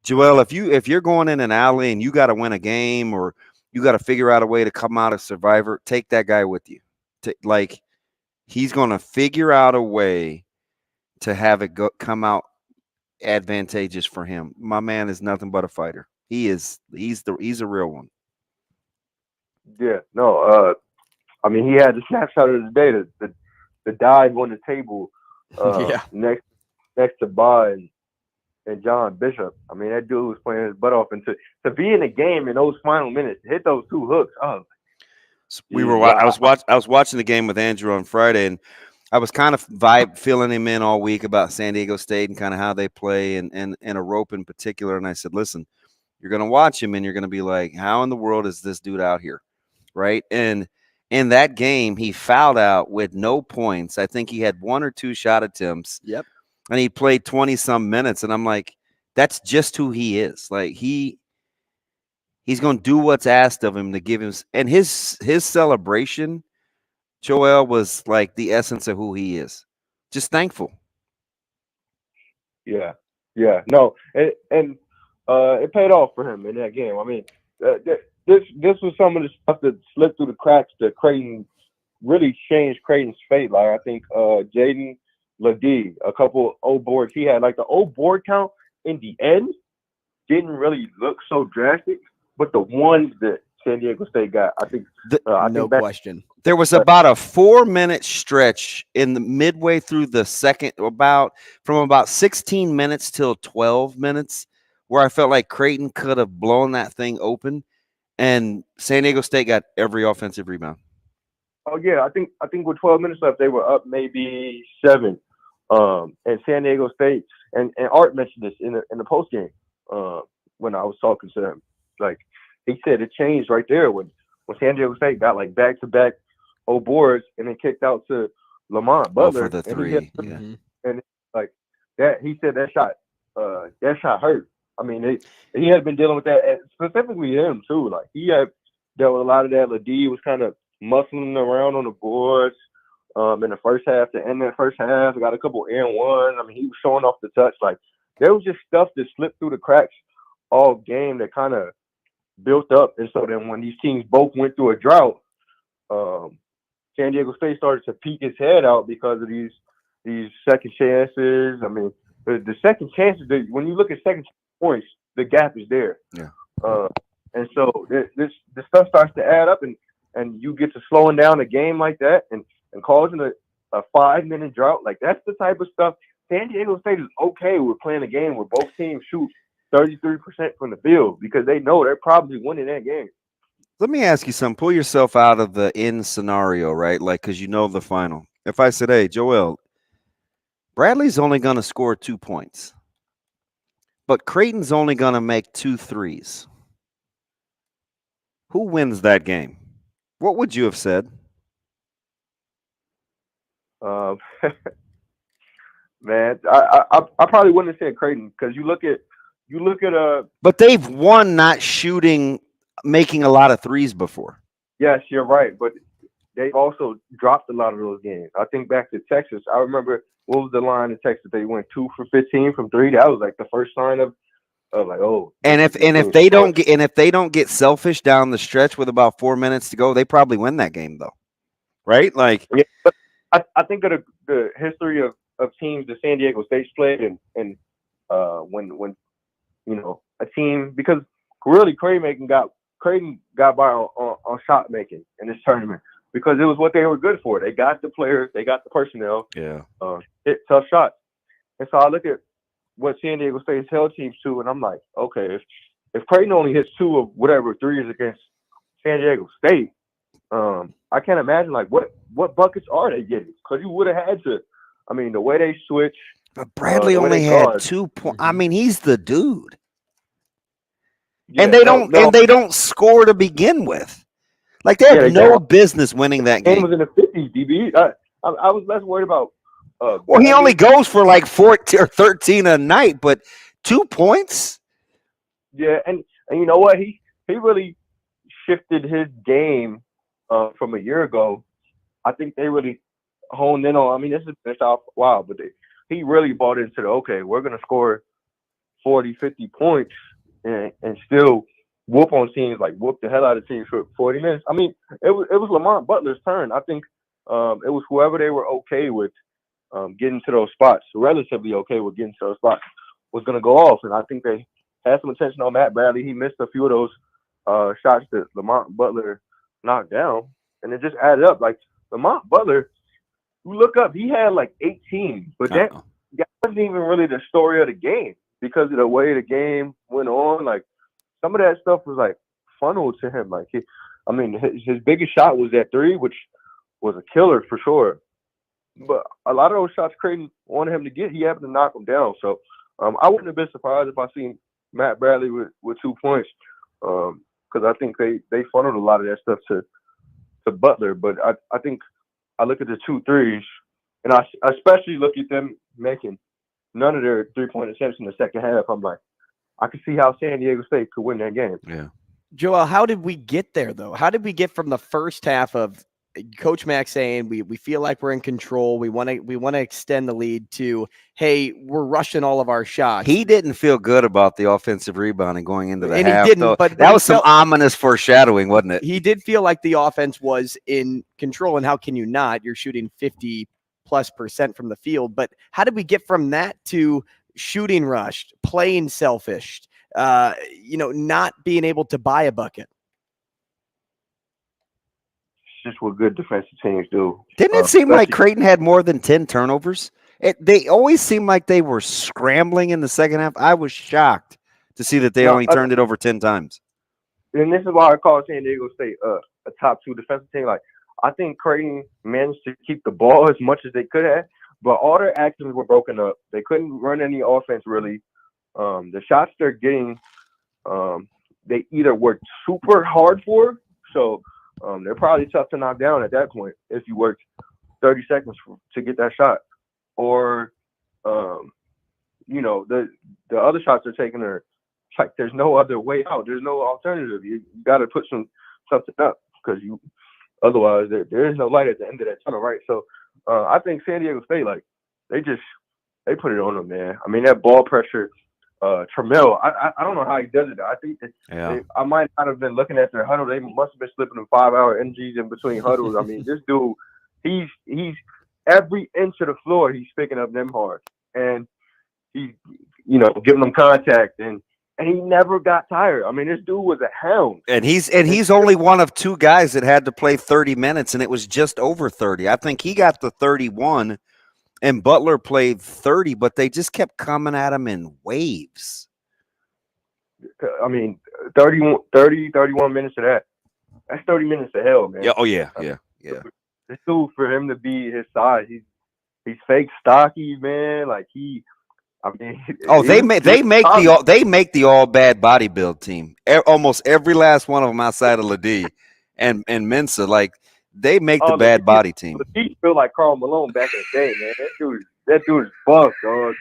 Joel, if you're going in an alley and you got to win a game or you got to figure out a way to come out a survivor, take that guy with you. He's going to figure out a way to have it come out advantageous for him. My man is nothing but a fighter. He's a real one. Yeah, no. He had the snapshot of the day, the dive on the table next to Ba and John Bishop. I mean, that dude was playing his butt off, and to be in the game in those final minutes, hit those 2 hooks. Oh, I was watching the game with Andrew on Friday, and I was kind of filling him in all week about San Diego State and kind of how they play and a rope in particular. And I said, listen, you're going to watch him and you're going to be like, how in the world is this dude out here? Right. And in that game, he fouled out with no points. I think he had 1 or 2 shot attempts. Yep. And he played 20 some minutes. And I'm like, that's just who he is. Like he's going to do what's asked of him to give him. And his celebration, Joel, was like the essence of who he is. Just thankful. Yeah. No, and it paid off for him in that game. I mean, this was some of the stuff that slipped through the cracks that Creighton really changed Creighton's fate. Like I think Jaden Ladie, a couple old boards he had, like the old board count in the end didn't really look so drastic, but the ones that San Diego State got, I think, no question. There was about a 4-minute stretch in the midway through the second, from about 16 minutes till 12 minutes, where I felt like Creighton could have blown that thing open, and San Diego State got every offensive rebound. Oh yeah, I think with 12 minutes left, they were up maybe 7. And San Diego State and Art mentioned this in the post game when I was talking to him. Like he said, it changed right there when San Diego State got like back-to-back boards and then kicked out to Lamont Butler for the 3. Yeah. And like that, he said that shot hurt. I mean, he had been dealing with that, and specifically him too. Like he had dealt with a lot of that. Ladie was kind of muscling around on the boards in the first half. To end that first half, got a couple and one. I mean, he was showing off the touch. Like there was just stuff that slipped through the cracks all game that kind of built up. And so then when these teams both went through a drought, San Diego State started to peek its head out because of these second chances. I mean, the second chances, when you look at second points, the gap is there. Yeah. And so this stuff starts to add up, and you get to slowing down a game like that and causing a 5-minute drought. Like that's the type of stuff. San Diego State is okay with playing a game where both teams shoot 33% from the field because they know they're probably winning that game. Let me ask you something. Pull yourself out of the in scenario, right? Like, because you know the final. If I said, hey, Joel, Bradley's only going to score 2 points, but Creighton's only going to make 2 threes. Who wins that game? What would you have said? Man, I probably wouldn't have said Creighton because you look at But they've won not making a lot of threes before. Yes, you're right, but they've also dropped a lot of those games. I think back to Texas. I remember what was the line in Texas? They went 2 for 15 from 3. That was like the first sign of like, oh. And if they don't get selfish down the stretch with about 4 minutes to go, they probably win that game though, right? Like, yeah, but I think of the history of teams that San Diego State's played and when you know a team, because really Creighton got by on shot making in this tournament because it was what they were good for. They got the players, they got the personnel. Yeah. Hit tough shots. And so I look at what San Diego State's held teams to, and I'm like, okay, if Creighton only hits 2 of whatever threes against San Diego State, I can't imagine like what buckets are they getting? Because you would have had to. I mean, the way they switch. But Bradley only had 2 points. I mean, he's the dude. Yeah, and they don't score to begin with. Like they have no business winning that game. Game was in the 50s, DB. I was less worried about. Well, he only goes for like 14 or 13 a night, but 2 points. Yeah, and you know what? He really shifted his game from a year ago. I think they really honed in on. I mean, this has been a while, but he really bought into okay, we're gonna score 40, 50 points. And still whoop on teams, like whoop the hell out of teams for 40 minutes. I mean, it was Lamont Butler's turn. I think it was whoever they were okay with getting to those spots, relatively okay with getting to those spots, was going to go off. And I think they had some attention on Matt Bradley. He missed a few of those shots that Lamont Butler knocked down, and it just added up. Like Lamont Butler, you look up, he had like 18, but that wasn't even really the story of the game. Because of the way the game went on, like some of that stuff was like funneled to him. Like his biggest shot was that 3, which was a killer for sure. But a lot of those shots Creighton wanted him to get, he happened to knock them down. So I wouldn't have been surprised if I seen Matt Bradley with 2 points, because I think they funneled a lot of that stuff to Butler. But I think I look at the 2 threes, and I especially look at them making none of their 3-point attempts in the second half. I'm like, I can see how San Diego State could win that game. Yeah. Joel, how did we get there, though? How did we get from the first half of Coach Mack saying we feel like we're in control, we want to extend the lead, to, hey, we're rushing all of our shots? He didn't feel good about the offensive rebounding going into the half. He didn't, but that was some ominous foreshadowing, wasn't it? He did feel like the offense was in control, and how can you not? You're shooting 50+% from the field. But how did we get from that to shooting rushed, playing selfish, not being able to buy a bucket? It's just what good defensive teams do. Didn't it seem like Creighton had more than 10 turnovers? They always seemed like they were scrambling in the second half. I was shocked to see that they only turned it over 10 times. And this is why I call San Diego State a top 2 defensive team. Like, I think Creighton managed to keep the ball as much as they could have, but all their actions were broken up. They couldn't run any offense really. The shots they're getting, they either worked super hard for, so they're probably tough to knock down at that point if you worked 30 seconds to get that shot, or the other shots they're taking are like there's no other way out. There's no alternative. You got to put something up because otherwise there is no light at the end of that tunnel, right? So I think San Diego State, like they put it on them, man. I mean that ball pressure. Trammell, I don't know how he does it. I think I might not have been looking at their huddle. They must have been slipping them 5-hour energies in between huddles. I mean, this dude, he's every inch of the floor he's picking up them hard, and he's giving them contact, and he never got tired. I mean, this dude was a hound. And he's only one of two guys that had to play 30 minutes, and it was just over 30. I think he got to 31. And Butler played 30, but they just kept coming at him in waves. I mean, 31 minutes of that. That's 30 minutes of hell, man. Yeah. Oh, yeah. This dude, for him to be his size, he's fake stocky, man. Like they make the all bad body build team. Almost every last one of them outside of Ladie and Mensa, like. They make the bad body team. He feel like Karl Malone back in the day, man. That dude is buff, dog.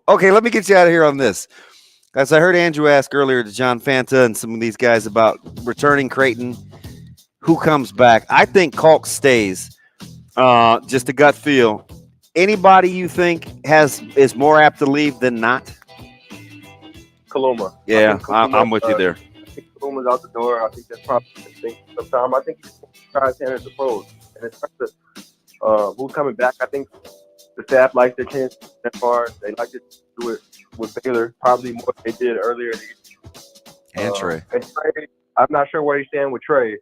Okay, let me get you out of here on this. As I heard Andrew ask earlier to John Fanta and some of these guys about returning Creighton, who comes back? I think Kalk stays. Just a gut feel. Anybody you think is more apt to leave than not? Kaluma. Yeah, I'm with you there. Kaluma's out the door. I think that's probably the thing. Sometimes I think he's trying to enter the pros, and it's who's coming back. I think the staff likes their chance that far. They like to do it with Baylor, probably more than they did earlier. And Trey. And Trey, I'm not sure where he's standing with Trey.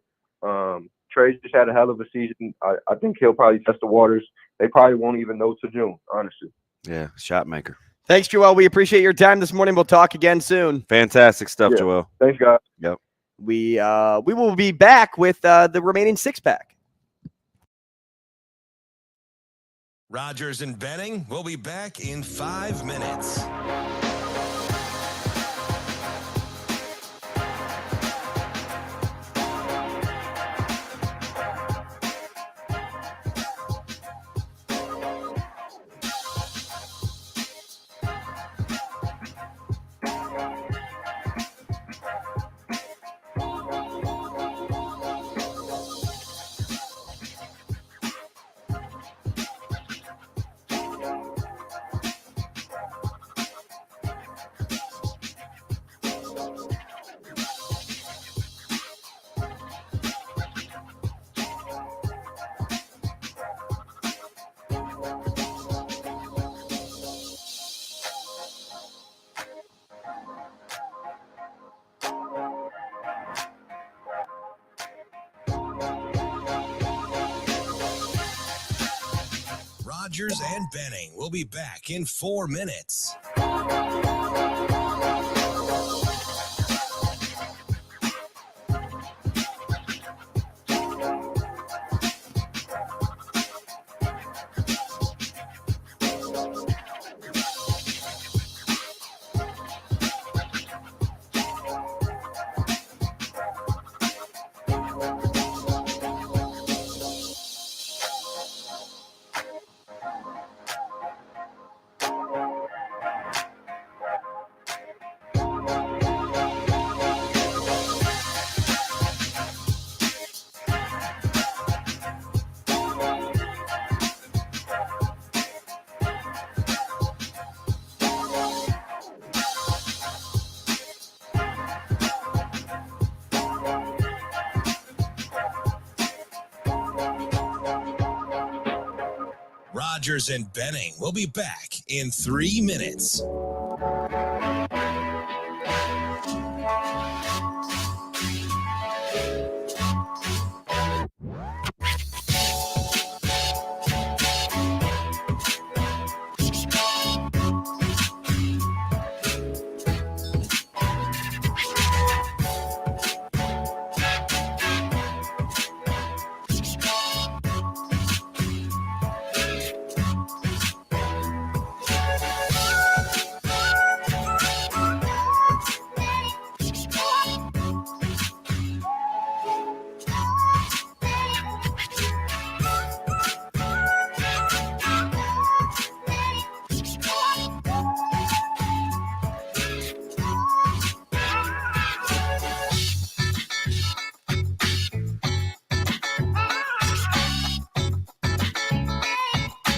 Trey's just had a hell of a season. I think he'll probably test the waters. They probably won't even know till June, honestly. Yeah, shot maker. Thanks, Joel. We appreciate your time this morning. We'll talk again soon. Fantastic stuff, Joel. Thanks, guys. Yep. We will be back with the remaining six-pack. Rogers and Benning will be back in 5 minutes. Rogers and Benning will be back in 4 minutes. Rogers and Benning will be back in 3 minutes.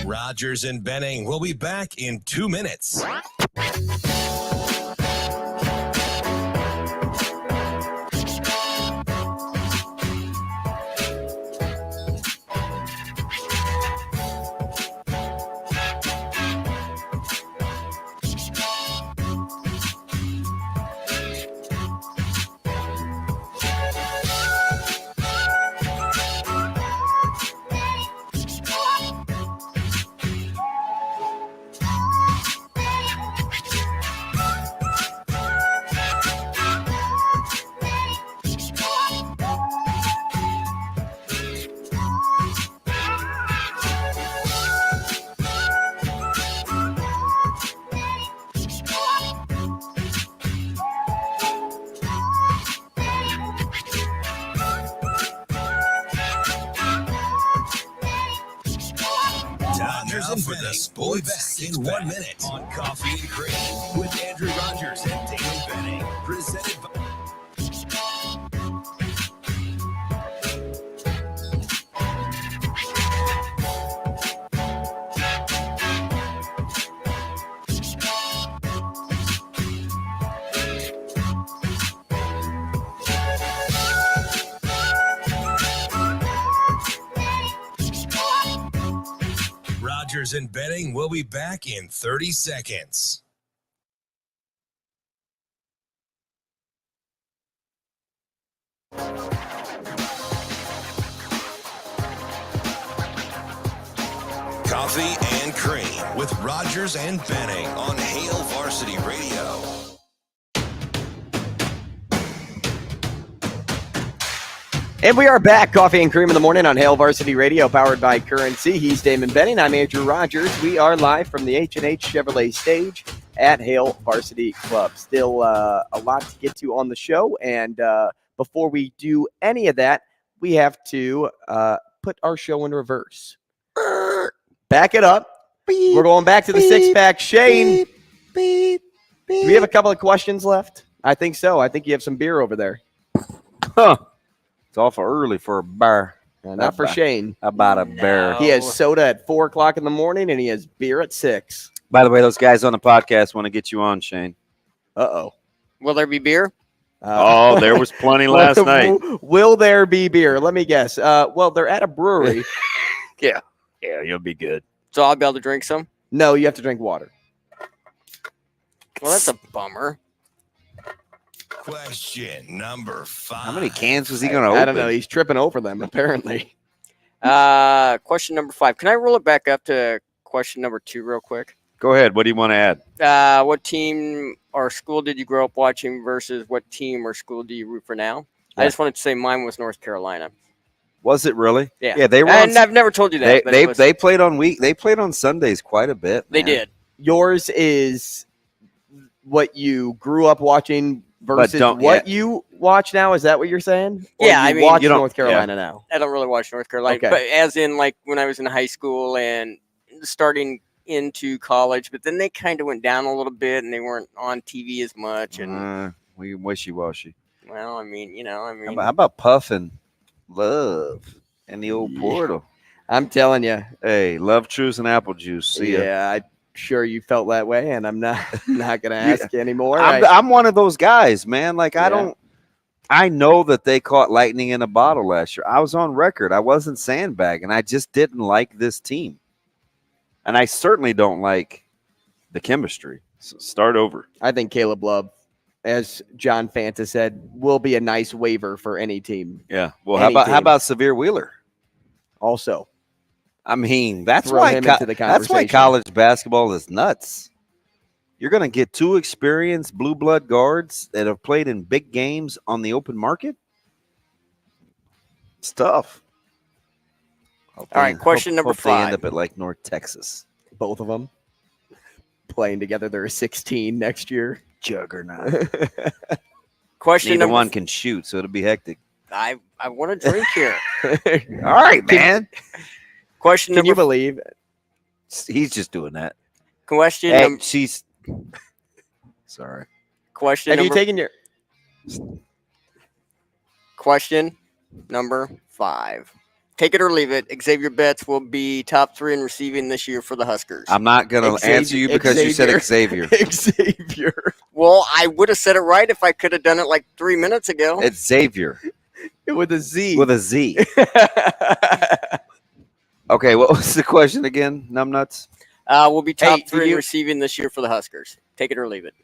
Rogers and Benning will be back in 2 minutes. For the sports in 1 minute on Coffee and Cream with Andrew Rogers and Damon Benning. Presented by Rogers and Benning will be back in 30 seconds. Coffee and Cream with Rogers and Benning on Hail Varsity Radio. And we are back, Coffee and Cream in the morning on Hail Varsity Radio, powered by Currency. He's Damon Benning. I'm Andrew Rogers. We are live from the H&H Chevrolet stage at Hail Varsity Club. Still a lot to get to on the show, and before we do any of that, we have to put our show in reverse. Back it up. Beep, we're going back to the six-pack. Shane, do we have a couple of questions left? I think so. I think you have some beer over there. Huh. It's awful early for a bear. Not for Shane. About a bear. He has soda at 4 o'clock in the morning, and he has beer at 6. By the way, those guys on the podcast want to get you on, Shane. Uh-oh. Will there be beer? Oh, there was plenty last night. Will there be beer? Let me guess. Well, they're at a brewery. Yeah, you'll be good. So I'll be able to drink some? No, you have to drink water. Well, that's a bummer. Question number 5. How many cans was he going to open? I don't know. He's tripping over them, apparently. Question number 5. Can I roll it back up to question number 2 real quick? Go ahead. What do you want to add? What team or school did you grow up watching versus what team or school do you root for now? Yeah. I just wanted to say mine was North Carolina. Was it really? Yeah. Yeah, they were. And I've never told you that. They played on They played on Sundays quite a bit. They did. Yours is what you grew up watching versus what you watch now. Is that what you're saying? Or Yeah, you I mean, watch North Carolina now. I don't really watch North Carolina, Okay. but as in like when I was in high school and starting into college, but then they kind of went down a little bit and they weren't on TV as much. And We wishy-washy. well, I mean, How about Puff and Love in the old portal? I'm telling you. Hey, love, truth, and apple juice. See ya. Yeah, I'm sure you felt that way, and I'm not going to ask you anymore. I'm one of those guys, man. Like, I know that they caught lightning in a bottle last year. I was on record. I wasn't sandbagging. I just didn't like this team. And I certainly don't like the chemistry. So start over. I think Caleb Love, as John Fanta said, will be a nice waiver for any team. Yeah. Well, how about Severe Wheeler? Also, I mean, that's throw why him into the that's why conversation. college basketball is nuts. You're going to get 2 experienced blue blood guards that have played in big games on the open market. It's tough. all right, question number Hope they end 5. up at like North Texas. Both of them playing together. They're 16 next year. Juggernaut. Question Neither number one can shoot, so it'll be hectic. I want to drink here. All right, man. Question Can number you believe? He's just doing that. Question Hey, number she's sorry. question Have number you taken your question number 5. Take it or leave it. Xavier Betts will be top 3 in receiving this year for the Huskers. I'm not going to answer you because you said Xavier. Xavier. Well, I would have said it right if I could have done it like 3 minutes ago. It's Xavier. With a Z. With a Z. Okay, what was the question again, Numbnuts? We'll be top 3 in receiving this year for the Huskers. Take it or leave it.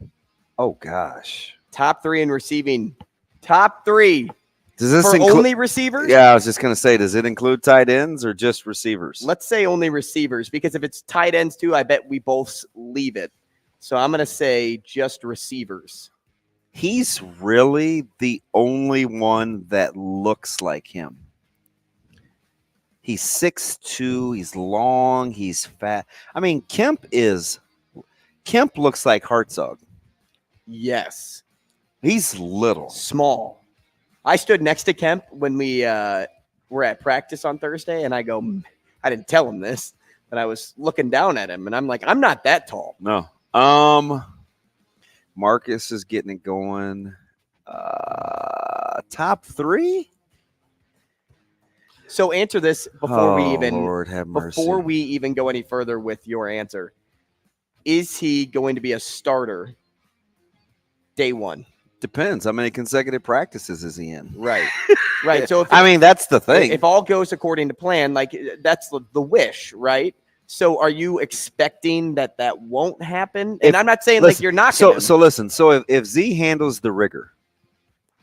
Oh, gosh. Top 3 in receiving. Top 3. Does this for only receivers? Yeah, I was just going to say, does it include tight ends or just receivers? Let's say only receivers, because if it's tight ends too, I bet we both leave it. So I'm going to say just receivers. He's really the only one that looks like him. He's 6'2", he's long, he's fat. I mean, Kemp looks like Hartzog. Yes. He's little. Small. I stood next to Kemp when we were at practice on Thursday, and I didn't tell him this, but I was looking down at him, and I'm like, I'm not that tall. No. Marcus is getting it going. Top 3? So answer this before Lord have mercy. before we even go any further with your answer. Is he going to be a starter day 1? Depends. How many consecutive practices is he in? Right. Right. So that's the thing. If all goes according to plan, like that's the wish, right? So are you expecting that won't happen? And I'm not saying like you're not. So listen. So if Z handles the rigor,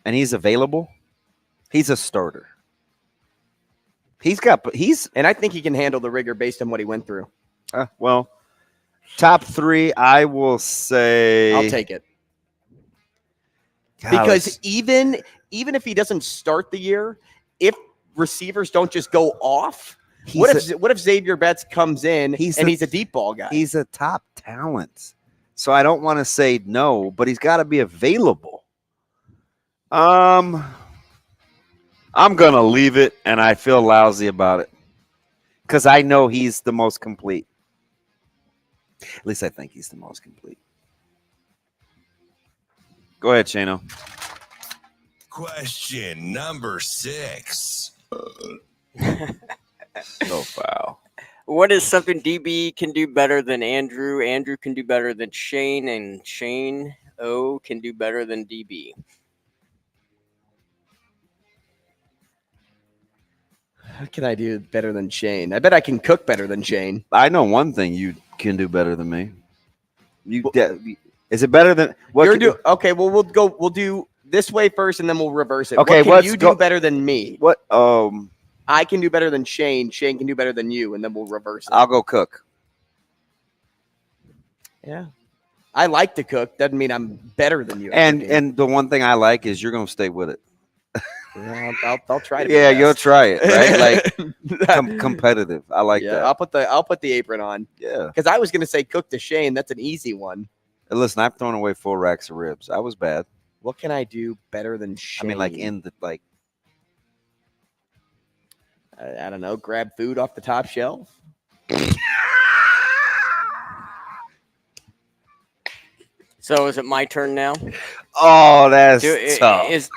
and he's available, he's a starter. And I think he can handle the rigor based on what he went through. Well, top 3, I will say. I'll take it. God, because even if he doesn't start the year, if receivers don't just go off, what if Xavier Betts comes in he's a deep ball guy? He's a top talent. So I don't want to say no, but he's got to be available. I'm going to leave it, and I feel lousy about it because I know he's the most complete. At least I think he's the most complete. Go ahead, Shano. Question number 6. So foul. What is something DB can do better than Andrew? Andrew can do better than Shane, and Shane can do better than DB. What can I do better than Shane? I bet I can cook better than Shane. I know one thing you can do better than me. Is it better than what you're doing? Okay, well we'll do this way first, and then we'll reverse it. Okay, what can you do better than me? What? I can do better than Shane. Shane can do better than you, and then we'll reverse it. I'll go cook. Yeah, I like to cook. Doesn't mean I'm better than you. And the one thing I like is you're going to stay with it. Yeah, I'll try to. Yeah, you'll try it, right? Like competitive. I like that. I'll put the apron on. Yeah, because I was going to say cook to Shane. That's an easy one. And listen, I've thrown away 4 racks of ribs. I was bad. What can I do better than Shane? I mean, like in the like. I don't know. Grab food off the top shelf. So is it my turn now? Oh, that's tough. Is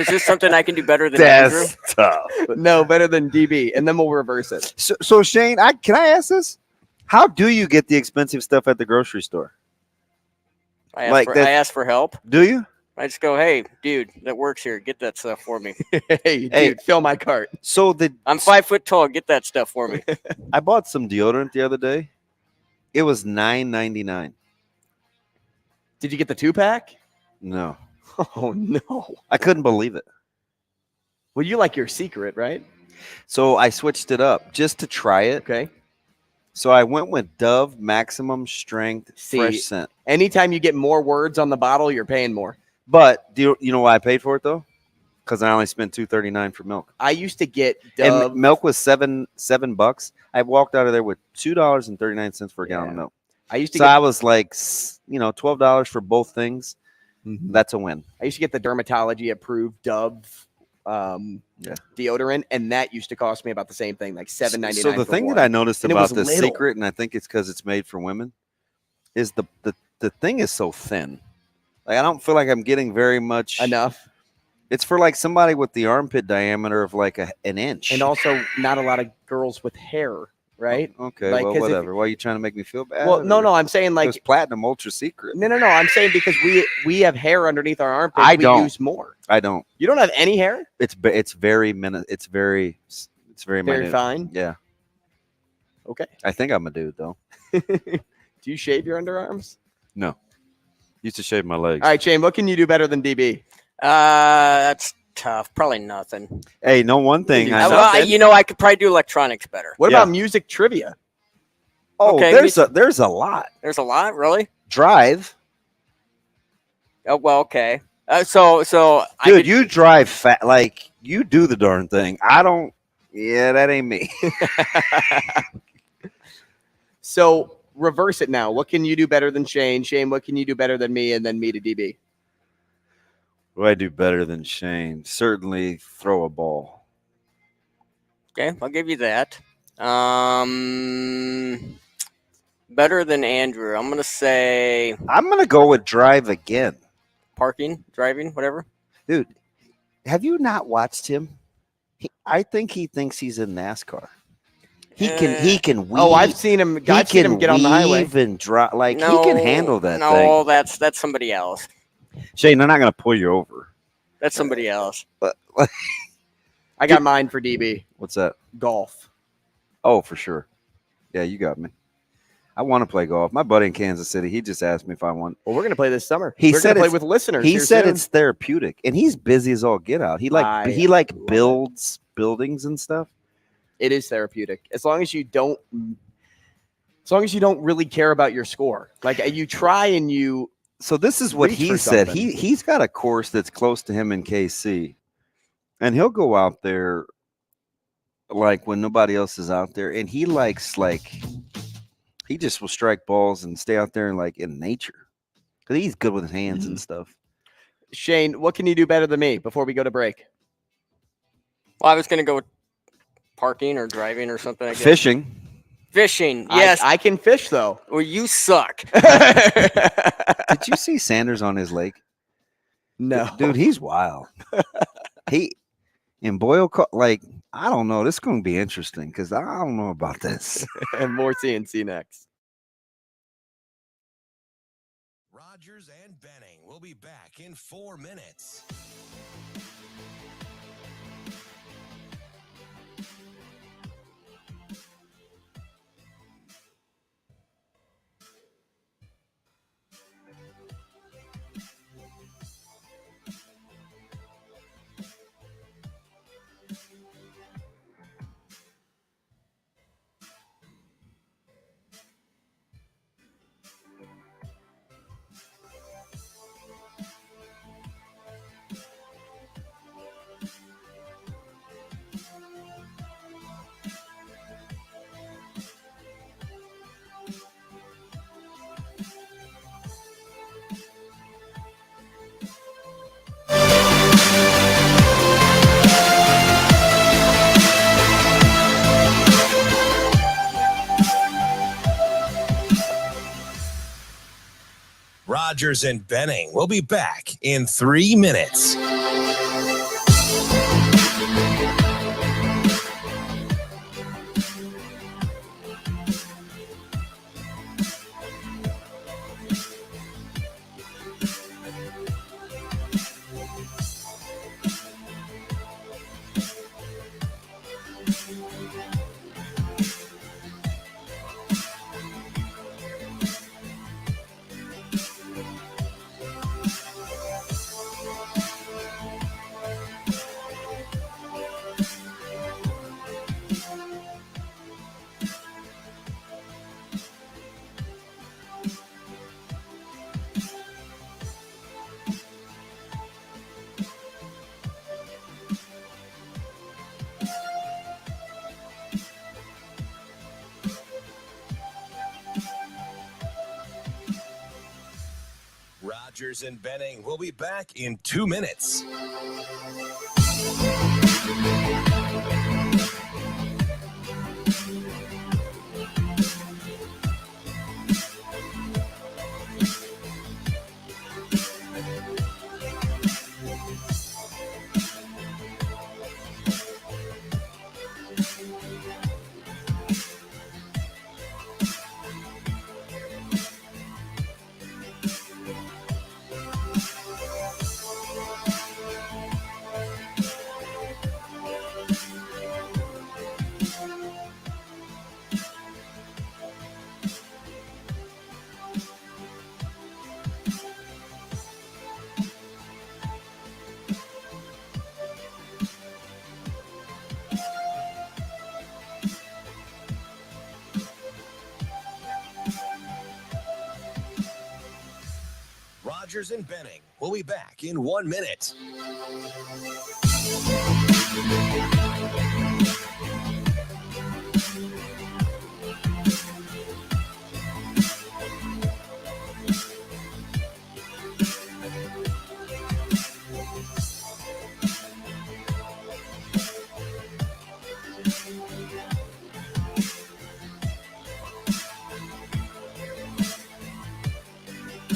this something I can do better than that's Andrew? Tough. No, better than DB, and then we'll reverse it. So Shane, can I ask this? How do you get the expensive stuff at the grocery store? I ask for help. Do you? I just go, hey, dude, that works here. Get that stuff for me. hey, dude, fill my cart. So I'm 5 foot tall. Get that stuff for me. I bought some deodorant the other day. It was $9.99. Did you get the 2-pack? No. Oh no! I couldn't believe it. Well, you like your secret, right? So I switched it up just to try it. Okay. So I went with Dove Maximum Strength Fresh Scent. Anytime you get more words on the bottle, you're paying more. But do you know why I paid for it though? Because I only spent $2.39 for milk. I used to get Dove. And milk was $7. I walked out of there with $2.39 for a gallon of milk. I was like, $12 for both things. Mm-hmm. That's a win. I used to get the dermatology approved Dove deodorant, and that used to cost me about the same thing, like $7.99. So the thing that I noticed about this secret, and I think it's because it's made for women, is the thing is so thin. Like I don't feel like I'm getting very much enough. It's for like somebody with the armpit diameter of like an inch. And also not a lot of girls with hair, right? Okay, Like, well, 'cause if- whatever. Why are you trying to make me feel bad? Well, no, I'm saying like it's platinum ultra secret. No, I'm saying because we have hair underneath our armpits, I we don't. use more. I don't. You don't have any hair? It's very very minute. fine. Yeah. Okay. I think I'm a dude though. Do you shave your underarms? No. Used to shave my legs. All right, Shane, what can you do better than DB? That's tough. Probably nothing. Hey, no one thing. I could probably do electronics better. What about music trivia? Oh, Okay, there's a lot. There's a lot, really? Drive. Oh, well, okay. So Dude, you drive fast. Like, you do the darn thing. I don't. Yeah, that ain't me. So reverse it now. What can you do better than Shane? Shane, what can you do better than me? And then me to DB. What do I do better than Shane? Certainly throw a ball. Okay, I'll give you that. Better than Andrew. I'm going to say I'm going to go with drive again. parking, driving, whatever. Dude, have you not watched him? I think he thinks he's in NASCAR. He can weave. Oh, I've seen him. I've seen him get on the highway and drive. Like, No, he can handle that no, thing. that's somebody else. Shane, they're not going to pull you over. That's somebody else. I got mine for DB. What's that? Golf. Oh, for sure. Yeah, you got me. I want to play golf. My buddy in Kansas City, he just asked me if I want. Well, we're going to play this summer. He we're said going to play it's- with listeners. He here said soon. it's therapeutic, and he's busy as all get out. He builds buildings and stuff. It is therapeutic as long as you don't really care about your score. Like you try and you. So this is what reach he for said. something. He's got a course that's close to him in KC, and he'll go out there like when nobody else is out there, and he likes he just will strike balls and stay out there and like in nature because he's good with his hands and stuff. Shane, what can you do better than me before we go to break? Well, I was going to go with parking or driving or something. I guess. Fishing. Fishing, yes. I can fish though. Well, you suck. Did you see Sanders on his lake? No, dude, he's wild. He in Boyle, like I don't know. This is going to be interesting because I don't know about this. And more CNC next. Rogers and Benning will be back in 4 minutes. Rogers and Benning will be back in 3 minutes. Rogers and Benning will be back in 2 minutes. Rogers and Benning. We'll be back in 1 minute.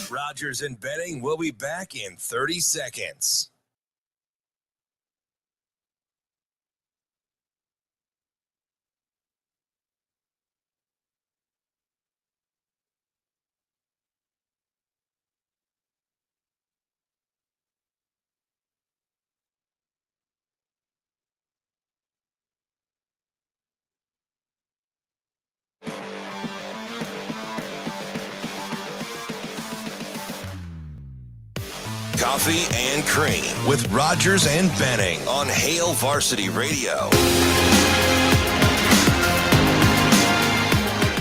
Rogers and Benning will be back in 30 seconds. Coffee and Cream with Rogers and Benning on Hail Varsity Radio.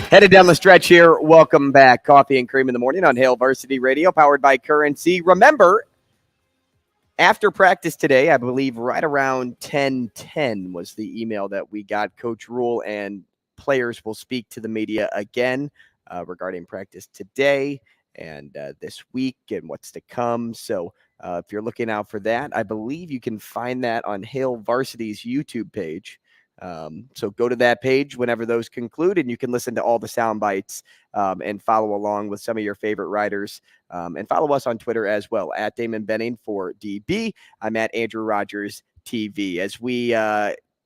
Headed down the stretch here. Welcome back. Coffee and Cream in the morning on Hail Varsity Radio, powered by Currency. Remember, after practice today, I believe right around 10:10 was the email that we got. Coach Rule and players will speak to the media again regarding practice today and this week and what's to come. So if you're looking out for that, I believe you can find that on Hail Varsity's YouTube page. So go to that page whenever those conclude, and you can listen to all the sound bites and follow along with some of your favorite writers. And follow us on Twitter as well, at Damon Benning for DB. I'm at Andrew Rogers TV. As we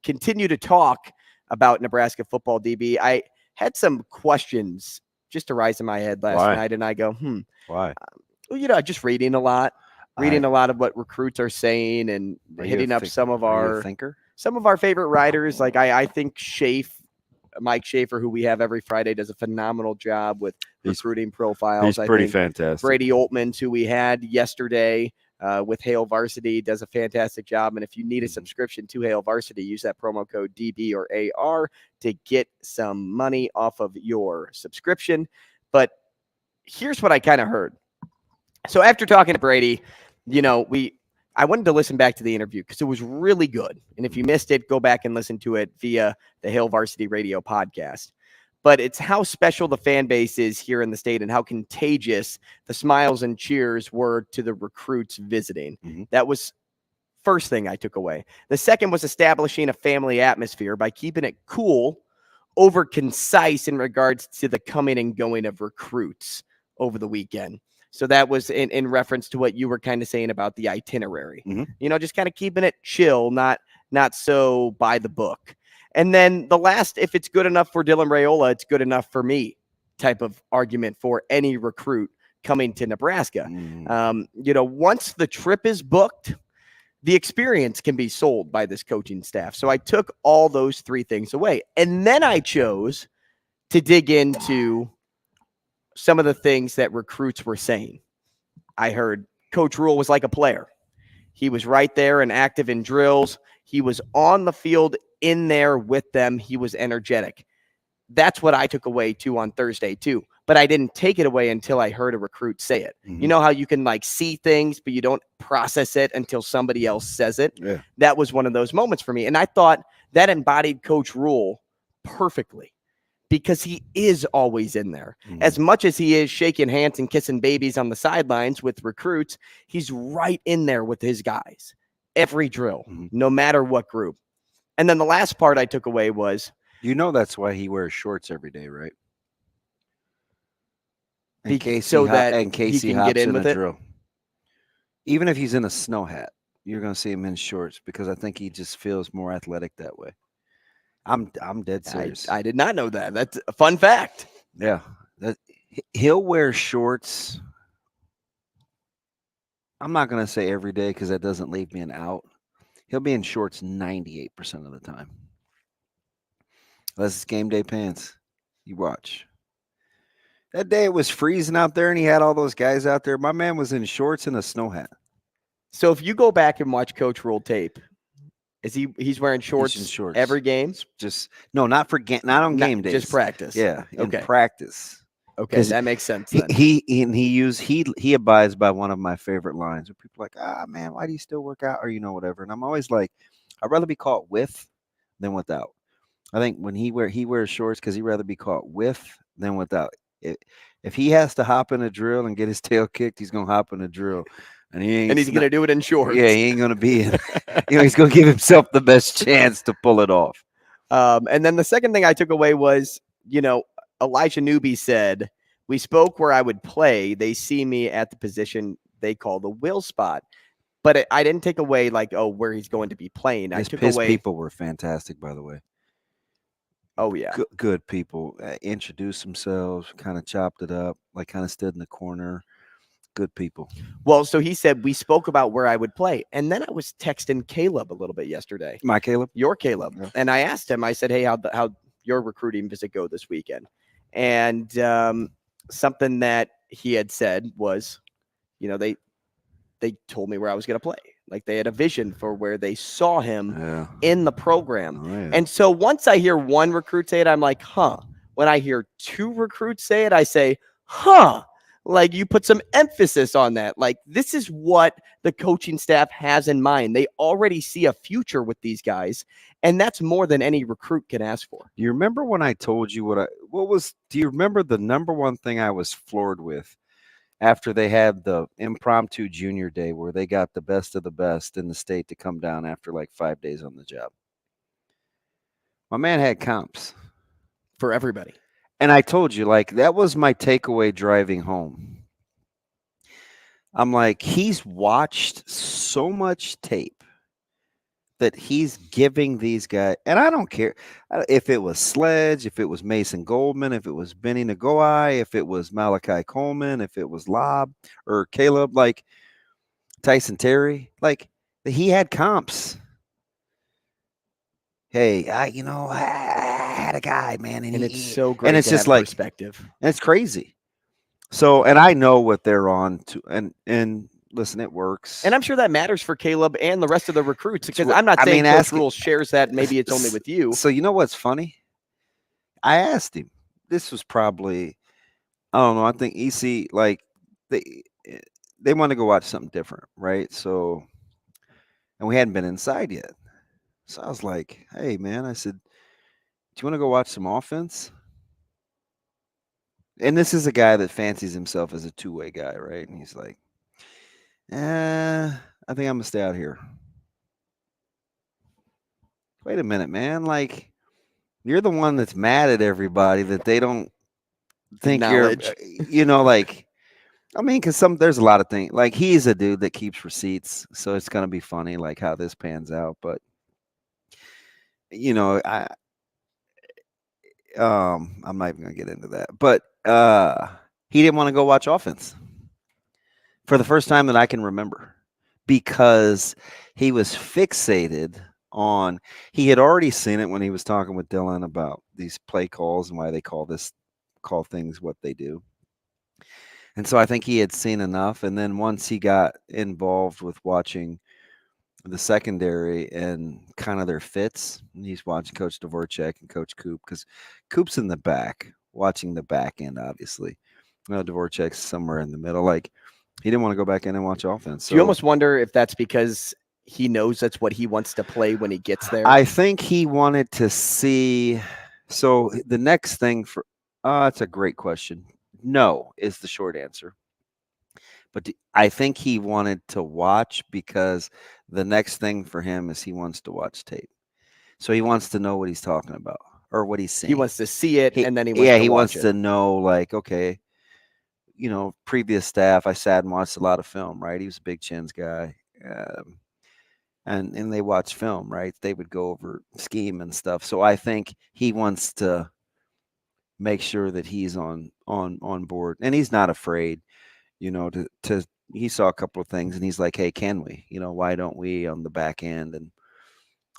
continue to talk about Nebraska football, DB, I had some questions just arise in my head last night, and I go, Why? Well, just reading a lot of what recruits are saying and hitting up some of our favorite writers. Like I think Mike Schaefer, who we have every Friday, does a phenomenal job with recruiting profiles. He's pretty fantastic. Brady Oltmans, who we had yesterday with Hail Varsity, does a fantastic job. And if you need a subscription to Hail Varsity, use that promo code DB or AR to get some money off of your subscription. But here's what I kind of heard. So after talking to Brady, I wanted to listen back to the interview because it was really good. And if you missed it, go back and listen to it via the Hail Varsity Radio podcast. But it's how special the fan base is here in the state and how contagious the smiles and cheers were to the recruits visiting. Mm-hmm. That was first thing I took away. The second was establishing a family atmosphere by keeping it cool over concise in regards to the coming and going of recruits over the weekend. So that was in reference to what you were kind of saying about the itinerary, just kind of keeping it chill, not so by the book. And then the last, if it's good enough for Dylan Raiola, it's good enough for me type of argument for any recruit coming to Nebraska. Once the trip is booked, the experience can be sold by this coaching staff. So I took all those three things away. And then I chose to dig into some of the things that recruits were saying. I heard Coach Rule was like a player. He was right there and active in drills. He was on the field in there with them. He was energetic. That's what I took away too on Thursday too. But I didn't take it away until I heard a recruit say it. Mm-hmm. You know how you can see things, but you don't process it until somebody else says it? Yeah. That was one of those moments for me. And I thought that embodied Coach Rule perfectly because he is always in there. Mm-hmm. As much as he is shaking hands and kissing babies on the sidelines with recruits, he's right in there with his guys. Every drill, no matter what group. And then the last part I took away was... that's why he wears shorts every day, right? In case he can get in with it. Drill. Even if he's in a snow hat, you're going to see him in shorts because I think he just feels more athletic that way. I'm dead serious. I did not know that. That's a fun fact. Yeah. He'll wear shorts. I'm not going to say every day because that doesn't leave me an out. He'll be in shorts 98% of the time. Unless it's game day pants. You watch. That day it was freezing out there and he had all those guys out there. My man was in shorts and a snow hat. So if you go back and watch Coach Rule tape, he's wearing shorts, every game? Just not on game days. Just practice. Yeah, in practice. Okay, that makes sense. Then. He abides by one of my favorite lines where people are like, man, why do you still work out, or whatever. And I'm always like, I'd rather be caught with than without. I think when he wears shorts because he'd rather be caught with than without. If he has to hop in a drill and get his tail kicked, he's gonna hop in a drill, and he's gonna do it in shorts. Yeah, he ain't gonna be in. He's gonna give himself the best chance to pull it off. And then the second thing I took away was, Elijah Newby said, "We spoke where I would play. They see me at the position they call the will spot." But I didn't take away where he's going to be playing. His people were fantastic, by the way. Oh yeah, good people. Introduced themselves, kind of chopped it up, kind of stood in the corner. Good people. Well, so he said we spoke about where I would play, and then I was texting Caleb a little bit yesterday. My Caleb, your Caleb, yeah. And I asked him. I said, "Hey, how your recruiting visit go this weekend?" And something that he had said was, they told me where I was going to play. They had a vision for where they saw him in the program. Oh, yeah. And so once I hear one recruit say it, I'm like, huh. When I hear two recruits say it, I say, huh. You put some emphasis on that. This is what the coaching staff has in mind. They already see a future with these guys, and that's more than any recruit can ask for. Do you remember when I told you do you remember the number one thing I was floored with after they had the impromptu junior day where they got the best of the best in the state to come down after 5 days on the job? My man had comps for everybody. And I told you, that was my takeaway driving home. I'm like, he's watched so much tape that he's giving these guys, and I don't care if it was Sledge, if it was Mason Goldman, if it was Benny Nagoy, if it was Malachi Coleman, if it was Lob or Caleb, Tyson Terry, he had comps. Hey, I had a guy, man, and it's so great. And it's just perspective, and it's crazy. So, and I know what they're on to, and listen, it works. And I'm sure that matters for Caleb and the rest of the recruits, because I'm not saying Coach Rule shares that. Maybe it's only with you. So you know what's funny? I asked him. This was probably, I don't know. I think EC they want to go watch something different, right? So, and we hadn't been inside yet. So I was like, hey, man, I said, do you want to go watch some offense? And this is a guy that fancies himself as a two-way guy, right? And he's like, I think I'm going to stay out here. Wait a minute, man. You're the one that's mad at everybody that they don't think you're, because there's a lot of things. He's a dude that keeps receipts, so it's going to be funny, how this pans out. But, I'm not even going to get into that. But he didn't want to go watch offense for the first time that I can remember, because he was fixated on, he had already seen it when he was talking with Dylan about these play calls and why they call things what they do. And so I think he had seen enough. And then once he got involved with watching the secondary and kind of their fits, and he's watching Coach Dvorak and Coach Coop, because Coop's in the back, watching the back end, obviously. Dvorak's somewhere in the middle. He didn't want to go back in and watch offense. So do you almost wonder if that's because he knows that's what he wants to play when he gets there? I think he wanted to see. So the next thing for, that's a great question. No is the short answer. But I think he wanted to watch because the next thing for him is he wants to watch tape. So he wants to know what he's talking about or what he's seeing. He wants to see it, and then he wants to know, okay, previous staff, I sat and watched a lot of film, right? He was a Big Chin's guy. And they watch film, right? They would go over scheme and stuff. So I think he wants to make sure that he's on board, and he's not afraid, to he saw a couple of things and he's like, hey, can we, why don't we on the back end? And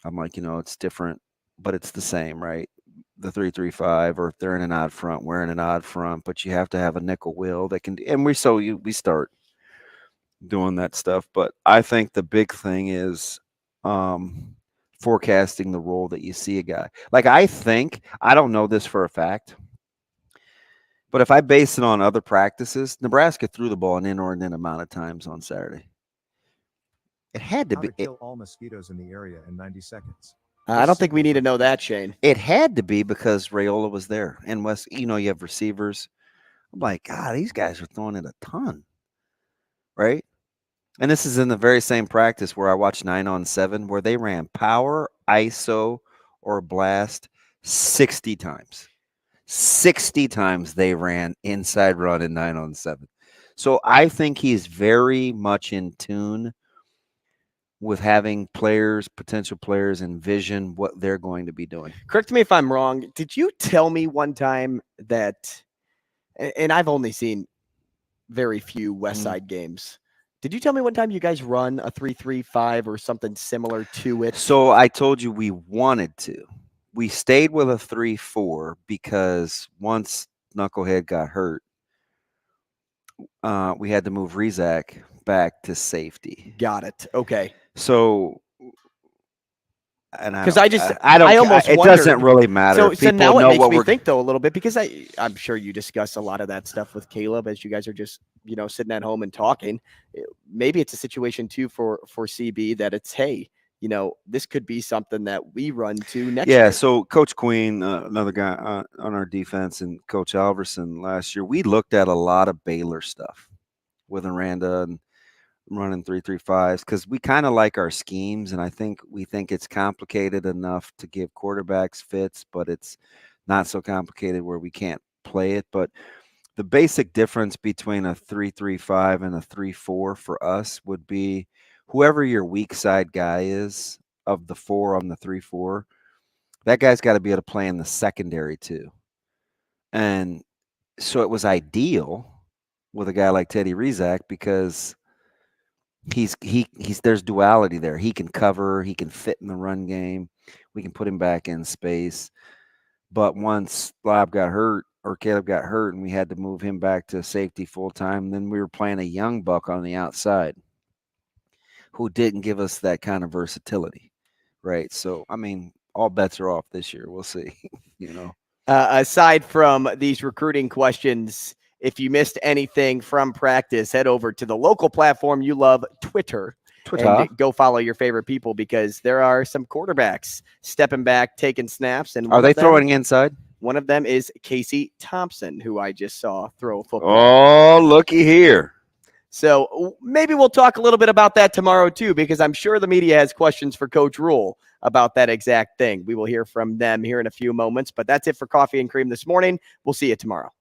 I'm like, it's different, but it's the same, right? The 3-3-5, or if they're in an odd front, we're in an odd front, but you have to have a nickel wheel that can, and we start doing that stuff. But I think the big thing is forecasting the role that you see a guy. I don't know this for a fact, But if I base it on other practices, Nebraska threw the ball an inordinate amount of times on Saturday. It had to be. Kill all mosquitoes in the area in 90 seconds. I don't think we need to know that, Shane. It had to be because Raiola was there. And West, you have receivers. I'm like, God, these guys are throwing it a ton. Right? And this is in the very same practice where I watched 9-on-7 where they ran power, ISO, or blast 60 times. 60 times they ran inside run in 9-on-7. So I think he's very much in tune with having potential players envision what they're going to be doing. Correct me if I'm wrong. Did you tell me one time that, and I've only seen very few West Side games. Did you tell me one time you guys run a 3-3-5 or something similar to it? So I told you we wanted to. We stayed with a 3-4 because once Knucklehead got hurt, we had to move Rizak back to safety. Got it. Okay. So, and because I almost it wondered. Doesn't really matter. So now it makes me think though a little bit because I'm sure you discuss a lot of that stuff with Caleb as you guys are just sitting at home and talking. Maybe it's a situation too for CB that it's this could be something that we run to next year. Yeah, so Coach Queen, another guy on our defense, and Coach Alverson last year, we looked at a lot of Baylor stuff with Aranda and running 3-3-5s because we kind of like our schemes, and we think it's complicated enough to give quarterbacks fits, but it's not so complicated where we can't play it. But the basic difference between a 3-3-5 and a 3-4 for us would be whoever your weak side guy is of the 4 on the 3-4, that guy's got to be able to play in the secondary too. And so it was ideal with a guy like Teddy Rizak because he's there's duality there. He can cover, he can fit in the run game. We can put him back in space. But once Caleb got hurt and we had to move him back to safety full time, then we were playing a young buck on the outside who didn't give us that kind of versatility, right? So, all bets are off this year. We'll see, Aside from these recruiting questions, if you missed anything from practice, head over to the local platform you love, Twitter. And go follow your favorite people because there are some quarterbacks stepping back, taking snaps. And are they throwing inside? One of them is Casey Thompson, who I just saw throw a football. Oh, looky here. So maybe we'll talk a little bit about that tomorrow, too, because I'm sure the media has questions for Coach Rule about that exact thing. We will hear from them here in a few moments. But that's it for Coffee and Cream this morning. We'll see you tomorrow.